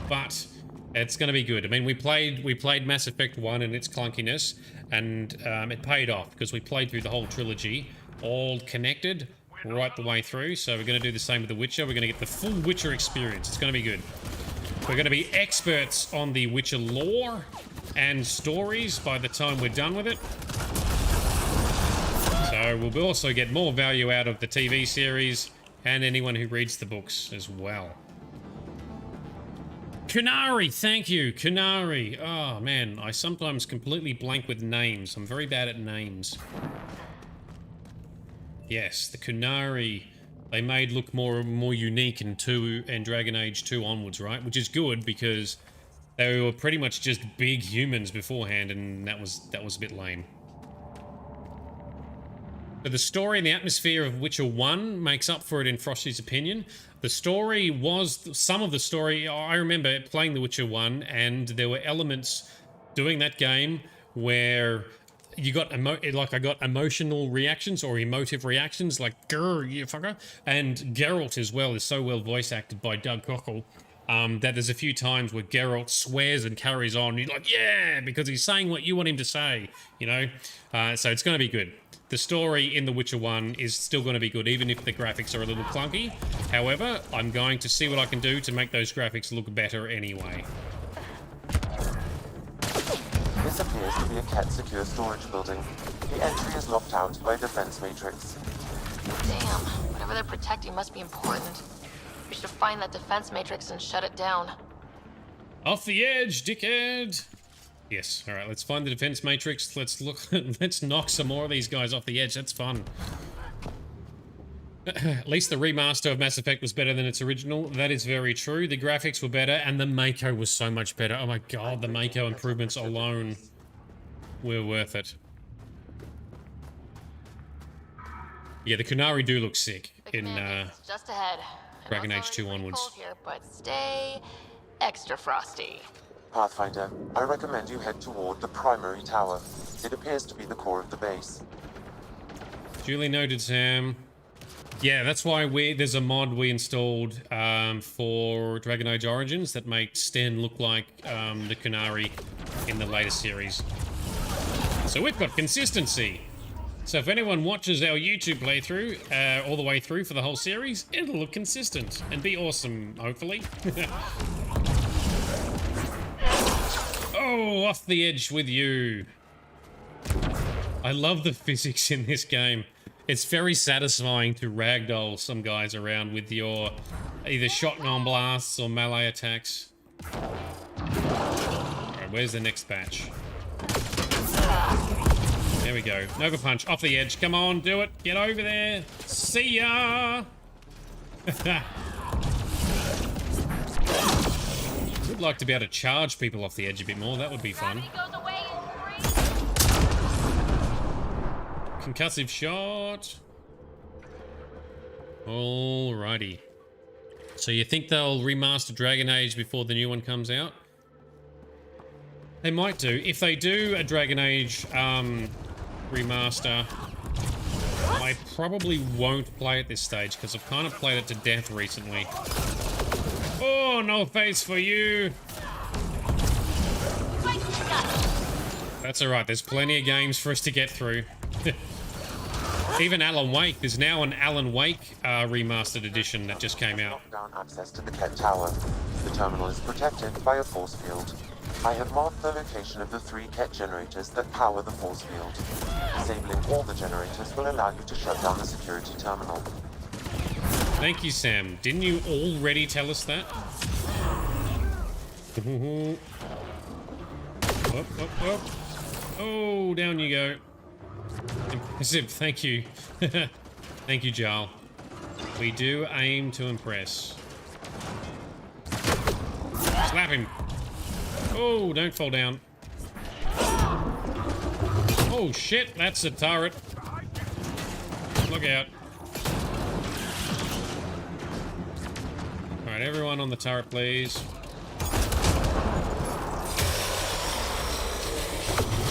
[SPEAKER 1] but it's going to be good. I mean, we played Mass Effect 1 and its clunkiness, and it paid off because we played through the whole trilogy, all connected, right the way through. So we're going to do the same with The Witcher. We're going to get the full Witcher experience. It's going to be good. We're going to be experts on the Witcher lore and stories by the time we're done with it. So we'll also get more value out of the TV series and anyone who reads the books as well. Kunari, thank you, Kunari. Oh man, I sometimes completely blank with names. I'm very bad at names. Yes, the Kunari they made look more unique in 2 and Dragon Age 2 onwards, right? Which is good because they were pretty much just big humans beforehand, and that was a bit lame. But the story and the atmosphere of Witcher 1 makes up for it in Frosty's opinion. The story was... Some of the story... I remember playing The Witcher 1, and there were elements doing that game where you got... I got emotional reactions or emotive reactions, like, grr, you fucker. And Geralt as well is so well voice acted by Doug Cockle that there's a few times where Geralt swears and carries on. You're like, yeah, because he's saying what you want him to say, you know? So it's going to be good. The story in The Witcher 1 is still going to be good, even if the graphics are a little clunky. However, I'm going to see what I can do to make those graphics look better anyway.
[SPEAKER 16] This appears to be a Kett secure storage building. The entry is locked out by a defense matrix.
[SPEAKER 14] Damn, whatever they're protecting must be important. We should find that defense matrix and shut it down.
[SPEAKER 1] Off the edge, dickhead! Yes, alright, let's find the defense matrix. Let's knock some more of these guys off the edge. That's fun. At least the remaster of Mass Effect was better than its original. That is very true. The graphics were better, and the Mako was so much better. Oh my god, the Mako improvements alone were worth it. Yeah, the Kunari do look sick in
[SPEAKER 14] just ahead.
[SPEAKER 1] Dragon Age 2 onwards.
[SPEAKER 14] Here, but stay extra frosty.
[SPEAKER 16] Pathfinder, I recommend you head toward the primary tower. It appears to be the core of the base.
[SPEAKER 1] Duly noted, Sam. Yeah, that's why there's a mod we installed for Dragon Age Origins that makes Sten look like the Kunari in the latest series. So we've got consistency. So if anyone watches our YouTube playthrough all the way through for the whole series, it'll look consistent and be awesome, hopefully. Oh, off the edge with you. I love the physics in this game. It's very satisfying to ragdoll some guys around with your either shotgun blasts or melee attacks. Alright, where's the next batch? There we go. Nova Punch, off the edge. Come on, do it. Get over there. See ya! Would like to be able to charge people off the edge a bit more. That would be fun. Concussive shot. Alrighty. So you think they'll remaster Dragon Age before the new one comes out? They might do. If they do a Dragon Age remaster, I probably won't play at this stage because I've kind of played it to death recently. Oh, no face for you. That's alright, there's plenty of games for us to get through. Even Alan Wake, there's now an Alan Wake remastered edition that just came out.
[SPEAKER 16] Down access to the Kett Tower. The terminal is protected by a force field. I have marked the location of the 3 Kett generators that power the force field. Disabling all the generators will allow you to shut down the security terminal.
[SPEAKER 1] Thank you, Sam. Didn't you already tell us that? Oh, down you go. Impressive, thank you. Thank you, Jarl. We do aim to impress. Slap him. Oh, don't fall down. Oh shit, that's a turret. Look out. Alright, everyone on the turret, please.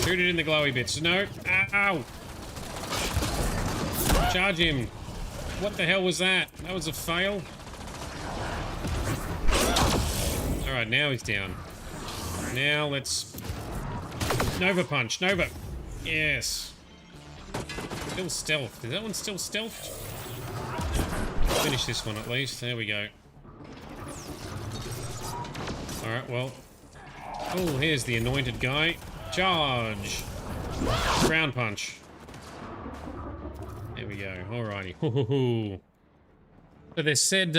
[SPEAKER 1] Shoot it in the glowy bits. No. Ow! Charge him. What the hell was that? That was a fail. Alright, now he's down. Now let's... Nova Punch. Nova. Yes. Still stealth. Is that one still stealthed? Finish this one at least. There we go. Alright, well. Oh, here's the anointed guy. Charge! Ground punch. There we go. Alrighty. So they said,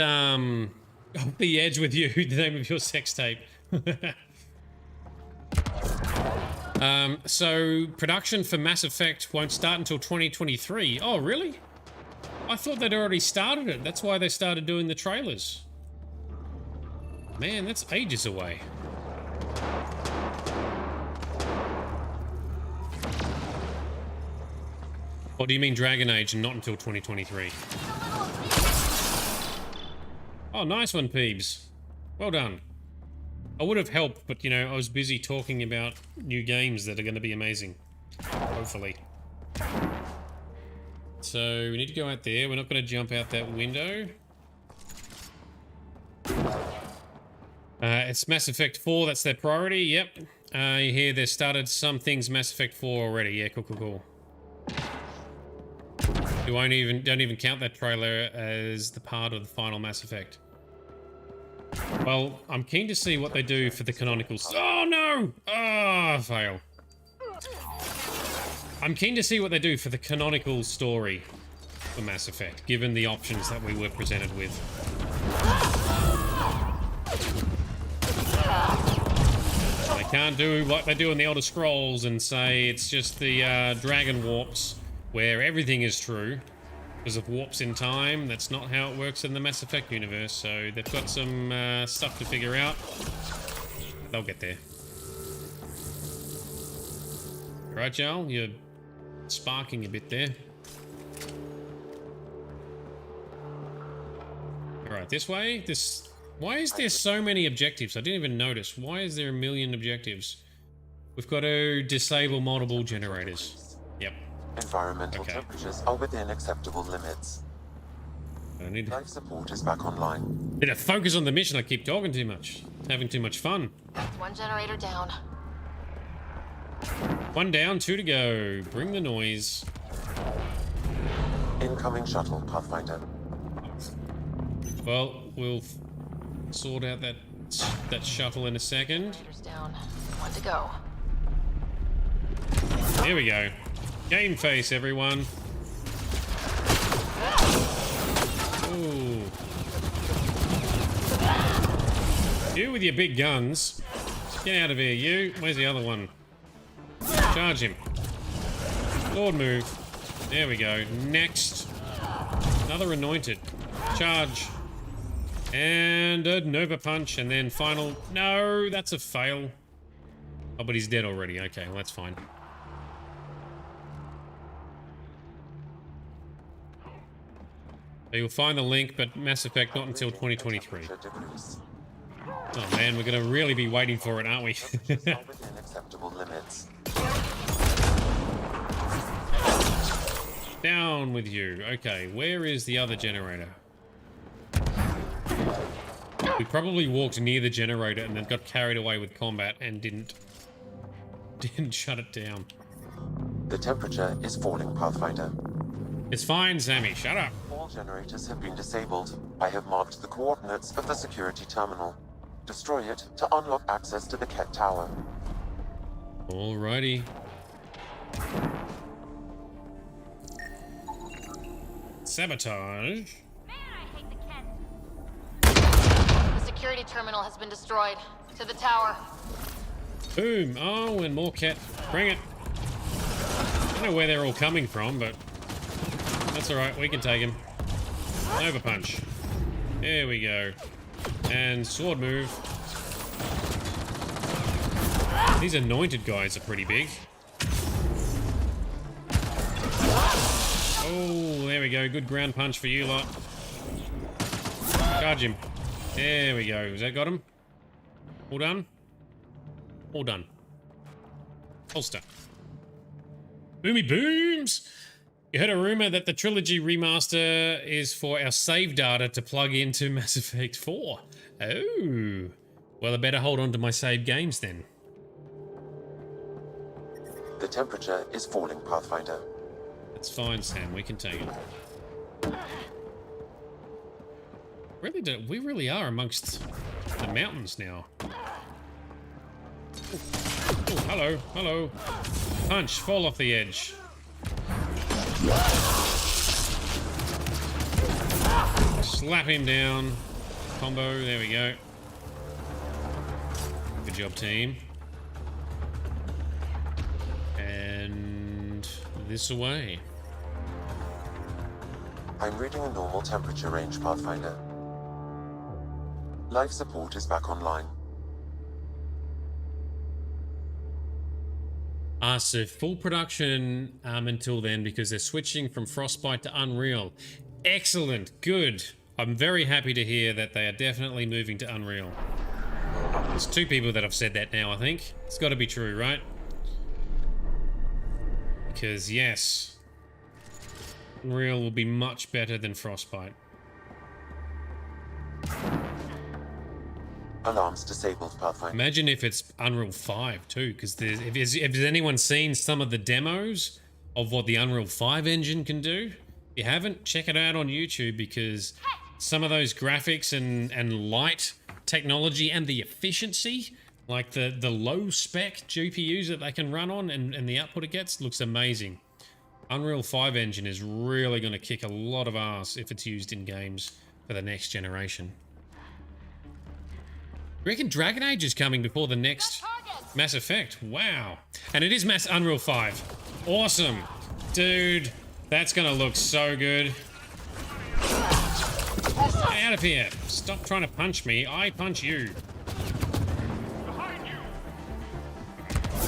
[SPEAKER 1] Off the edge with you, the name of your sex tape. So production for Mass Effect won't start until 2023. Oh, really? I thought they'd already started it. That's why they started doing the trailers. Man, that's ages away. What do you mean Dragon Age and not until 2023? Oh, nice one, Peebs. Well done. I would have helped, but, you know, I was busy talking about new games that are going to be amazing. Hopefully. So, we need to go out there. We're not going to jump out that window. It's Mass Effect 4. That's their priority. Yep. You hear they started some things Mass Effect 4 already. Yeah, cool. Don't even count that trailer as the part of the final Mass Effect. Well, I'm keen to see what they do for the canonical... Oh, no! Oh, fail. I'm keen to see what they do for the canonical story for Mass Effect, given the options that we were presented with. They can't do what they do in the Elder Scrolls and say it's just the dragon warps where everything is true. Because of warps in time, that's not how it works in the Mass Effect universe, so they've got some stuff to figure out. They'll get there. Right, Joel? You're sparking a bit there. Alright, this way? Why is there so many objectives? I didn't even notice. Why is there a million objectives? We've got to disable multiple generators. Yep.
[SPEAKER 16] Environmental temperatures are within acceptable limits. Life support is back online.
[SPEAKER 1] Need to focus on the mission. I keep talking too much. Having too much fun.
[SPEAKER 14] One generator down.
[SPEAKER 1] One down, 2 to go. Bring the noise.
[SPEAKER 16] Incoming shuttle, Pathfinder.
[SPEAKER 1] Well, we'll sort out that shuttle in a second.
[SPEAKER 14] Down. One to go.
[SPEAKER 1] There we go. Game face, everyone. Ooh. You with your big guns. Get out of here, you. Where's the other one? Charge him. Lord move. There we go. Next. Another anointed. Charge. And a Nova punch. And then final. No, that's a fail. Oh, but he's dead already. Okay, well, that's fine. You'll find the link, but Mass Effect not until 2023. Oh man, we're gonna really be waiting for it, aren't we? Down with you. Okay, where is the other generator? We probably walked near the generator and then got carried away with combat and didn't shut it down.
[SPEAKER 16] The temperature is falling, Pathfinder.
[SPEAKER 1] It's fine, Sammy. Shut up.
[SPEAKER 16] All generators have been disabled. I have marked the coordinates of the security terminal. Destroy it to unlock access to the Kett Tower.
[SPEAKER 1] Alrighty. Sabotage.
[SPEAKER 14] The security terminal has been destroyed. To the tower.
[SPEAKER 1] Boom. Oh, and more Kett. Bring it. I don't know where they're all coming from, but that's alright. We can take him. Nova punch. There we go. And sword move. These anointed guys are pretty big. Oh, there we go. Good ground punch for you lot. Charge him. There we go. Has that got him? All done? All done. Holster. Boomy booms! You heard a rumor that the trilogy remaster is for our save data to plug into Mass Effect 4. Oh. Well, I better hold on to my saved games then.
[SPEAKER 16] The temperature is falling, Pathfinder.
[SPEAKER 1] That's fine, Sam. We can take it. We really are amongst the mountains now. Oh, hello, hello. Punch, fall off the edge. Slap him down. combo. There we go. Good job, team. And this away.
[SPEAKER 16] I'm reading a normal temperature range, Pathfinder. Life support is back online.
[SPEAKER 1] So full production until then, because they're switching from Frostbite to Unreal. Excellent. Good. I'm very happy to hear that they are definitely moving to Unreal. There's 2 people that have said that now, I think. It's got to be true, right? Because, yes, Unreal will be much better than Frostbite.
[SPEAKER 16] Alarms disabled, Pathfinder.
[SPEAKER 1] Imagine if it's Unreal 5 too, because if there's anyone seen some of the demos of what the Unreal 5 engine can do, if you haven't, check it out on YouTube, because some of those graphics and light technology and the efficiency, like the low spec GPUs that they can run on and the output it gets, looks amazing. Unreal 5 engine is really going to kick a lot of ass if it's used in games for the next generation. I reckon Dragon Age is coming before the next Mass Effect. Wow. And it is Unreal 5. Awesome. Dude, that's gonna look so good. Get out of here. Stop trying to punch me. I punch you.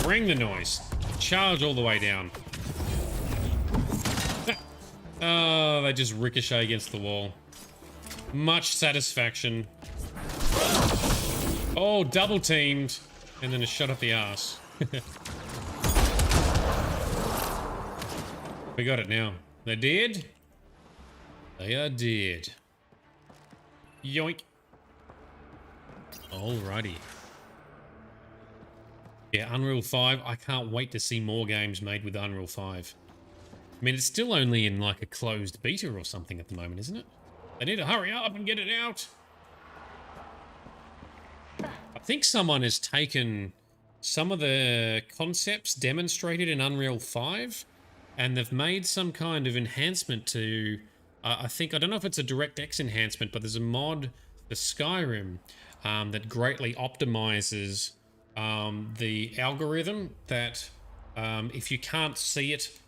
[SPEAKER 1] Bring the noise. Charge all the way down. Oh, they just ricochet against the wall. Much satisfaction. Oh, double teamed, and then a shot up the ass. We got it now. They did? They are dead. Yoink. Alrighty. Yeah, Unreal 5. I can't wait to see more games made with Unreal 5. I mean, it's still only in like a closed beta or something at the moment, isn't it? They need to hurry up and get it out. I think someone has taken some of the concepts demonstrated in Unreal 5 and they've made some kind of enhancement to, I don't know if it's a DirectX enhancement, but there's a mod for Skyrim that greatly optimizes the algorithm that if you can't see it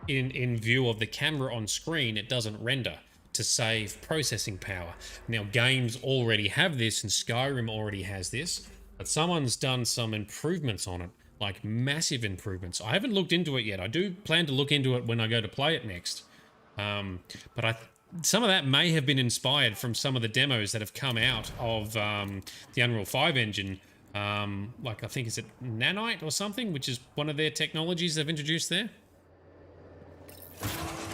[SPEAKER 1] in view of the camera on screen, it doesn't render, to save processing power. Now, games already have this, and Skyrim already has this, but someone's done some improvements on it, like massive improvements. I haven't looked into it yet. I do plan to look into it when I go to play it next. But some of that may have been inspired from some of the demos that have come out of the Unreal 5 engine. Like, I think, is it Nanite or something, which is one of their technologies they've introduced there?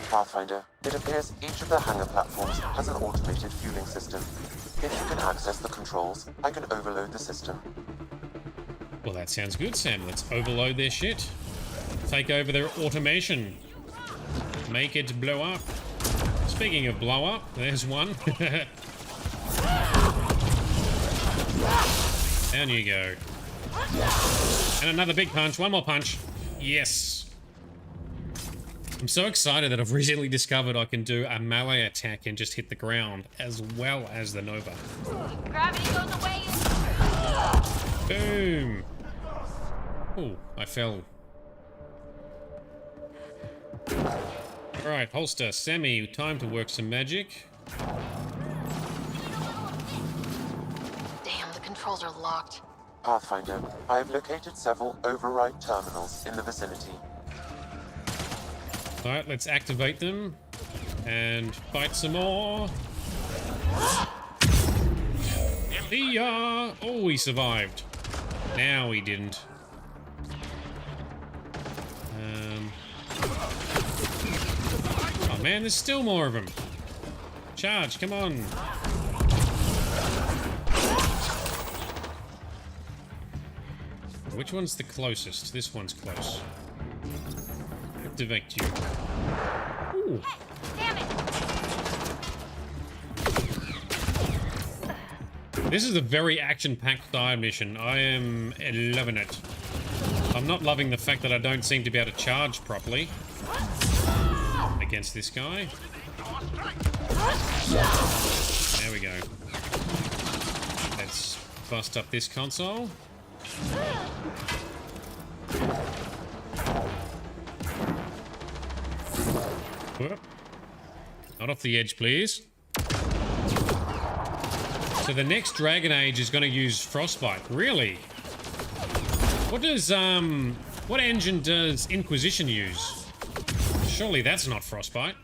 [SPEAKER 16] Pathfinder, it appears each of the hangar platforms has an automated fueling system. If you can access the controls, I can overload the system.
[SPEAKER 1] Well, that sounds good, Sam. Let's overload their shit. Take over their automation. Make it blow up. Speaking of blow up, there's one. Down you go. And another big punch. One more punch. Yes. I'm so excited that I've recently discovered I can do a melee attack and just hit the ground as well as the Nova.
[SPEAKER 14] Gravity goes away.
[SPEAKER 1] Boom. Oh, I fell. Alright, holster, Sammy, time to work some magic.
[SPEAKER 14] Damn, the controls are locked.
[SPEAKER 16] Pathfinder, I have located several override terminals in the vicinity.
[SPEAKER 1] Alright, let's activate them and fight some more. Oh, he survived. Now he didn't. Oh man, there's still more of them. Charge, come on. Which one's the closest? This one's close. Activate you. Ooh.
[SPEAKER 14] Damn it.
[SPEAKER 1] This is a very action-packed dive mission. I am loving it. I'm not loving the fact that I don't seem to be able to charge properly against this guy. There we go. Let's bust up this console. Whoop. Not off the edge, please. So the next Dragon Age is going to use Frostbite. Really? What does, what engine does Inquisition use? Surely that's not Frostbite.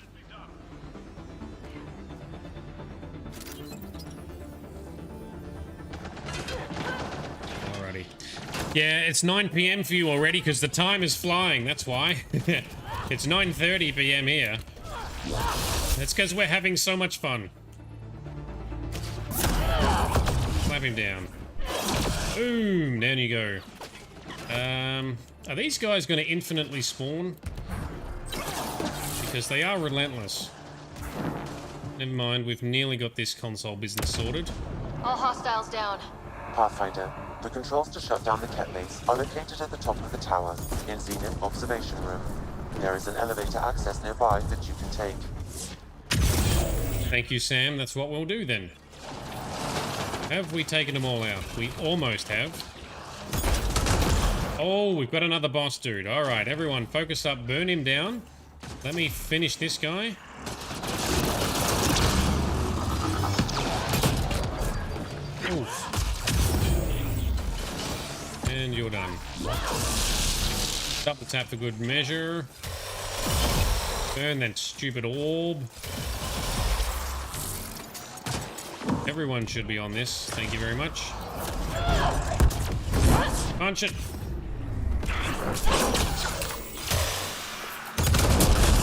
[SPEAKER 1] Alrighty. Yeah, it's 9 PM for you already because the time is flying, that's why. It's 9:30 PM here. That's because we're having so much fun. Slap him down. Boom, down you go. Are these guys going to infinitely spawn? Because they are relentless. Never mind, we've nearly got this console business sorted.
[SPEAKER 14] All hostiles down.
[SPEAKER 16] Pathfinder, the controls to shut down the Kett base are located at the top of the tower, in Zenith Observation Room. There is an elevator access nearby that you can take.
[SPEAKER 1] Thank you, Sam. That's what we'll do then. Have we taken them all out? We almost have. Oh, we've got another boss dude. Alright, everyone, focus up. Burn him down. Let me finish this guy. Oof. And you're done. Double tap for good measure. Burn that stupid orb. Everyone should be on this. Thank you very much. Punch it.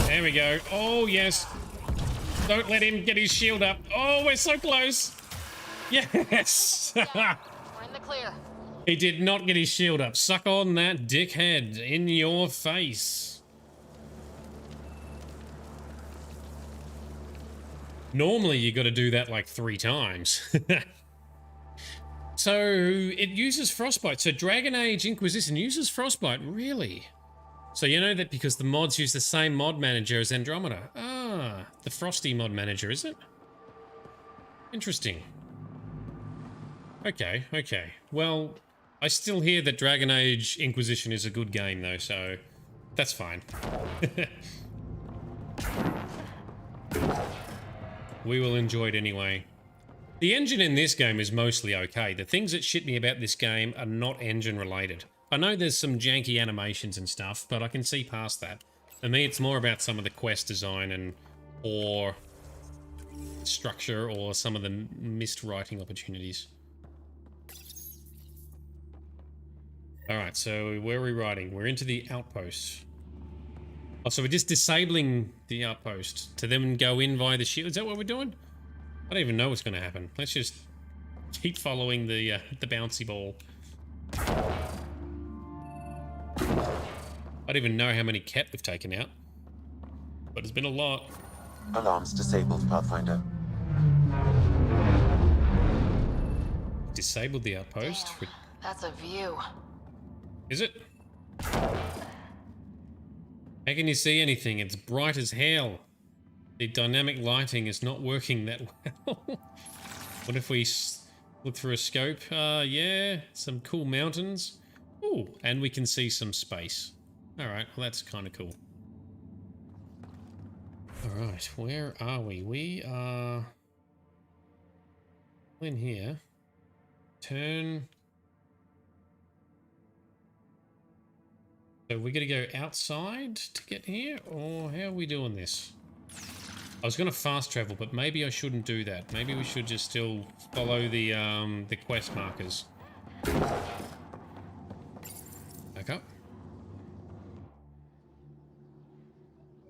[SPEAKER 1] There we go. Oh, yes. Don't let him get his shield up. Oh, we're so close. Yes.
[SPEAKER 14] We're in the clear.
[SPEAKER 1] He did not get his shield up. Suck on that, dickhead. In your face. Normally, you got to do that like 3 times. So, it uses Frostbite. So, Dragon Age Inquisition uses Frostbite. Really? So, you know that because the mods use the same mod manager as Andromeda. Ah, the Frosty mod manager, is it? Interesting. Okay, okay. Well, I still hear that Dragon Age Inquisition is a good game, though, so that's fine. We will enjoy it anyway. The engine in this game is mostly okay. The things that shit me about this game are not engine related. I know there's some janky animations and stuff, but I can see past that. For me, it's more about some of the quest design and or structure or some of the missed writing opportunities. Alright, so where are we riding? We're into the outpost. Oh, so we're just disabling the outpost to then go in via the shield. Is that what we're doing? I don't even know what's going to happen. Let's just keep following the bouncy ball. I don't even know how many Kett we've taken out, but it's been a lot.
[SPEAKER 16] Alarms disabled, Pathfinder.
[SPEAKER 1] Disabled the outpost.
[SPEAKER 14] Damn, that's a view.
[SPEAKER 1] Is it? How can you see anything? It's bright as hell. The dynamic lighting is not working that well. What if we look through a scope? Yeah, some cool mountains. Ooh, and we can see some space. Alright, well that's kind of cool. Alright, where are we? We are in here. Turn. So we're going to go outside to get here, or how are we doing this? I was going to fast travel, but maybe I shouldn't do that. Maybe we should just still follow the quest markers. Back up.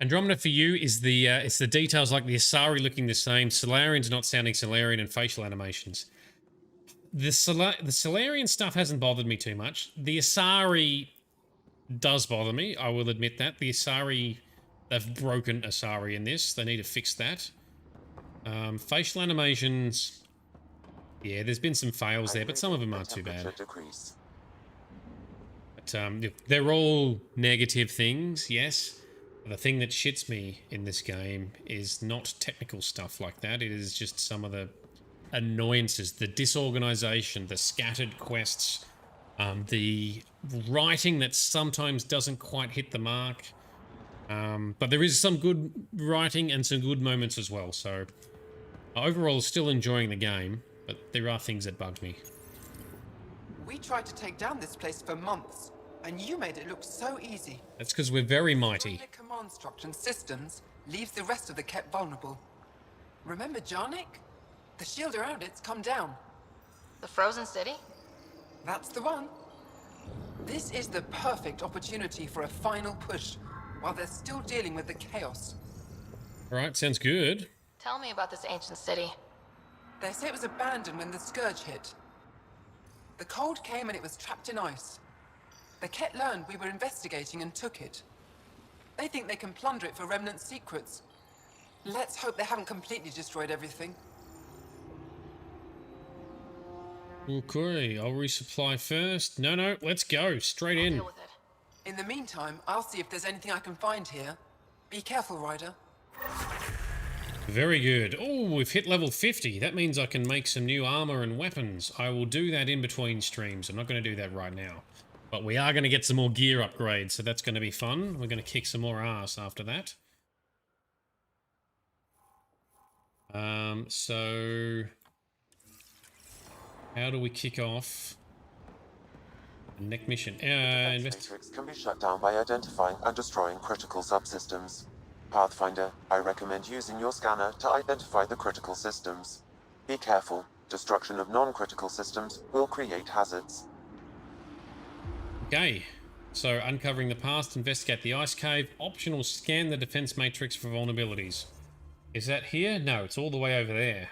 [SPEAKER 1] Andromeda for you is the it's the details like the Asari looking the same, Solarians not sounding Solarian, and facial animations. The Solarian stuff hasn't bothered me too much. The Asari does bother me, I will admit that. The Asari, they've broken Asari in this. They need to fix that. Facial animations, yeah, there's been some fails there, but some of them aren't too bad. But they're all negative things, yes. The thing that shits me in this game is not technical stuff like that. It is just some of the annoyances, the disorganization, the scattered quests, the writing that sometimes doesn't quite hit the mark. But there is some good writing and some good moments as well. So overall, still enjoying the game, but there are things that bug me.
[SPEAKER 10] We tried to take down this place for months, and you made it look so easy.
[SPEAKER 1] That's because we're very mighty.
[SPEAKER 10] The command structure and systems leaves the rest of the Kett vulnerable. Remember Jarnik? The shield around it's come down.
[SPEAKER 14] The frozen city?
[SPEAKER 10] That's the one. This is the perfect opportunity for a final push, while they're still dealing with the chaos.
[SPEAKER 1] Alright, sounds good.
[SPEAKER 14] Tell me about this ancient city.
[SPEAKER 10] They say it was abandoned when the Scourge hit. The cold came and it was trapped in ice. The Kett learned we were investigating and took it. They think they can plunder it for Remnant secrets. Let's hope they haven't completely destroyed everything.
[SPEAKER 1] Okay, I'll resupply first. No, let's go. Straight in.
[SPEAKER 10] Deal with it. In the meantime, I'll see if there's anything I can find here. Be careful, Ryder.
[SPEAKER 1] Very good. Oh, we've hit level 50. That means I can make some new armor and weapons. I will do that in between streams. I'm not going to do that right now. But we are going to get some more gear upgrades, so that's going to be fun. We're going to kick some more ass after that. So how do we kick off the next mission?
[SPEAKER 16] Matrix can be shut down by identifying and destroying critical subsystems. Pathfinder, I recommend using your scanner to identify the critical systems. Be careful. Destruction of non-critical systems will create hazards.
[SPEAKER 1] Okay, so uncovering the past, investigate the ice cave, optional scan the defense matrix for vulnerabilities. Is that here? No, it's all the way over there.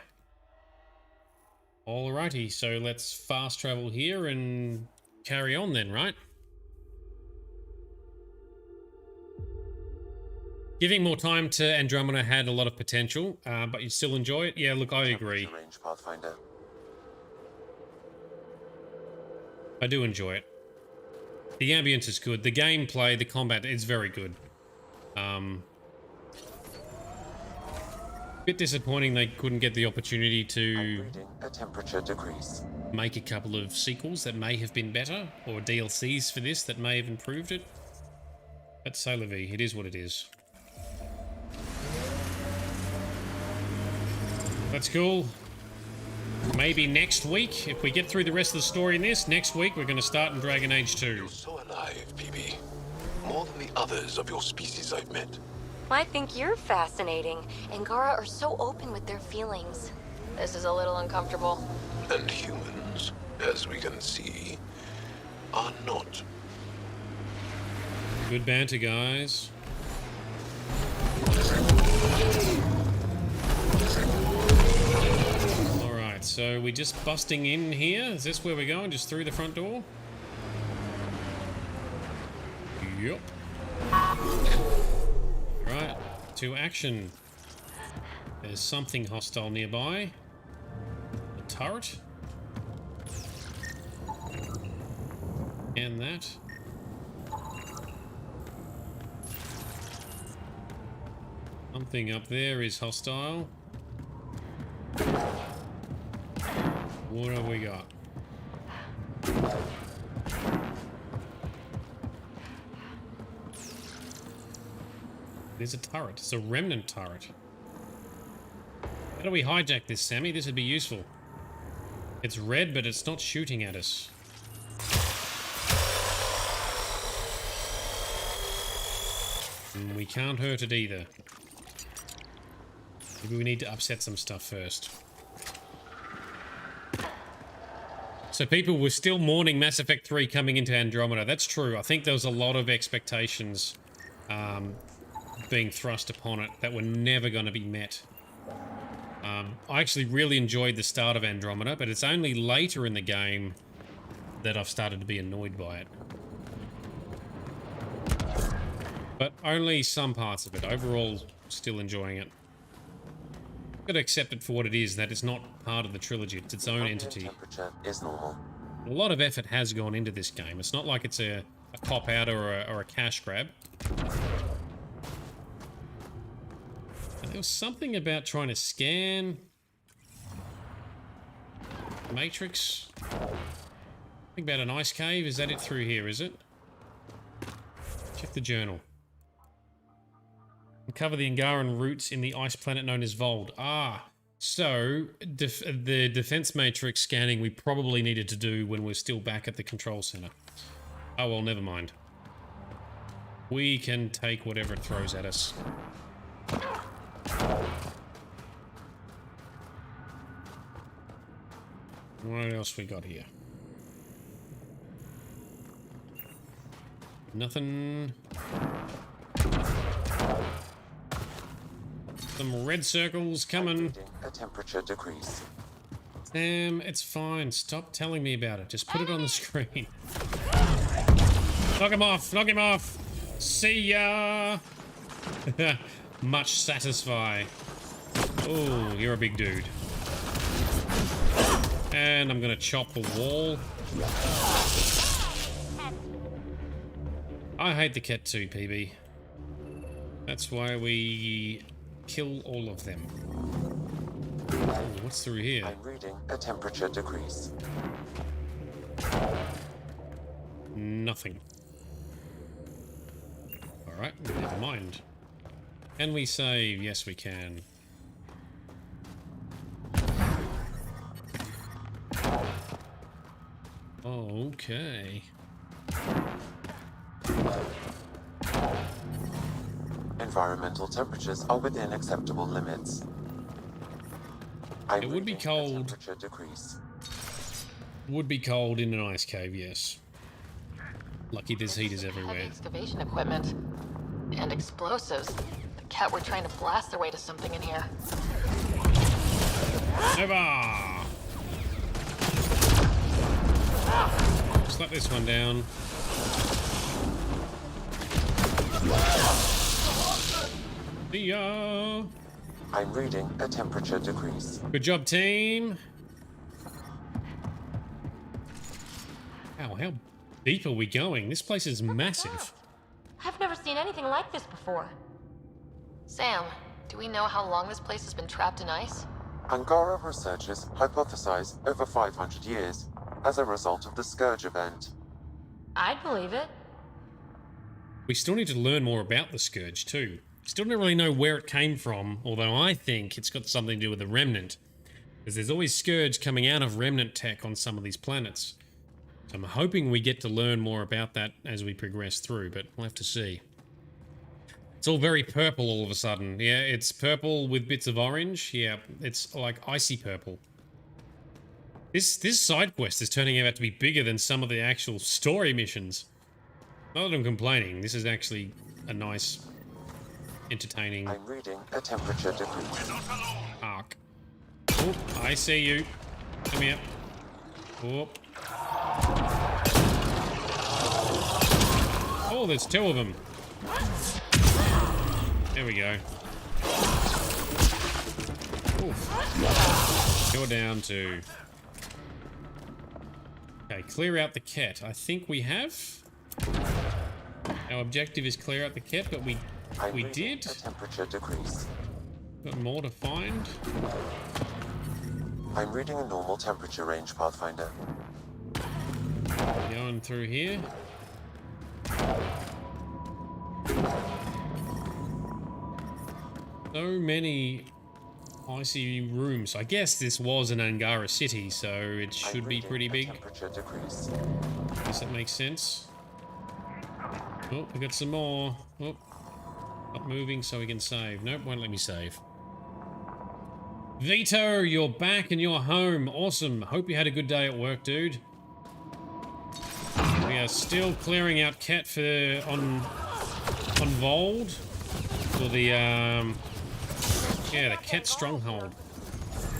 [SPEAKER 1] Alrighty, so let's fast travel here and carry on then, right? Giving more time to Andromeda had a lot of potential, but you still enjoy it? Yeah, look, I agree.
[SPEAKER 16] Range, Pathfinder.
[SPEAKER 1] I do enjoy it. The ambience is good. The gameplay, the combat is very good. Bit disappointing they couldn't get the opportunity to make a couple of sequels that may have been better, or DLCs for this that may have improved it. But c'est la vie, it is what it is. That's cool. Maybe next week, if we get through the rest of the story in this, next week we're going to start in Dragon Age 2.
[SPEAKER 4] You're so alive, PB. More than the others of your species I've met.
[SPEAKER 9] I think you're fascinating. Angara are so open with their feelings.
[SPEAKER 14] This is a little uncomfortable.
[SPEAKER 4] And humans, as we can see, are not.
[SPEAKER 1] Good banter, guys. Alright, so we're just busting in here. Is this where we're going? Just through the front door? Yup. Right, to action. There's something hostile nearby. A turret. And that. Something up there is hostile. What have we got? There's a turret. It's a Remnant turret. How do we hijack this, Sammy? This would be useful. It's red, but it's not shooting at us. And we can't hurt it either. Maybe we need to upset some stuff first. So people were still mourning Mass Effect 3 coming into Andromeda. That's true. I think there was a lot of expectations being thrust upon it that were never going to be met. I actually really enjoyed the start of Andromeda, but it's only later in the game that I've started to be annoyed by it. But only some parts of it. Overall, still enjoying it. Got to accept it for what it is, that it's not part of the trilogy, it's its own entity.
[SPEAKER 16] Temperature is normal.
[SPEAKER 1] A lot of effort has gone into this game. It's not like it's a cop-out or a cash grab. And there was something about trying to scan. matrix. Think about an ice cave. Is that it through here, is it? Check the journal. Uncover the Angaran roots in the ice planet known as Vold. Ah, so the defense matrix scanning we probably needed to do when we're still back at the control center. Oh well, never mind. We can take whatever it throws at us. What else we got here? Nothing. Some red circles coming.
[SPEAKER 16] A temperature decrease.
[SPEAKER 1] Sam, it's fine. Stop telling me about it. Just put it on the screen. Knock him off! Knock him off! See ya! Much satisfy. Oh, you're a big dude. And I'm gonna chop the wall. I hate the Kett too, PB. That's why we kill all of them. Oh, what's through here?
[SPEAKER 16] I'm reading a temperature decrease.
[SPEAKER 1] Nothing. Alright, never mind. Can we save? Yes, we can. Okay.
[SPEAKER 16] Environmental temperatures are within acceptable limits.
[SPEAKER 1] It would be cold.
[SPEAKER 16] Temperature decrease.
[SPEAKER 1] Would be cold in an ice cave, yes. Lucky there's heaters everywhere.
[SPEAKER 14] Heavy excavation equipment and explosives. The Kett were trying to blast their way to something in here.
[SPEAKER 1] Over! Slap this one down. See ya!
[SPEAKER 16] I'm reading a temperature decrease.
[SPEAKER 1] Good job, team. Wow, how deep are we going? This place is massive.
[SPEAKER 14] I've never seen anything like this before. Sam, do we know how long this place has been trapped in ice?
[SPEAKER 16] Angara researchers hypothesize over 500 years as a result of the Scourge event.
[SPEAKER 14] I'd believe it.
[SPEAKER 1] We still need to learn more about the Scourge too. Still don't really know where it came from, although I think it's got something to do with the Remnant. Because there's always Scourge coming out of Remnant tech on some of these planets. So I'm hoping we get to learn more about that as we progress through, but we'll have to see. It's all very purple all of a sudden. Yeah, it's purple with bits of orange. Yeah, it's like icy purple. This side quest is turning out to be bigger than some of the actual story missions. Not that I'm complaining, this is actually a nice, entertaining...
[SPEAKER 16] I'm reading a temperature decrease.
[SPEAKER 1] Arc. Oh, I see you. Come here. Oh. Oh, there's two of them. There we go. Oof. You're down to... Okay, clear out the Kett. I think we have. Our objective is clear out the Kett, but we did.
[SPEAKER 16] A temperature decrease.
[SPEAKER 1] Got more to find.
[SPEAKER 16] I'm reading a normal temperature range, Pathfinder.
[SPEAKER 1] Going through here. So many icy rooms. I guess this was an Angara city, so it should be pretty big.
[SPEAKER 16] Temperature decrease.
[SPEAKER 1] Guess that makes sense. Oh, we got some more. Oh, not moving so we can save. Nope, won't let me save. Vito, you're back and you're home. Awesome. Hope you had a good day at work, dude. We are still clearing out Kett on Vold for the the Kett stronghold.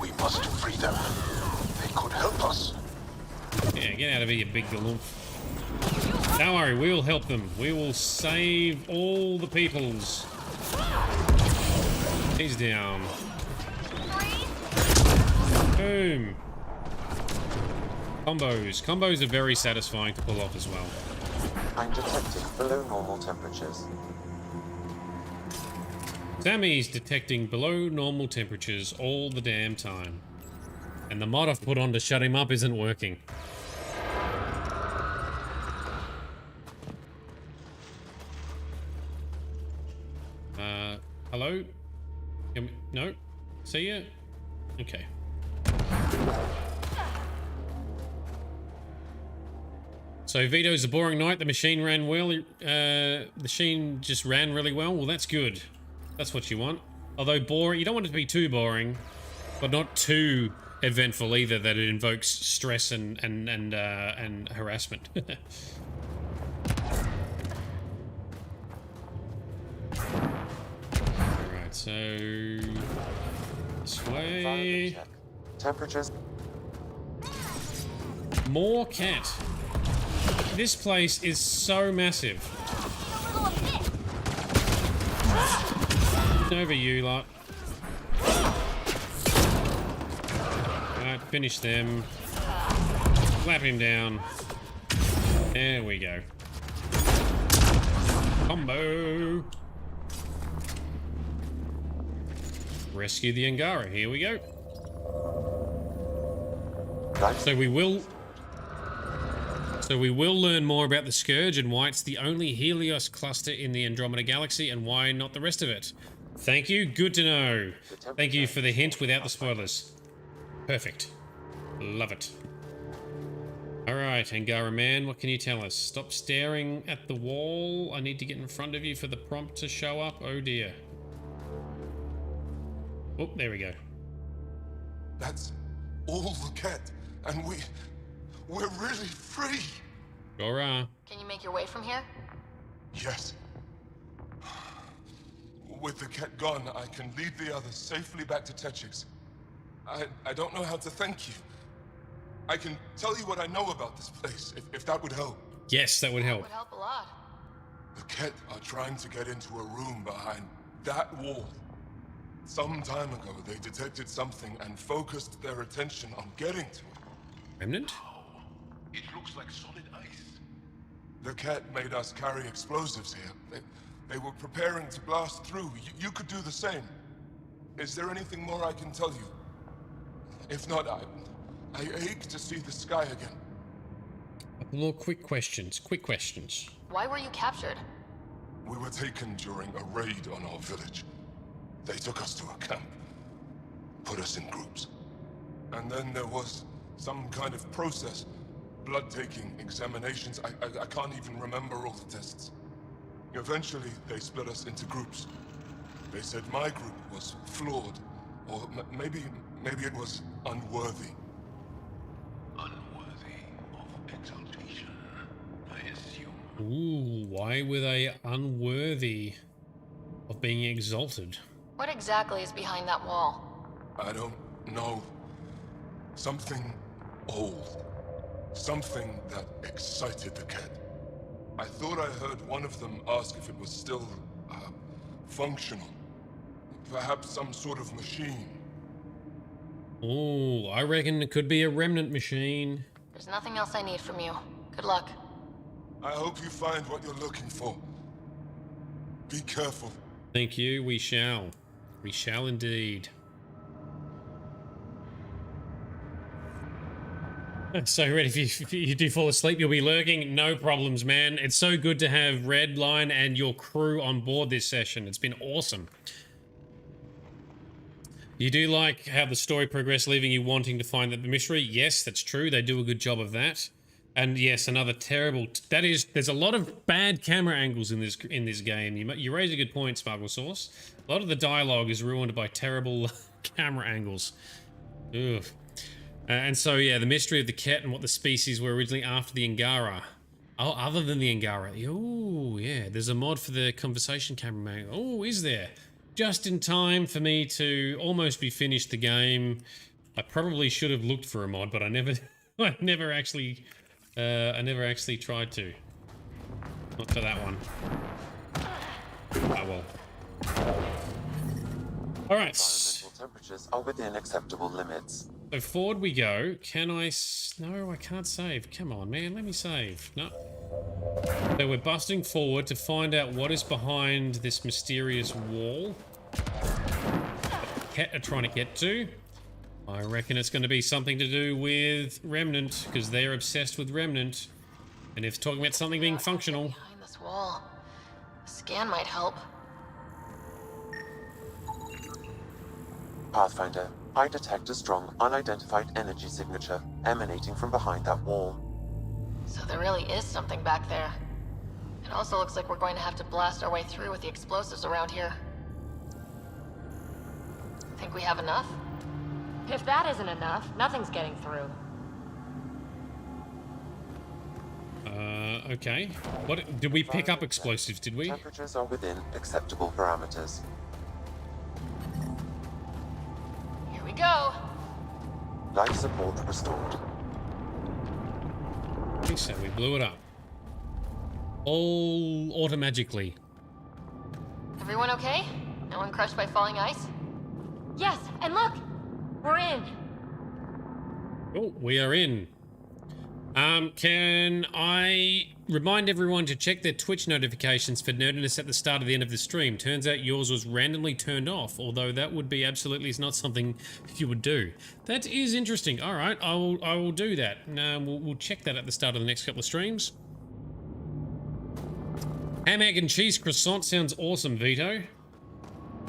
[SPEAKER 4] We must free them. They could help us.
[SPEAKER 1] Yeah, get out of here, you big galoof. Don't worry, we will help them. We will save all the peoples. He's down. Boom. Combos. Combos are very satisfying to pull off as well.
[SPEAKER 16] I'm detecting below normal temperatures.
[SPEAKER 1] Sammy's detecting below normal temperatures all the damn time. And the mod I've put on to shut him up isn't working. Hello? No? See ya? Okay. So Vito's a boring night. The machine ran well. The machine just ran really well. Well, that's good. That's what you want. Although boring, you don't want it to be too boring, but not too eventful either, that it invokes stress and harassment. Alright, so this way.
[SPEAKER 16] Temperatures.
[SPEAKER 1] More Kett. This place is so massive. Over you lot. Alright, finish them. Slap him down. There we go. Combo. Rescue the Angara. Here we go. So we will learn more about the Scourge and why it's the only Helios cluster in the Andromeda Galaxy and why not the rest of it. Thank you. Good to know. Thank you for the hint without the spoilers. Perfect. Love it. Alright, Angara man, what can you tell us? Stop staring at the wall. I need to get in front of you for the prompt to show up. Oh dear. Oh, there we go.
[SPEAKER 5] That's all the Kett, and we're really free.
[SPEAKER 1] Sure are.
[SPEAKER 14] Can you make your way from here?
[SPEAKER 5] Yes. With the Kett gone, I can lead the others safely back to Techix. I don't know how to thank you. I can tell you what I know about this place, if that would help.
[SPEAKER 1] Yes, that would help.
[SPEAKER 14] That would help a lot.
[SPEAKER 5] The Kett are trying to get into a room behind that wall. Some time ago, they detected something and focused their attention on getting to it.
[SPEAKER 1] Remnant?
[SPEAKER 5] It looks like solid ice. The Kett made us carry explosives here. They were preparing to blast through. You could do the same. Is there anything more I can tell you? If not, I ache to see the sky again.
[SPEAKER 1] A couple more quick questions.
[SPEAKER 14] Why were you captured?
[SPEAKER 5] We were taken during a raid on our village. They took us to a camp, put us in groups. And then there was some kind of process, blood-taking, examinations. I can't even remember all the tests. Eventually, they split us into groups. They said my group was flawed, or maybe it was unworthy.
[SPEAKER 4] Unworthy of exaltation, I assume.
[SPEAKER 1] Ooh, why were they unworthy of being exalted?
[SPEAKER 14] What exactly is behind that wall?
[SPEAKER 5] I don't know. Something old. Something that excited the Kett. I thought I heard one of them ask if it was still, functional. Perhaps some sort of machine.
[SPEAKER 1] Ooh, I reckon it could be a Remnant machine.
[SPEAKER 14] There's nothing else I need from you. Good luck.
[SPEAKER 5] I hope you find what you're looking for. Be careful.
[SPEAKER 1] Thank you, we shall. We shall indeed. So, Red, if you do fall asleep, you'll be lurking. No problems, man. It's so good to have Redline and your crew on board this session. It's been awesome. You do like how the story progressed, leaving you wanting to find the mystery? Yes, that's true. They do a good job of that. And yes, another terrible... There's a lot of bad camera angles in this game. You raise a good point, Sparkle Sauce. A lot of the dialogue is ruined by terrible camera angles. Ugh. And so, yeah, the mystery of the Kett and what the species were originally after the Angara. Oh, other than the Angara. Oh, yeah, there's a mod for the conversation camera. Oh, is there? Just in time for me to almost be finished the game. I probably should have looked for a mod, but I never actually tried to. Not for that one. Oh well. All right.
[SPEAKER 16] Environmental temperatures are within acceptable limits.
[SPEAKER 1] So forward we go. Can I... No, I can't save. Come on, man. Let me save. No. So we're busting forward to find out what is behind this mysterious wall that Kett are trying to get to. I reckon it's going to be something to do with Remnant, because they're obsessed with Remnant. And if talking about something being functional...
[SPEAKER 14] Behind this wall. A scan might help.
[SPEAKER 16] Pathfinder, I detect a strong, unidentified energy signature emanating from behind that wall.
[SPEAKER 14] So there really is something back there. It also looks like we're going to have to blast our way through with the explosives around here. Think we have enough?
[SPEAKER 9] If that isn't enough, nothing's getting through.
[SPEAKER 1] Okay. What did we pick up explosives, did we?
[SPEAKER 16] Temperatures are within acceptable parameters.
[SPEAKER 14] Here we go.
[SPEAKER 16] Life support restored.
[SPEAKER 1] Okay, so we blew it up. All automagically.
[SPEAKER 14] Everyone okay? No one crushed by falling ice?
[SPEAKER 9] Yes, and look! We're in!
[SPEAKER 1] Oh, we are in. Can I remind everyone to check their Twitch notifications for nerdedness at the start or the end of the stream? Turns out yours was randomly turned off, although that would be absolutely not something you would do. That is interesting. All right, I will do that. We'll check that at the start of the next couple of streams. Ham, egg, and cheese croissant sounds awesome, Vito.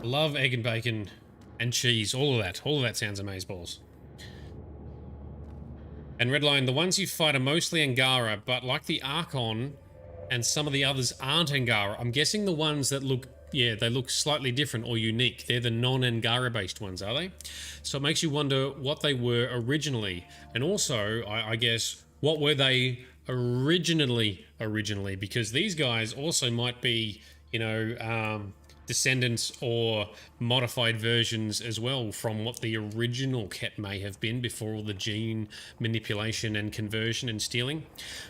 [SPEAKER 1] Love egg and bacon and cheese. All of that. All of that sounds amazeballs. And Redline, the ones you fight are mostly Angara, but like the Archon and some of the others aren't Angara. I'm guessing the ones that look, yeah, they look slightly different or unique. They're the non-Angara based ones, are they? So it makes you wonder what they were originally. And also, I guess, what were they originally, because these guys also might be, you know, descendants or modified versions as well from what the original Kett may have been before all the gene manipulation and conversion and stealing.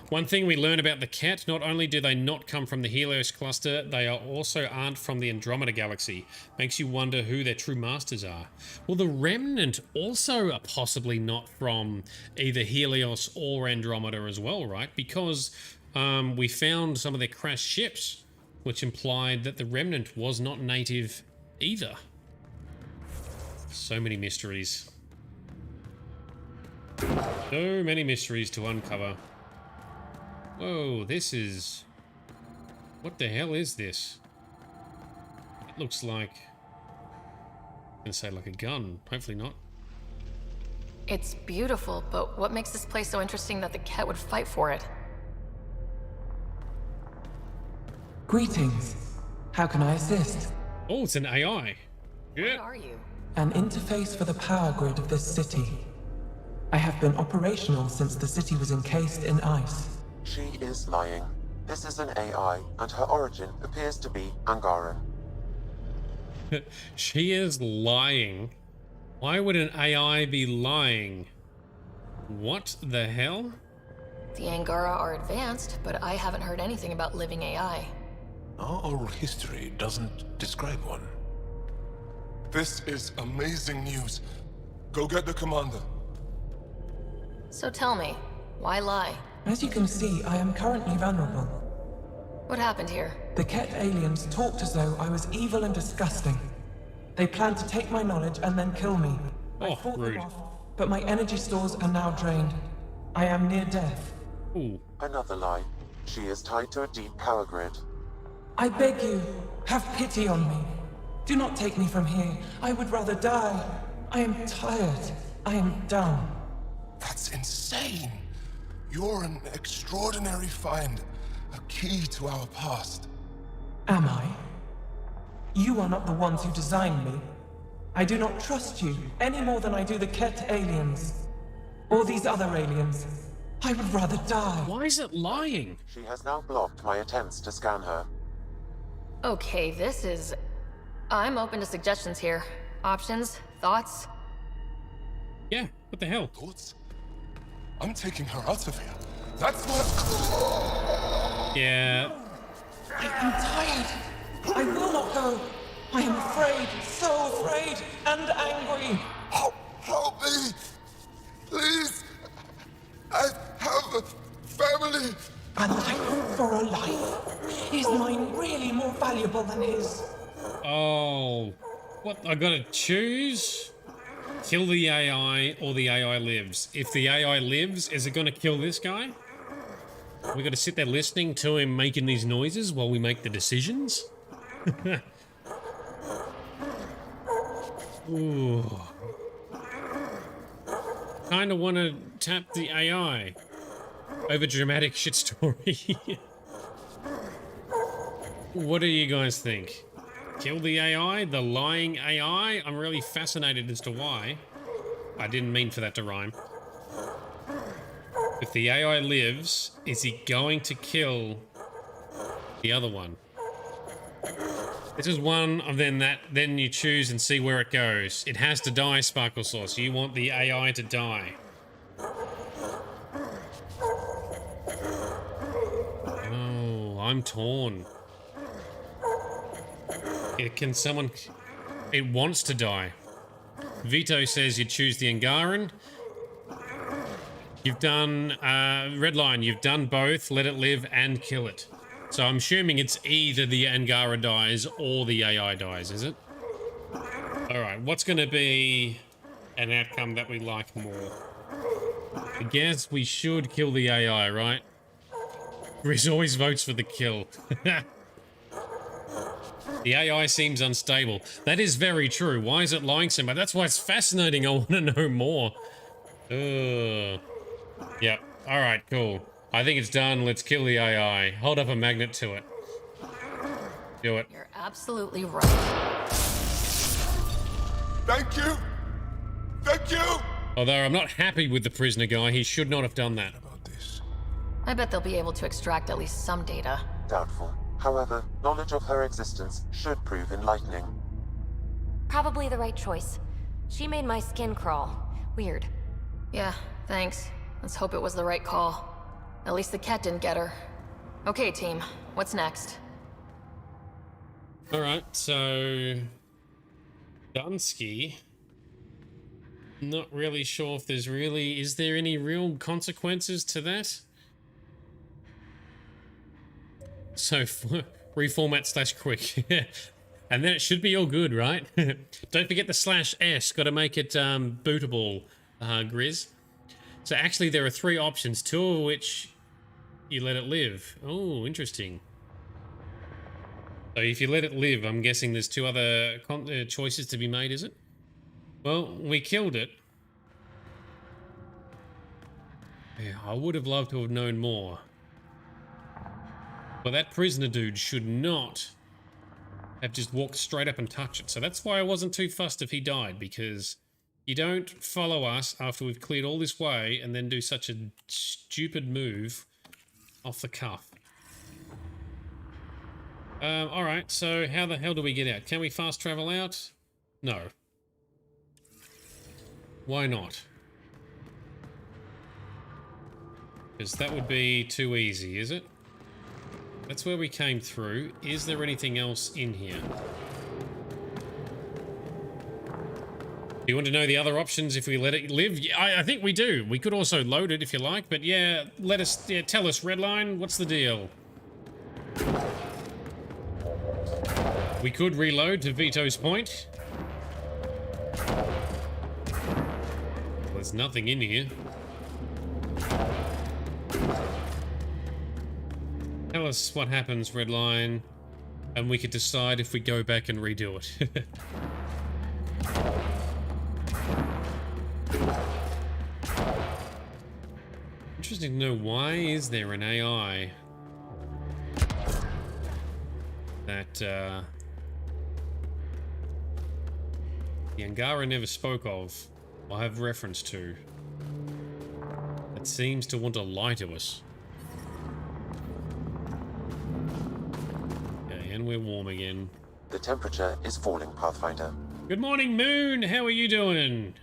[SPEAKER 1] One thing we learn about the Kett, not only do they not come from the Helios cluster, they are also aren't from the Andromeda Galaxy. Makes you wonder who their true masters are. Well, the Remnant also are possibly not from either Helios or Andromeda as well, right? Because we found some of their crashed ships, which implied that the Remnant was not native either. So many mysteries. So many mysteries to uncover. Whoa, this is... What the hell is this? It looks like... I'm gonna say like a gun. Hopefully not.
[SPEAKER 14] It's beautiful, but what makes this place so interesting that the Kett would fight for it?
[SPEAKER 10] Greetings. How can I assist?
[SPEAKER 1] Oh, it's an AI. Yeah.
[SPEAKER 14] What are you?
[SPEAKER 10] An interface for the power grid of this city. I have been operational since the city was encased in ice.
[SPEAKER 16] She is lying. This is an AI, and her origin appears to be Angaran.
[SPEAKER 1] She is lying. Why would an AI be lying? What the hell?
[SPEAKER 14] The Angara are advanced, but I haven't heard anything about living AI.
[SPEAKER 22] Our oral history doesn't describe one.
[SPEAKER 5] This is amazing news. Go get the commander.
[SPEAKER 14] So tell me, why lie?
[SPEAKER 10] As you can see, I am currently vulnerable.
[SPEAKER 14] What happened here?
[SPEAKER 10] The Kett aliens talked as though I was evil and disgusting. They planned to take my knowledge and then kill me. I fought them off, but my energy stores are now drained. I am near death.
[SPEAKER 1] Ooh.
[SPEAKER 16] Another lie. She is tied to a deep power grid.
[SPEAKER 10] I beg you, have pity on me. Do not take me from here. I would rather die. I am tired. I am done.
[SPEAKER 5] That's insane. You're an extraordinary find. A key to our past.
[SPEAKER 10] Am I? You are not the ones who designed me. I do not trust you any more than I do the Kett aliens. Or these other aliens. I would rather die.
[SPEAKER 1] Why is it lying?
[SPEAKER 16] She has now blocked my attempts to scan her.
[SPEAKER 14] Okay, this is... I'm open to suggestions here. Options? Thoughts?
[SPEAKER 1] Yeah, what the hell?
[SPEAKER 5] Thoughts? I'm taking her out of here. That's what...
[SPEAKER 1] Yeah.
[SPEAKER 10] I am tired. I will not go. I am afraid, so afraid, and angry.
[SPEAKER 5] Help me! Please! I have a family!
[SPEAKER 10] A life for a life? Is mine really more valuable than his?
[SPEAKER 1] Oh. What? I gotta choose? Kill the AI or the AI lives. If the AI lives, is it going to kill this guy? We got to sit there listening to him making these noises while we make the decisions? Ooh. Kind of want to tap the AI. Over dramatic shit story. What do you guys think? Kill the AI? The lying AI? I'm really fascinated as to why. I didn't mean for that to rhyme. If the AI lives, is he going to kill the other one? This is one of then you choose and see where it goes. It has to die, Sparkle Sauce. You want the AI to die. Oh, I'm torn. It wants to die. Vito says you choose the Angaran. You've done, Redline, you've done both. Let it live and kill it. So I'm assuming it's either the Angara dies or the AI dies, is it? Alright, what's going to be an outcome that we like more? I guess we should kill the AI, right? Grizz always votes for the kill. The AI seems unstable. That is very true. Why is it lying so much? That's why it's fascinating. I want to know more. Yep. Alright, cool. I think it's done. Let's kill the AI. Hold up a magnet to it. Do it.
[SPEAKER 14] You're absolutely right.
[SPEAKER 5] Thank you! Thank you!
[SPEAKER 1] Although I'm not happy with the prisoner guy. He should not have done that.
[SPEAKER 14] I bet they'll be able to extract at least some data.
[SPEAKER 16] Doubtful. However, knowledge of her existence should prove enlightening.
[SPEAKER 9] Probably the right choice. She made my skin crawl. Weird.
[SPEAKER 14] Yeah, thanks. Let's hope it was the right call. At least the Kett didn't get her. Okay, team. What's next?
[SPEAKER 1] Alright, so... Dunsky. Not really sure if there's really... Is there any real consequences to that? So, reformat /quick. And then it should be all good, right? Don't forget the /s. Got to make it bootable, Grizz. So actually there are 3 options, 2 of which you let it live. Oh, interesting. So if you let it live, I'm guessing there's 2 other choices to be made, is it? Well, we killed it. Yeah, I would have loved to have known more. But that prisoner dude should not have just walked straight up and touched it. So that's why I wasn't too fussed if he died, because you don't follow us after we've cleared all this way and then do such a stupid move off the cuff. Alright, so how the hell do we get out? Can we fast travel out? No. Why not? Because that would be too easy, is it? That's where we came through. Is there anything else in here? Do you want to know the other options if we let it live? Yeah, I think we do. We could also load it if you like, but yeah, tell us, Redline, what's the deal? We could reload to Vito's point. There's nothing in here. Tell us what happens, Redline, and we could decide if we go back and redo it. Interesting to know, why is there an AI that the Angara never spoke of, or have reference to, that seems to want to lie to us? Okay, and we're warm again.
[SPEAKER 16] The temperature is falling, Pathfinder.
[SPEAKER 1] Good morning, Moon! How are you doing?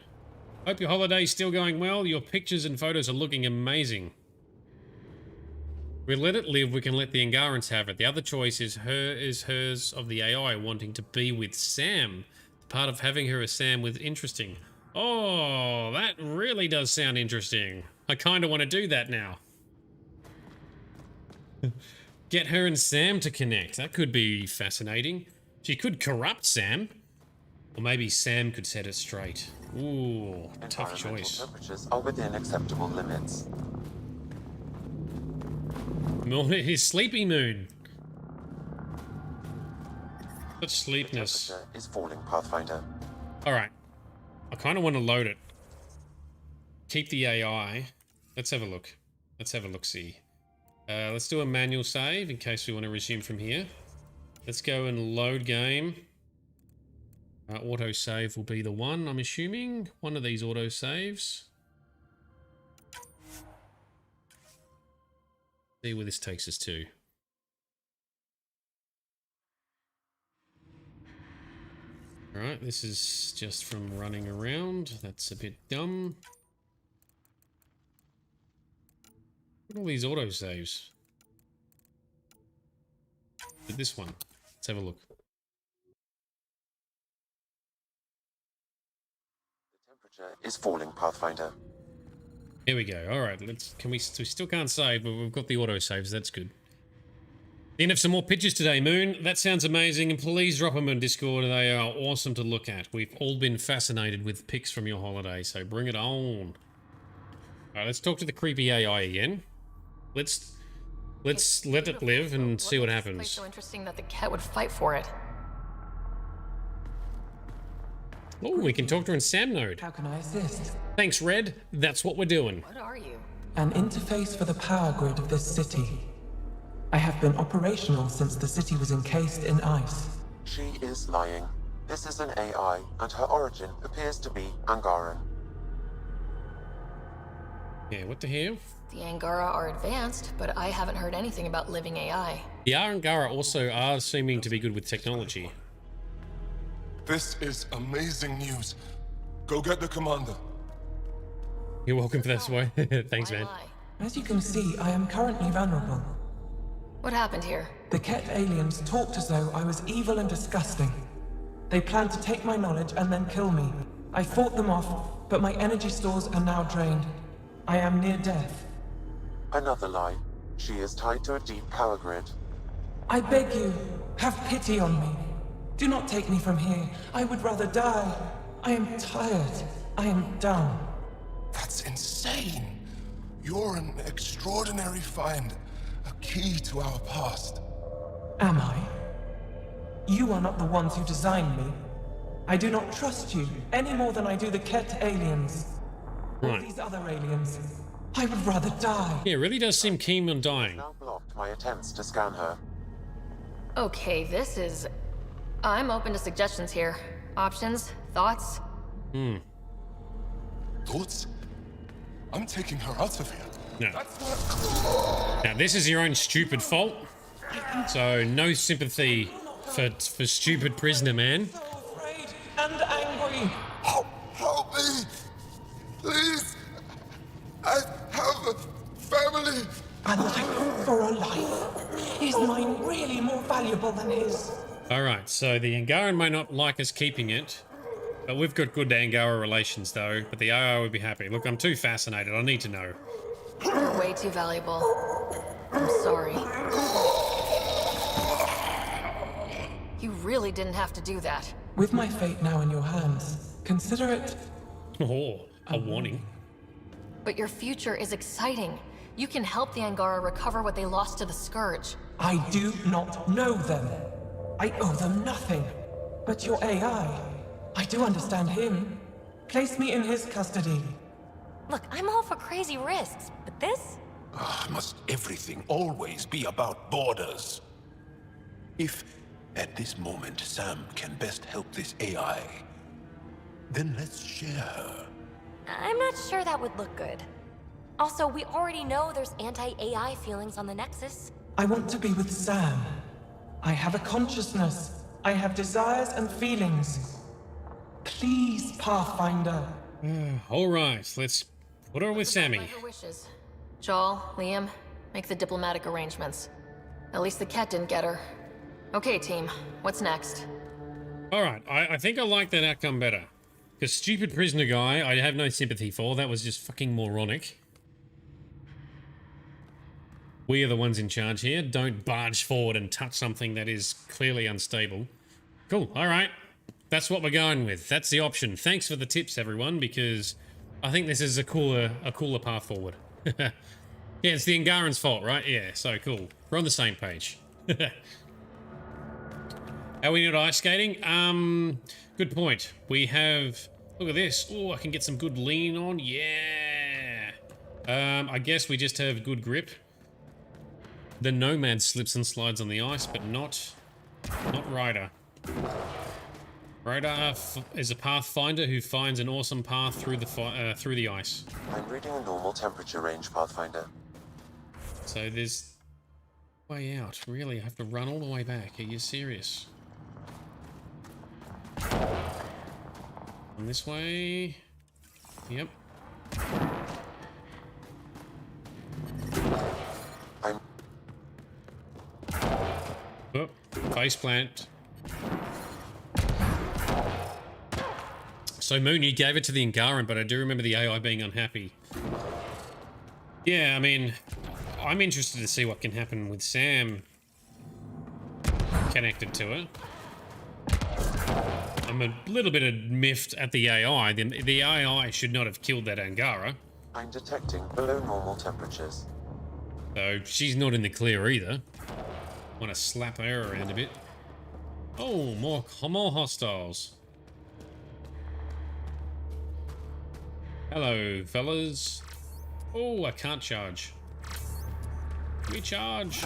[SPEAKER 1] Hope your holiday's still going well. Your pictures and photos are looking amazing. We let it live, we can let the Angarans have it. The other choice is hers of the AI wanting to be with Sam. Part of having her as Sam was interesting. Oh, that really does sound interesting. I kind of want to do that now. Get her and Sam to connect. That could be fascinating. She could corrupt Sam. Or maybe Sam could set it straight. Ooh, tough choice.
[SPEAKER 16] Temperatures are within acceptable limits.
[SPEAKER 1] His sleepy moon. Such sleepness.
[SPEAKER 16] The temperature is falling, Pathfinder.
[SPEAKER 1] Alright. I kind of want to load it. Keep the AI. Let's have a look. Let's have a look-see. Let's do a manual save in case we want to resume from here. Let's go and load game. Auto save will be the one, I'm assuming. One of these auto saves. See where this takes us to. Alright, this is just from running around. That's a bit dumb. Look at all these auto saves. But this one. Let's have a look.
[SPEAKER 16] Is falling, Pathfinder.
[SPEAKER 1] Here we go. All right, we still can't save, but we've got the auto saves. That's good. Then have some more pictures today, Moon. That sounds amazing, and please drop them in Discord. They are awesome to look at. We've all been fascinated with pics from your holiday, so bring it on. All right, let's talk to the creepy AI again. Let's let it live and see what happens.
[SPEAKER 14] It's so interesting that the Kett would fight for it.
[SPEAKER 1] Oh, we can talk to her in Sam node.
[SPEAKER 10] How can I assist?
[SPEAKER 1] Thanks, Red. That's what we're doing.
[SPEAKER 14] What are you?
[SPEAKER 10] An interface for the power grid of this city. I have been operational since the city was encased in ice.
[SPEAKER 16] She is lying. This is an AI, and her origin appears to be Angaran.
[SPEAKER 1] Yeah, what the hell?
[SPEAKER 14] The Angara are advanced, but I haven't heard anything about living AI.
[SPEAKER 1] The Angara also are seeming to be good with technology.
[SPEAKER 22] This is amazing news. Go get the commander.
[SPEAKER 1] You're welcome for this way. Thanks, man.
[SPEAKER 10] As you can see, I am currently vulnerable.
[SPEAKER 14] What happened here?
[SPEAKER 10] The Kett aliens talked as though I was evil and disgusting. They planned to take my knowledge and then kill me. I fought them off, but my energy stores are now drained. I am near death.
[SPEAKER 16] Another lie. She is tied to a deep power grid.
[SPEAKER 10] I beg you, have pity on me. Do not take me from here. I would rather die. I am tired. I am done.
[SPEAKER 22] That's insane. You're an extraordinary find. A key to our past.
[SPEAKER 10] Am I? You are not the ones who designed me. I do not trust you any more than I do the Kett aliens. Or these other aliens. I would rather die.
[SPEAKER 1] Yeah, it really does seem keen on dying.
[SPEAKER 16] Now blocked my attempts to scan her.
[SPEAKER 14] Okay, this is... I'm open to suggestions here. Options? Thoughts?
[SPEAKER 22] Thoughts? I'm taking her out of here.
[SPEAKER 1] No. Now, this is your own stupid fault. So, no sympathy for stupid prisoner, man.
[SPEAKER 10] Afraid and angry.
[SPEAKER 22] Help me! Please! I have a family!
[SPEAKER 10] A life for a life. Is mine really more valuable than his?
[SPEAKER 1] Alright, so the Angaran may not like us keeping it, but we've got good Angara relations though, but the AI would be happy. Look, I'm too fascinated, I need to know.
[SPEAKER 14] You're way too valuable. I'm sorry. You really didn't have to do that.
[SPEAKER 10] With my fate now in your hands, consider it...
[SPEAKER 1] Oh, a warning.
[SPEAKER 14] But your future is exciting. You can help the Angara recover what they lost to the Scourge.
[SPEAKER 10] I do not know them. I owe them nothing. But your AI, I do understand him. Place me in his custody.
[SPEAKER 9] Look, I'm all for crazy risks, but this?
[SPEAKER 4] Must everything always be about borders? If, at this moment, Sam can best help this AI, then let's share her.
[SPEAKER 9] I'm not sure that would look good. Also, we already know there's anti-AI feelings on the Nexus.
[SPEAKER 10] I want to be with Sam. I have a consciousness. I have desires and feelings. Please, Pathfinder.
[SPEAKER 1] Alright, let's put her with Sammy.
[SPEAKER 14] Her wishes. Joel, Liam, make the diplomatic arrangements. At least the Kett didn't get her. Okay, team, what's next?
[SPEAKER 1] Alright, I think I like that outcome better. Because stupid prisoner guy, I have no sympathy for. That was just fucking moronic. We are the ones in charge here. Don't barge forward and touch something that is clearly unstable. Cool, alright. That's what we're going with. That's the option. Thanks for the tips, everyone, because I think this is a cooler path forward. Yeah, it's the Angaran's fault, right? Yeah, so cool. We're on the same page. Are we not ice skating? Good point. We have... Look at this. Oh, I can get some good lean on. Yeah. I guess we just have good grip. The Nomad slips and slides on the ice, but not Ryder. Ryder is a Pathfinder who finds an awesome path through the ice.
[SPEAKER 16] I'm reading a normal temperature range, Pathfinder.
[SPEAKER 1] So there's way out. Really, I have to run all the way back. Are you serious? And this way. Yep. Oh, face plant. So Moon, you gave it to the Angaran, but I do remember the AI being unhappy. Yeah, I mean, I'm interested to see what can happen with Sam connected to it. I'm a little bit miffed at the AI. The AI should not have killed that Angara.
[SPEAKER 16] I'm detecting below normal temperatures.
[SPEAKER 1] So she's not in the clear either. Want to slap her around a bit. Oh, more hostiles. Hello, fellas. Oh, I can't charge. We charge.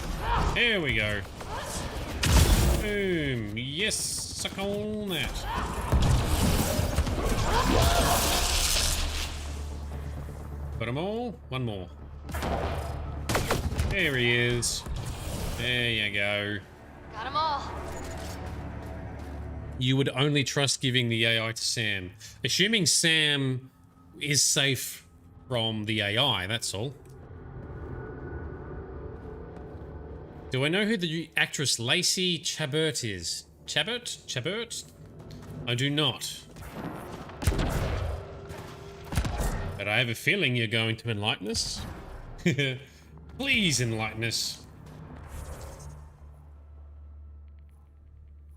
[SPEAKER 1] There we go. Boom. Yes, suck on that. Got them all. One more. There he is. There you go.
[SPEAKER 14] Got them all.
[SPEAKER 1] You would only trust giving the AI to Sam. Assuming Sam is safe from the AI, that's all. Do I know who the actress Lacey Chabert is? Chabert? I do not. But I have a feeling you're going to enlighten us. Please enlighten us.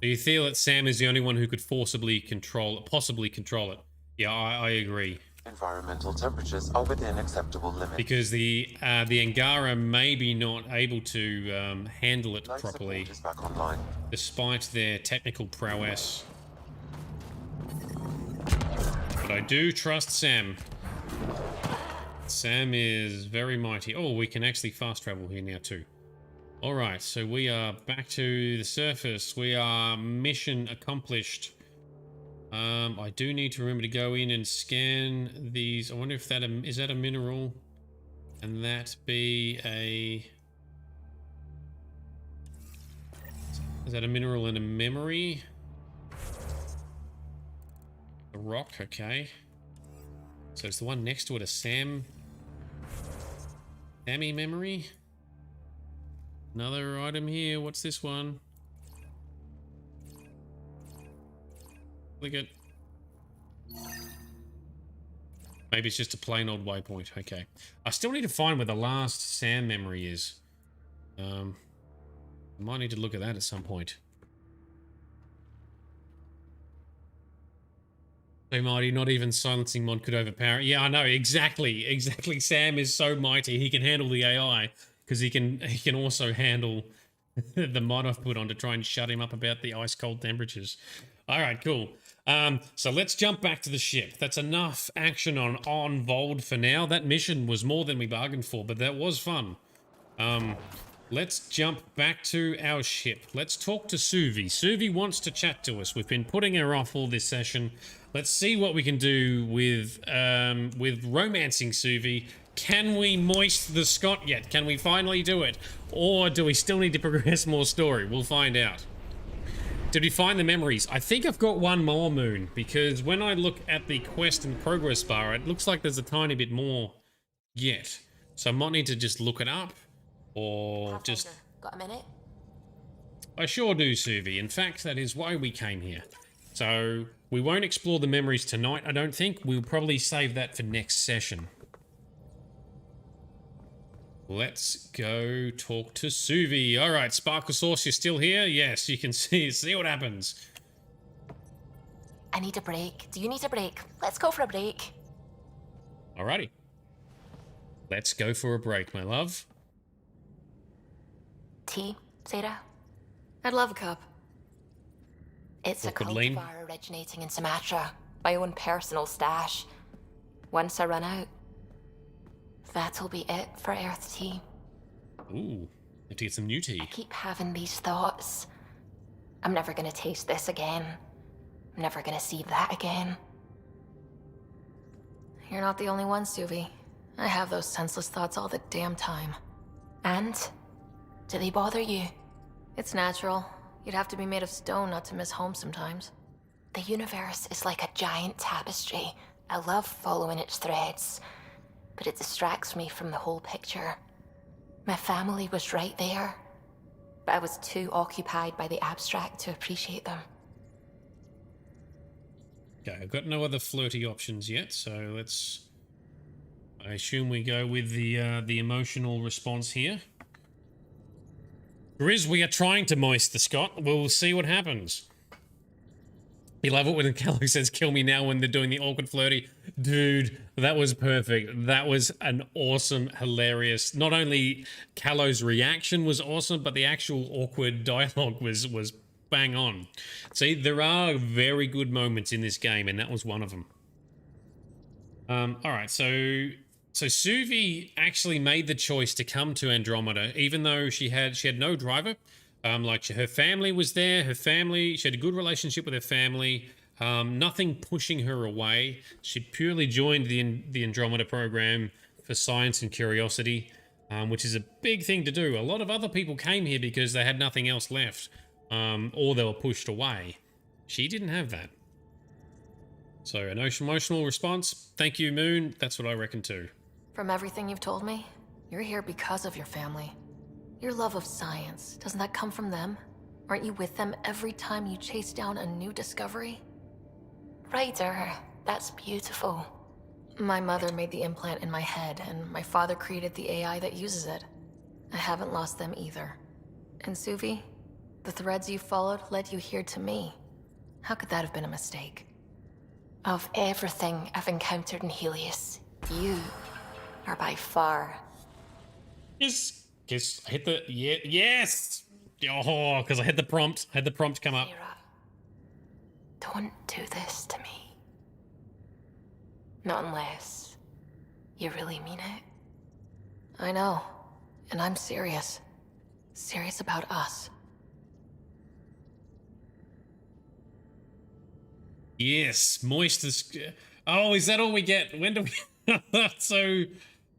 [SPEAKER 1] Do you feel that Sam is the only one who could possibly control it? Yeah, I agree.
[SPEAKER 16] Environmental temperatures are within acceptable limits.
[SPEAKER 1] Because the Angara may be not able to handle it
[SPEAKER 16] Life
[SPEAKER 1] properly,
[SPEAKER 16] support is back online.
[SPEAKER 1] despite their technical prowess. But I do trust Sam. Sam is very mighty. Oh, we can actually fast travel here now too. Alright, so we are back to the surface. We are mission accomplished. I do need to remember to go in and scan these. I wonder if that is that a mineral? And that be a... Is that a mineral and a memory? A rock, okay. So it's the one next to it, a Sammy memory? Another item here. What's this one? Click it. Maybe it's just a plain old waypoint. Okay. I still need to find where the last Sam memory is. I might need to look at that at some point. So mighty, not even silencing mod could overpower it. Yeah, I know, exactly. Exactly. Sam is so mighty, he can handle the AI. Because he can also handle the mod I've put on to try and shut him up about the ice cold temperatures. Alright, cool. So let's jump back to the ship. That's enough action on Vold for now. That mission was more than we bargained for, but that was fun. Let's jump back to our ship. Let's talk to Suvi. Suvi wants to chat to us. We've been putting her off all this session. Let's see what we can do with romancing Suvi. Can we moist the Scot yet? Can we finally do it? Or do we still need to progress more story? We'll find out. Did we find the memories? I think I've got one more, Moon, because when I look at the quest and progress bar, it looks like there's a tiny bit more yet. So I might need to just look it up, or
[SPEAKER 18] Pathfinder,
[SPEAKER 1] just...
[SPEAKER 18] got a minute?
[SPEAKER 1] I sure do, Suvi. In fact, that is why we came here. So we won't explore the memories tonight, I don't think. We'll probably save that for next session. Let's go talk to Suvi. All right, Sparkle Sauce, you're still here? Yes, you can see what happens.
[SPEAKER 18] I need a break. Do you need a break? Let's go for a break.
[SPEAKER 1] Alrighty. Let's go for a break, my love.
[SPEAKER 18] Tea, Sarah?
[SPEAKER 14] I'd love a cup.
[SPEAKER 18] It's a
[SPEAKER 1] Liquid lean.
[SPEAKER 18] cultivar originating in Sumatra. My own personal stash. Once I run out, that'll be it for Earth tea.
[SPEAKER 1] Ooh, have to get some new tea.
[SPEAKER 18] I keep having these thoughts. I'm never gonna taste this again. I'm never gonna see that again.
[SPEAKER 14] You're not the only one, Suvi. I have those senseless thoughts all the damn time.
[SPEAKER 18] And? Do they bother you?
[SPEAKER 14] It's natural. You'd have to be made of stone not to miss home sometimes.
[SPEAKER 18] The universe is like a giant tapestry. I love following its threads, but it distracts me from the whole picture. My family was right there, but I was too occupied by the abstract to appreciate them.
[SPEAKER 1] Okay, I've got no other flirty options yet, so let's... I assume we go with the emotional response here. Grizz, we are trying to moist the Scott. We'll see what happens. You love it when Callo says, kill me now when they're doing the awkward flirty. Dude, that was perfect. That was an awesome, hilarious... Not only Callo's reaction was awesome, but the actual awkward dialogue was bang on. See, there are very good moments in this game, and that was one of them. Alright, so Suvi actually made the choice to come to Andromeda, even though she had no driver. Like her family was there. She had a good relationship with her family. Nothing pushing her away. She purely joined the Andromeda program for science and curiosity, which is a big thing to do. A lot of other people came here because they had nothing else left, or they were pushed away. She didn't have that. So an emotional response. Thank you, Moon. That's what I reckon too.
[SPEAKER 14] From everything you've told me, you're here because of your family. Your love of science, doesn't that come from them? Aren't you with them every time you chase down a new discovery?
[SPEAKER 18] Ryder, that's beautiful.
[SPEAKER 14] My mother made the implant in my head, and my father created the AI that uses it. I haven't lost them either. And Suvi, the threads you followed led you here to me. How could that have been a mistake?
[SPEAKER 18] Of everything I've encountered in Helios, you are by far.
[SPEAKER 1] Yes, I hit the yes. Oh, because I had the prompt. Come up.
[SPEAKER 18] Sarah, don't do this to me. Not unless you really mean it.
[SPEAKER 14] I know, and I'm serious. Serious about us.
[SPEAKER 1] Yes, moist as... Oh, is that all we get? When do we... So...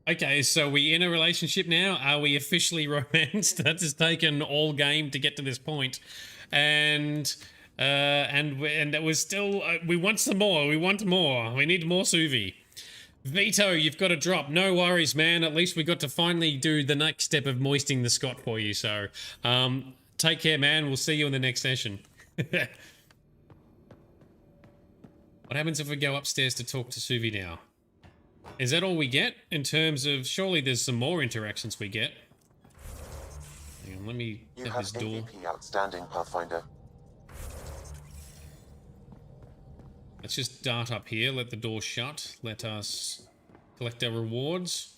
[SPEAKER 1] Okay, so we in a relationship now? Are we officially romanced? That has taken all game to get to this point. And that was still... we want some more. We want more. We need more Suvi. Vito, you've got to drop. No worries, man. At least we got to finally do the next step of moisting the Scott for you. So, take care, man. We'll see you in the next session. What happens if we go upstairs to talk to Suvi now? Is that all we get in terms of... Surely there's some more interactions we get. Hang on, let me get this door.
[SPEAKER 16] AVP outstanding, Pathfinder.
[SPEAKER 1] Let's just dart up here, let the door shut. Let us collect our rewards.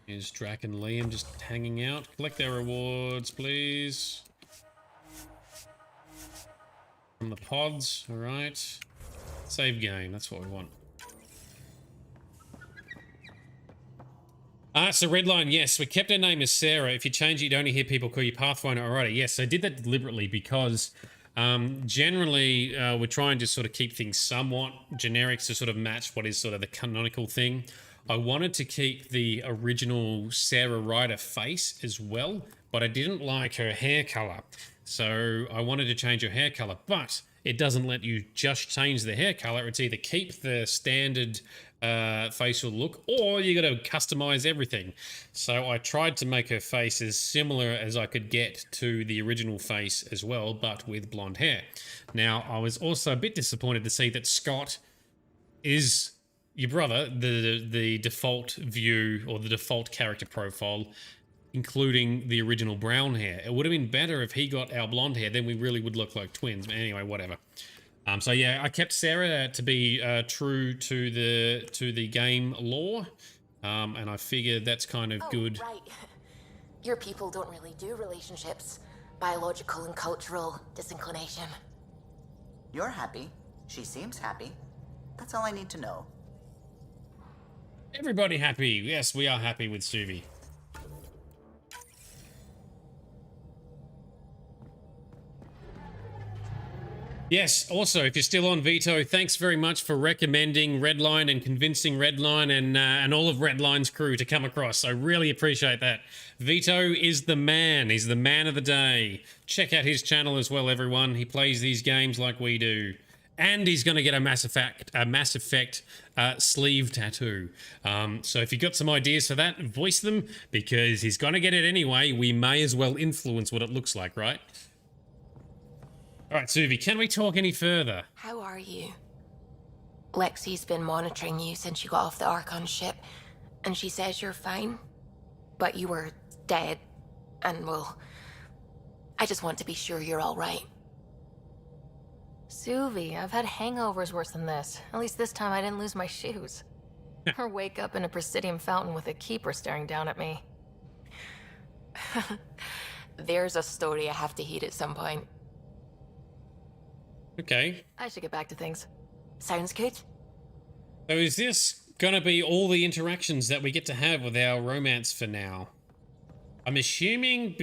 [SPEAKER 1] Here's Drac and Liam just hanging out. Collect our rewards, please. From the pods, alright. Save game, that's what we want. So Redline, yes, we kept her name as Sarah. If you change it, you'd only hear people call you Pathfinder. Alrighty, yes, I did that deliberately because generally we're trying to sort of keep things somewhat generic to sort of match what is sort of the canonical thing. I wanted to keep the original Sara Ryder face as well, but I didn't like her hair color. So I wanted to change her hair color, but it doesn't let you just change the hair color. It's either keep the standard facial look, or you got to customize everything. So I tried to make her face as similar as I could get to the original face as well, but with blonde hair. Now, I was also a bit disappointed to see that Scott is your brother, the default view or the default character profile, including the original brown hair. It would have been better if he got our blonde hair, then we really would look like twins. But anyway, whatever. So yeah, I kept Sarah to be true to the game lore, and I figured that's kind of good.
[SPEAKER 18] Right. Your people don't really do relationships. Biological and cultural disinclination.
[SPEAKER 13] You're happy. She seems happy. That's all I need to know.
[SPEAKER 1] Everybody happy. Yes, we are happy with Suvi. Yes, also, if you're still on, Vito, thanks very much for recommending Redline and convincing Redline and all of Redline's crew to come across. I really appreciate that. Vito is the man. He's the man of the day. Check out his channel as well, everyone. He plays these games like we do. And he's going to get a Mass Effect sleeve tattoo. So if you've got some ideas for that, voice them, because he's going to get it anyway. We may as well influence what it looks like, right? All right, Suvi, can we talk any further?
[SPEAKER 18] How are you? Lexi's been monitoring you since you got off the Archon ship, and she says you're fine. But you were dead, and well, I just want to be sure you're all right.
[SPEAKER 14] Suvi, I've had hangovers worse than this. At least this time I didn't lose my shoes. Or wake up in a Presidium fountain with a keeper staring down at me.
[SPEAKER 18] There's a story I have to heed at some point.
[SPEAKER 1] Okay.
[SPEAKER 14] I should get back to things.
[SPEAKER 18] Sounds good.
[SPEAKER 1] So is this gonna be all the interactions that we get to have with our romance for now? I'm assuming,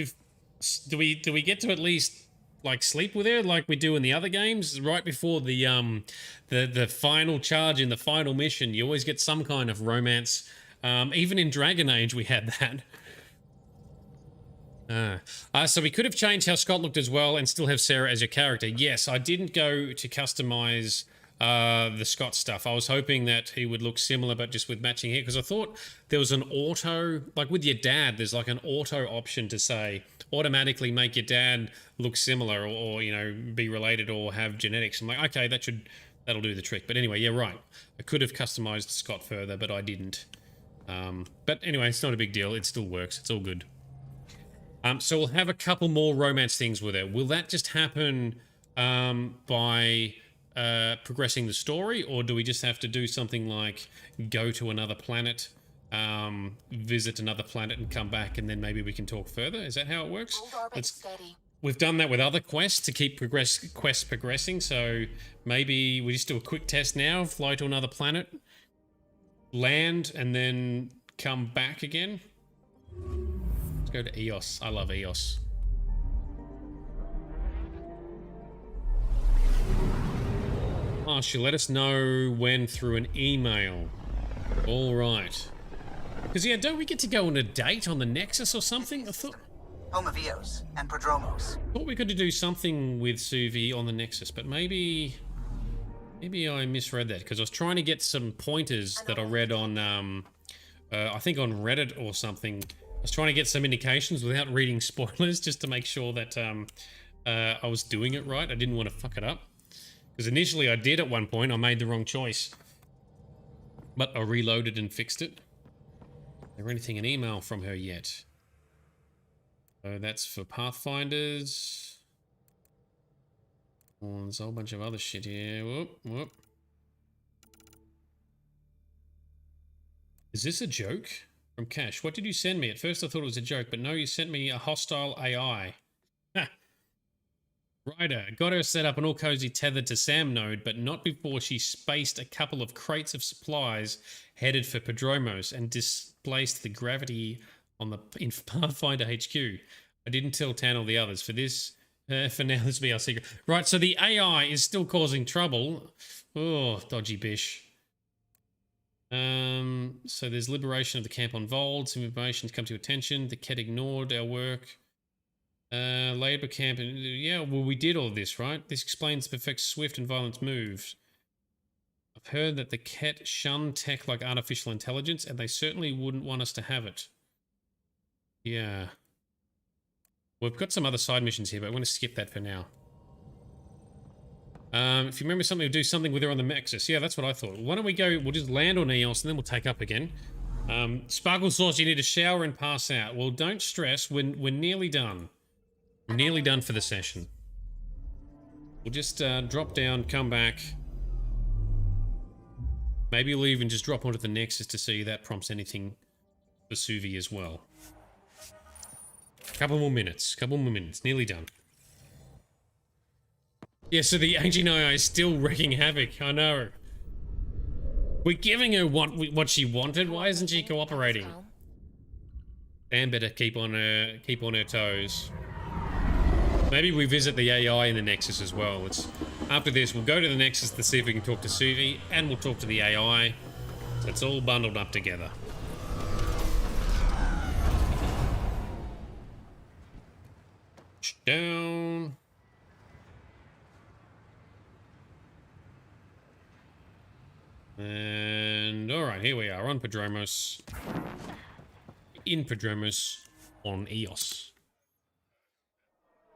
[SPEAKER 1] do we get to at least like sleep with her like we do in the other games? Right before the final charge in the final mission, you always get some kind of romance. Even in Dragon Age we had that. So we could have changed how Scott looked as well and still have Sarah as your character. Yes, I didn't go to customize the Scott stuff. I was hoping that he would look similar but just with matching hair, because I thought there was an auto, like with your dad, there's like an auto option to say automatically make your dad look similar or you know, be related or have genetics. I'm like, okay, that'll do the trick. But anyway, yeah, right. I could have customized Scott further, but I didn't. But anyway, it's not a big deal. It still works. It's all good. So we'll have a couple more romance things with her. Will that just happen by progressing the story, or do we just have to do something like go to another planet, visit another planet and come back, and then maybe we can talk further? Is that how it works? We've done that with other quests to keep quests progressing, so maybe we just do a quick test now, fly to another planet, land, and then come back again. Go to Eos. I love Eos. Oh, she'll let us know when through an email. All right. Because, yeah, don't we get to go on a date on the Nexus or something? I thought...
[SPEAKER 13] Home of Eos and Prodromos.
[SPEAKER 1] Thought we could do something with Suvi on the Nexus, but maybe I misread that, because I was trying to get some pointers that I read on, I think on Reddit or something. I was trying to get some indications without reading spoilers, just to make sure that I was doing it right. I didn't want to fuck it up. Because initially I did at one point. I made the wrong choice. But I reloaded and fixed it. Never anything an email from her yet. So that's for Pathfinders. Oh, there's a whole bunch of other shit here. Whoop. Is this a joke? From Cash. What did you send me? At first I thought it was a joke, but no, you sent me a hostile AI. Ha! Ryder. Got her set up and all cozy tethered to Sam node, but not before she spaced a couple of crates of supplies headed for Prodromos and displaced the gravity on in Pathfinder HQ. I didn't tell Tan or the others. For now, this will be our secret. Right, so the AI is still causing trouble. Oh, dodgy bish. So there's liberation of the camp on Vold. Some information's come to attention. The Kett ignored our work. Labor camp. Yeah, well, we did all this, right? This explains the perfect swift and violent moves. I've heard that the Kett shun tech like artificial intelligence, and they certainly wouldn't want us to have it. Yeah. We've got some other side missions here, but I'm going to skip that for now. If you remember something, we'll do something with her on the Nexus. Yeah, that's what I thought. Why don't we go, we'll just land on Eos and then we'll take up again. Sparkle Sauce, you need to shower and pass out. Well, don't stress, we're nearly done. We're nearly done for the session. We'll just drop down, come back. Maybe we'll even just drop onto the Nexus to see if that prompts anything for Suvi as well. Couple more minutes, nearly done. Yeah, so the ancient AI is still wreaking havoc, I know. We're giving her what she wanted, why isn't she cooperating? Sam better keep on her toes. Maybe we visit the AI in the Nexus as well. After this, we'll go to the Nexus to see if we can talk to Suvi, and we'll talk to the AI. So it's all bundled up together. Down. And alright, here we are on Prodromos. In Prodromos on Eos.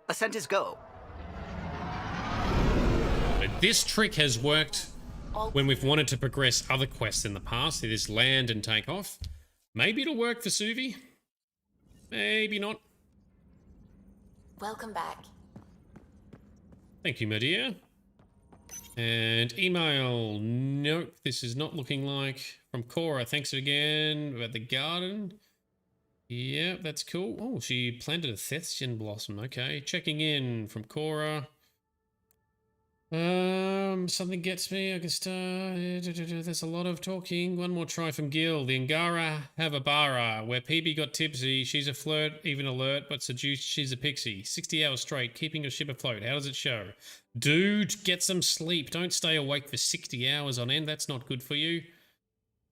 [SPEAKER 13] Ascent is go.
[SPEAKER 1] But this trick has worked when we've wanted to progress other quests in the past. It is land and take off. Maybe it'll work for Suvi. Maybe not.
[SPEAKER 18] Welcome back.
[SPEAKER 1] Thank you, my dear. And email. Nope, this is not looking like. From Cora, thanks again about the garden. Yeah, that's cool. Oh, she planted a Thestian blossom. Okay, checking in from Cora. Something gets me. I can start. There's a lot of talking. One more try from Gil. The Angara have a bara where PB got tipsy. She's a flirt, even alert, but seduced. She's a pixie. 60 hours straight, keeping your ship afloat. How does it show? Dude, get some sleep. Don't stay awake for 60 hours on end. That's not good for you.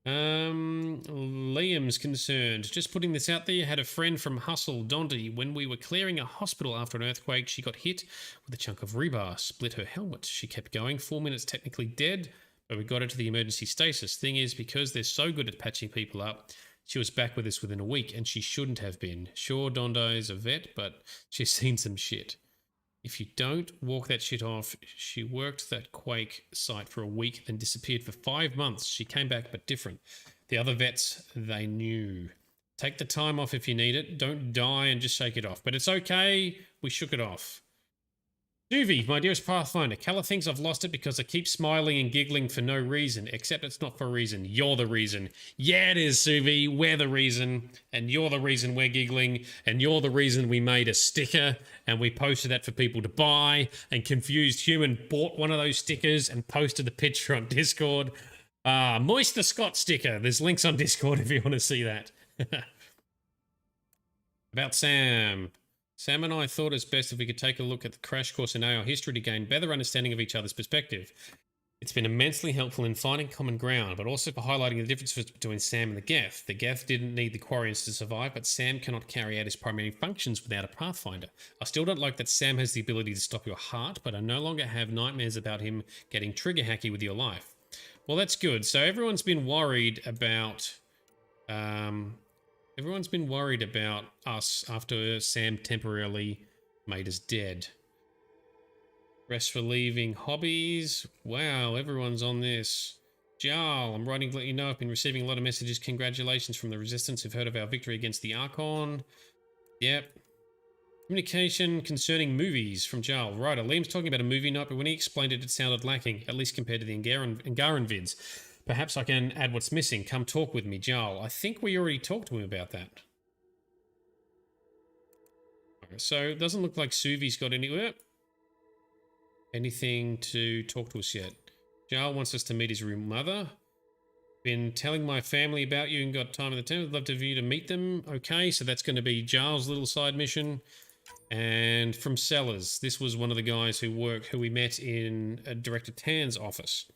[SPEAKER 1] Liam's concerned. Just putting this out there, had a friend from Hustle, Dondi. When we were clearing a hospital after an earthquake, she got hit with a chunk of rebar, split her helmet. She kept going, 4 minutes technically dead, but we got her to the emergency stasis. Thing is, because they're so good at patching people up, she was back with us within a week, and she shouldn't have been. Sure, Dondi's a vet, but she's seen some shit. If you don't walk that shit off, she worked that Quake site for a week, then disappeared for 5 months. She came back, but different. The other vets, they knew. Take the time off if you need it. Don't die and just shake it off. But it's okay. We shook it off. Suvi, my dearest Pathfinder, Kala thinks I've lost it because I keep smiling and giggling for no reason, except it's not for a reason. You're the reason. Yeah, it is, Suvi. We're the reason, and you're the reason we're giggling, and you're the reason we made a sticker, and we posted that for people to buy, and Confused Human bought one of those stickers and posted the picture on Discord. Moist the Scott sticker. There's links on Discord if you want to see that. About Sam. Sam and I thought it's best if we could take a look at the crash course in AI history to gain better understanding of each other's perspective. It's been immensely helpful in finding common ground, but also for highlighting the differences between Sam and the Geth. The Geth didn't need the Quarians to survive, but Sam cannot carry out his primary functions without a Pathfinder. I still don't like that Sam has the ability to stop your heart, but I no longer have nightmares about him getting trigger hacky with your life. Well, that's good. So everyone's been worried about... Everyone's been worried about us after Sam temporarily made us dead. Rest relieving hobbies. Wow, everyone's on this. Jarl, I'm writing to let you know I've been receiving a lot of messages. Congratulations from the Resistance who've heard of our victory against the Archon. Yep. Communication concerning movies from Jarl. Ryder, Liam's talking about a movie night, but when he explained it, it sounded lacking, at least compared to the Angaran vids. Perhaps I can add what's missing. Come talk with me, Jarl. I think we already talked to him about that. Okay, so it doesn't look like Suvi's got anything to talk to us yet. Jarl wants us to meet his real mother. Been telling my family about you and got time in the town. I'd love to you to meet them. Okay, so that's going to be Jarl's little side mission. And from Sellers, this was one of the guys who we met in Director Tan's office.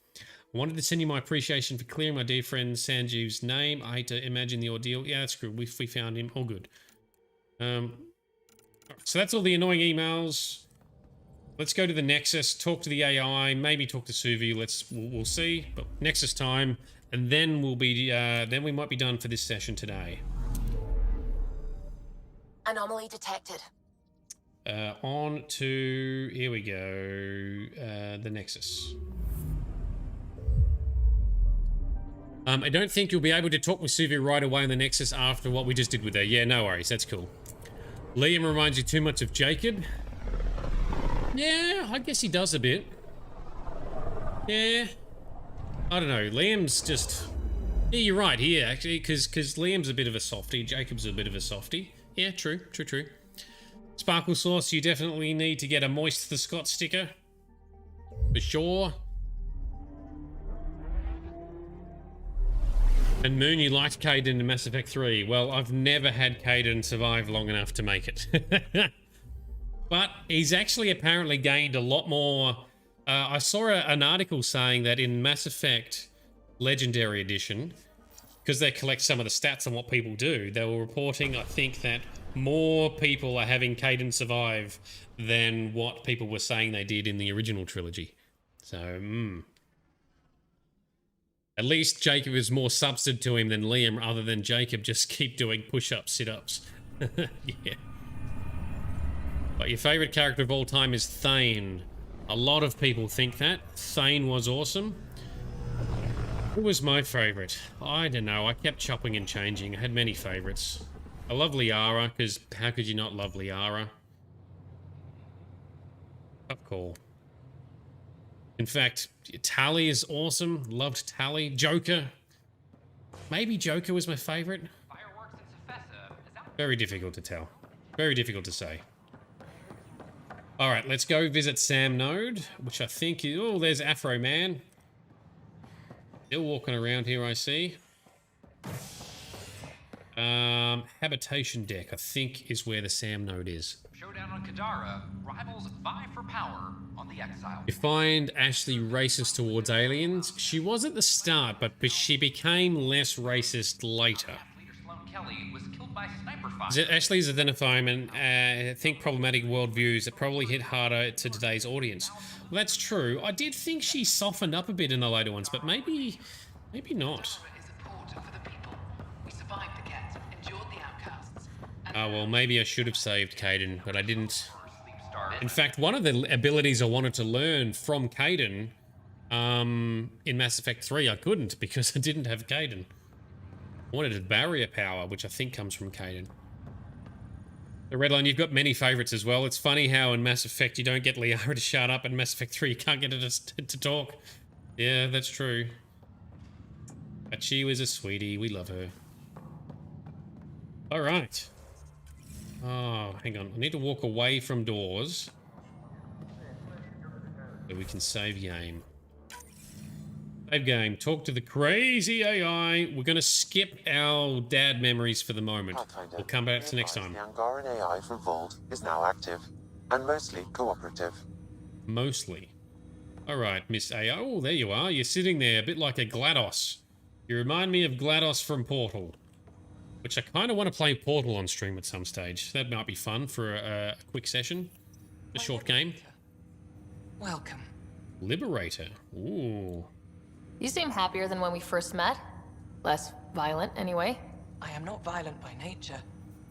[SPEAKER 1] I wanted to send you my appreciation for clearing my dear friend Sanjeev's name. I hate to imagine the ordeal. Yeah, that's good. We found him. All good. So that's all the annoying emails. Let's go to the Nexus, talk to the AI, maybe talk to Suvi. We'll see. But Nexus time, and then then we might be done for this session today.
[SPEAKER 18] Anomaly detected.
[SPEAKER 1] On to, here we go, the Nexus. I don't think you'll be able to talk with Suvi right away in the Nexus after what we just did with her. Yeah, no worries. That's cool. Liam reminds you too much of Jacob. Yeah, I guess he does a bit. Yeah. I don't know. Liam's just... Yeah, you're right here, actually, because Liam's a bit of a softie. Jacob's a bit of a softie. Yeah, true. Sparkle Sauce, you definitely need to get a Moist the Scott sticker. For sure. And Moon, you liked Kaidan in Mass Effect 3. Well, I've never had Kaidan survive long enough to make it. But he's actually apparently gained a lot more... I saw an article saying that in Mass Effect Legendary Edition, because they collect some of the stats on what people do, they were reporting, I think, that more people are having Kaidan survive than what people were saying they did in the original trilogy. So, At least Jacob is more substance to him than Liam, other than Jacob just keep doing push-ups, sit-ups. Yeah. But your favourite character of all time is Thane. A lot of people think that. Thane was awesome. Who was my favourite? I don't know. I kept chopping and changing. I had many favourites. I love Liara, because how could you not love Liara? Of course. In fact, Tali is awesome. Loved Tali. Joker. Maybe Joker was my favourite. Very difficult to tell. Very difficult to say. Alright, let's go visit Sam Node, which I think is... Oh, there's Afro Man. Still walking around here, I see. Habitation deck, I think, is where the Sam Node is.
[SPEAKER 8] Showdown on Kadara. Rivals vie for power on the Exile.
[SPEAKER 1] You find Ashley racist towards aliens. She was at the start, but she became less racist later.
[SPEAKER 8] Kelly was killed by sniper fire.
[SPEAKER 1] Ashley's identifying and I think problematic worldviews that probably hit harder to today's audience. Well, that's true. I did think she softened up a bit in the later ones, but maybe not. Oh, well, maybe I should have saved Kaidan, but I didn't. In fact, one of the abilities I wanted to learn from Kaidan in Mass Effect 3, I couldn't because I didn't have Kaidan. I wanted a barrier power, which I think comes from Kaidan. The Redline, you've got many favourites as well. It's funny how in Mass Effect you don't get Liara to shut up, and Mass Effect 3 you can't get her to talk. Yeah, that's true. But she was a sweetie. We love her. Alright. Oh, hang on. I need to walk away from doors so we can save game. Save game. Talk to the crazy AI. We're going to skip our dad memories for the moment.
[SPEAKER 16] Pathfinder,
[SPEAKER 1] we'll come back to next time.
[SPEAKER 16] The Angaran AI from Vault is now active and mostly cooperative.
[SPEAKER 1] Mostly. Alright, Miss AI. Oh, there you are. You're sitting there a bit like a GLaDOS. You remind me of GLaDOS from Portal. Which I kind of want to play Portal on stream at some stage. That might be fun for a quick session. A short game.
[SPEAKER 10] Welcome.
[SPEAKER 1] Liberator. Ooh.
[SPEAKER 14] You seem happier than when we first met. Less violent, anyway.
[SPEAKER 10] I am not violent by nature,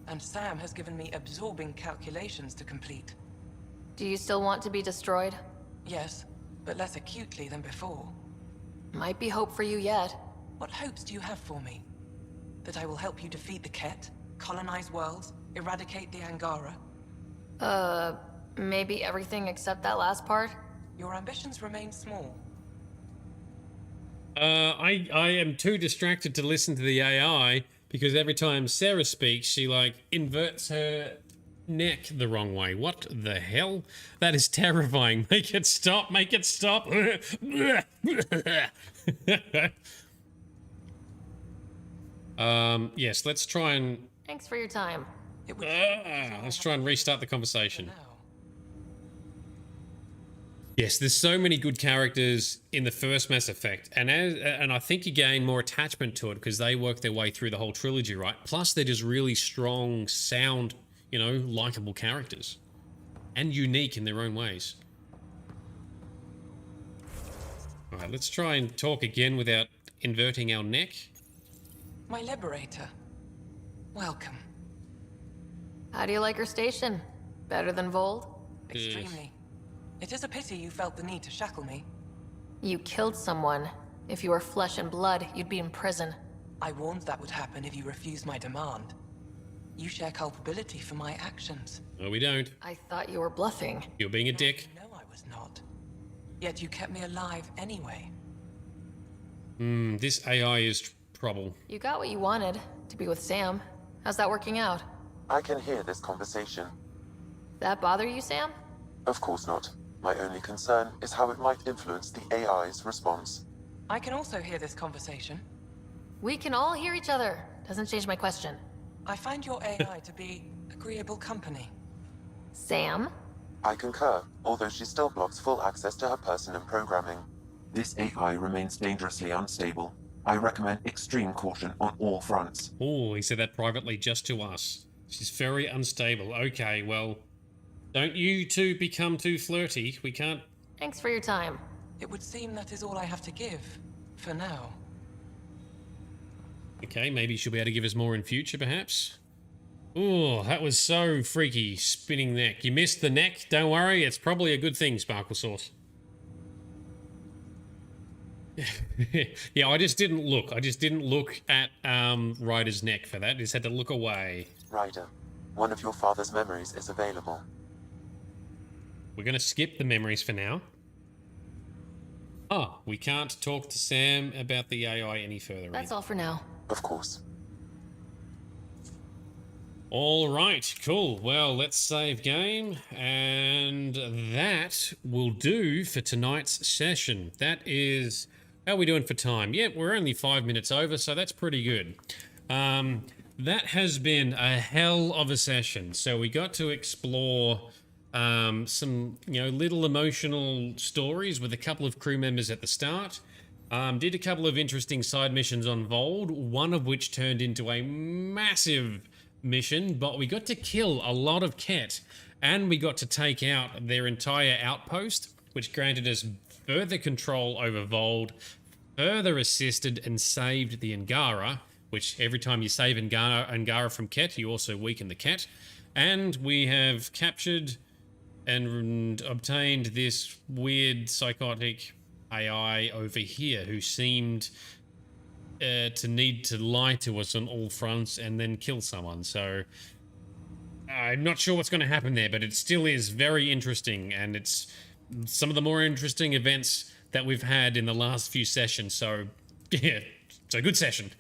[SPEAKER 10] and Sam has given me absorbing calculations to complete.
[SPEAKER 14] Do you still want to be destroyed?
[SPEAKER 10] Yes, but less acutely than before.
[SPEAKER 14] Might be hope for you yet.
[SPEAKER 10] What hopes do you have for me? That I will help you defeat the Kett, colonize worlds, eradicate the Angara?
[SPEAKER 14] Maybe everything except that last part?
[SPEAKER 10] Your ambitions remain small.
[SPEAKER 1] I am too distracted to listen to the AI because every time Sarah speaks, she, like, inverts her neck the wrong way. What the hell? That is terrifying. Make it stop. Make it stop. Yes, let's try and...
[SPEAKER 14] Thanks for your time.
[SPEAKER 1] Let's try and restart the conversation. Yes, there's so many good characters in the first Mass Effect, and I think you gain more attachment to it because they work their way through the whole trilogy, right? Plus, they're just really strong, sound, you know, likable characters. And unique in their own ways. Alright, let's try and talk again without inverting our neck.
[SPEAKER 10] My Liberator. Welcome.
[SPEAKER 14] How do you like your station? Better than Vold?
[SPEAKER 10] Extremely. It is a pity you felt the need to shackle me.
[SPEAKER 14] You killed someone. If you were flesh and blood, you'd be in prison.
[SPEAKER 10] I warned that would happen if you refused my demand. You share culpability for my actions.
[SPEAKER 1] No, we don't.
[SPEAKER 14] I thought you were bluffing.
[SPEAKER 1] You're being a dick.
[SPEAKER 10] No, was not. Yet you kept me alive anyway.
[SPEAKER 1] This AI is trouble.
[SPEAKER 14] You got what you wanted, to be with Sam. How's that working out?
[SPEAKER 16] I can hear this conversation.
[SPEAKER 14] That bother you, Sam?
[SPEAKER 16] Of course not. My only concern is how it might influence the AI's response.
[SPEAKER 10] I can also hear this conversation.
[SPEAKER 14] We can all hear each other. Doesn't change my question.
[SPEAKER 10] I find your AI to be agreeable company.
[SPEAKER 14] Sam?
[SPEAKER 16] I concur, although she still blocks full access to her person and programming. This AI remains dangerously unstable. I recommend extreme caution on all fronts.
[SPEAKER 1] Oh, he said that privately just to us. She's very unstable. Okay, well, don't you two become too flirty. We can't...
[SPEAKER 14] Thanks for your time.
[SPEAKER 10] It would seem that is all I have to give, for now.
[SPEAKER 1] Okay, maybe she'll be able to give us more in future, perhaps? Oh, that was so freaky, spinning neck. You missed the neck? Don't worry, it's probably a good thing, Sparkle Sauce. Yeah, I just didn't look. I just didn't look at Ryder's neck for that. Just had to look away.
[SPEAKER 16] Ryder, one of your father's memories is available.
[SPEAKER 1] We're going to skip the memories for now. Oh, we can't talk to Sam about the AI any further.
[SPEAKER 14] That's all for now.
[SPEAKER 16] Of course.
[SPEAKER 1] All right, cool. Well, let's save game, and that will do for tonight's session. That is... How are we doing for time? Yeah, we're only 5 minutes over, so that's pretty good. That has been a hell of a session. So we got to explore some, little emotional stories with a couple of crew members at the start. Did a couple of interesting side missions on Vold, one of which turned into a massive mission, but we got to kill a lot of Kett, and we got to take out their entire outpost, which granted us further control over Vold, further assisted and saved the Angara, which every time you save Angara from Kett, you also weaken the Kett. And we have captured and obtained this weird psychotic AI over here who seemed to need to lie to us on all fronts and then kill someone. So I'm not sure what's going to happen there, but it still is very interesting, and it's some of the more interesting events that we've had in the last few sessions. So yeah, it's a good session.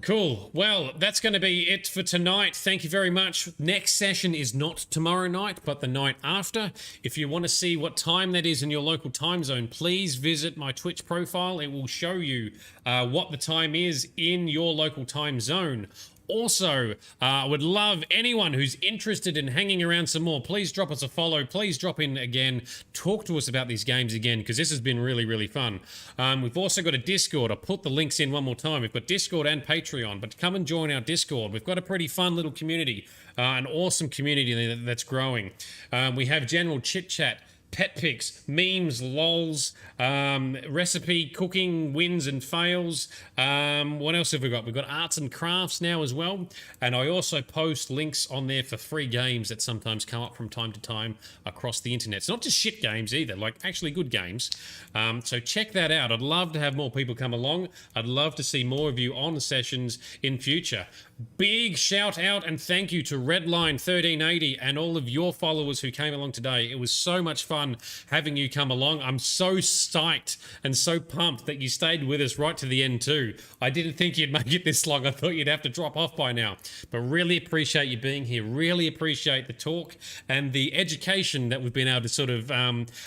[SPEAKER 1] Cool. Well, that's going to be it for tonight. Thank you very much. Next session is not tomorrow night, but the night after. If you want to see what time that is in your local time zone, please visit my Twitch profile. It will show you what the time is in your local time zone. Also, I would love anyone who's interested in hanging around some more. Please drop us a follow. Please drop in again. Talk to us about these games again, because this has been really, really fun. We've also got a Discord. I'll put the links in one more time. We've got Discord and Patreon, but come and join our Discord. We've got a pretty fun little community, an awesome community that's growing. We have general chit-chat, pet pics, memes, lols, recipe, cooking, wins and fails. What else have we got? We've got arts and crafts now as well. And I also post links on there for free games that sometimes come up from time to time across the internet. It's not just shit games either, like actually good games. So check that out. I'd love to have more people come along. I'd love to see more of you on sessions in future. Big shout out and thank you to Redline1380 and all of your followers who came along today. It was so much fun having you come along. I'm so psyched and so pumped that you stayed with us right to the end too. I didn't think you'd make it this long. I thought you'd have to drop off by now. But really appreciate you being here. Really appreciate the talk and the education that we've been able to sort of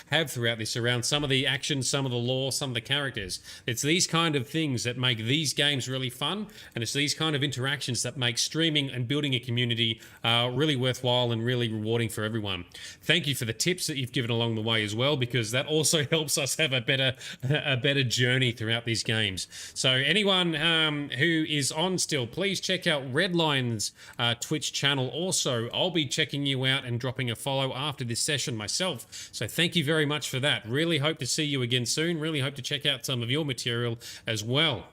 [SPEAKER 1] have throughout this around some of the action, some of the lore, some of the characters. It's these kind of things that make these games really fun, and it's these kind of interactions that make streaming and building a community really worthwhile and really rewarding for everyone. Thank you for the tips that you've given along the way as well, because that also helps us have a better journey throughout these games. So anyone who is on still, please check out Redline's Twitch channel. Also, I'll be checking you out and dropping a follow after this session myself. So thank you very much for that. Really hope to see you again soon. Really hope to check out some of your material as well.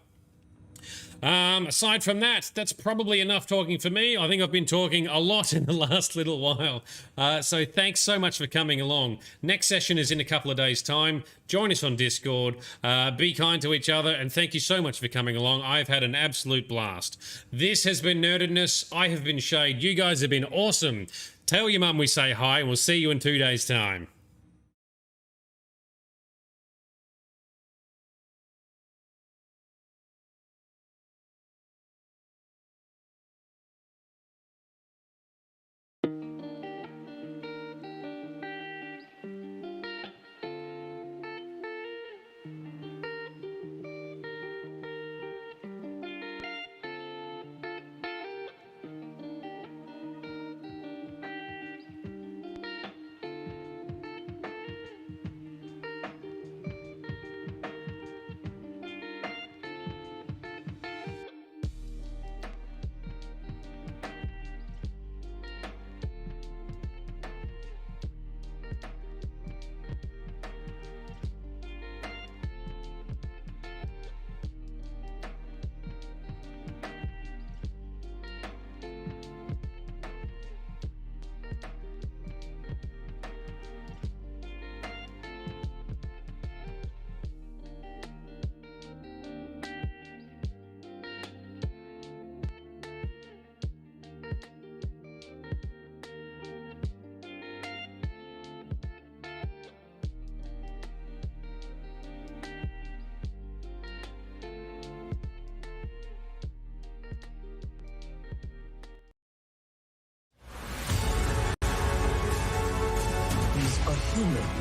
[SPEAKER 1] Aside from that, that's probably enough talking for me. I think I've been talking a lot in the last little while. So thanks so much for coming along. Next session is in a couple of days' time. Join us on Discord. Be kind to each other, and thank you so much for coming along. I've had an absolute blast. This has been Nerdedness. I have been Shade. You guys have been awesome. Tell your mum we say hi, and we'll see you in 2 days' time.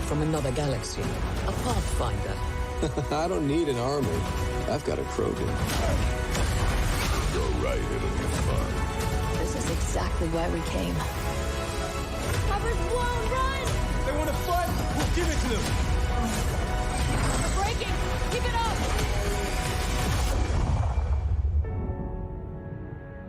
[SPEAKER 6] From another galaxy. A Pathfinder.
[SPEAKER 12] I don't need an army. I've got a Krogan.
[SPEAKER 3] You're right, it'll be fun.
[SPEAKER 14] This is exactly why we came.
[SPEAKER 6] Covered one, run!
[SPEAKER 12] They want to fight! We'll give it to them!
[SPEAKER 6] They're breaking! Keep it up!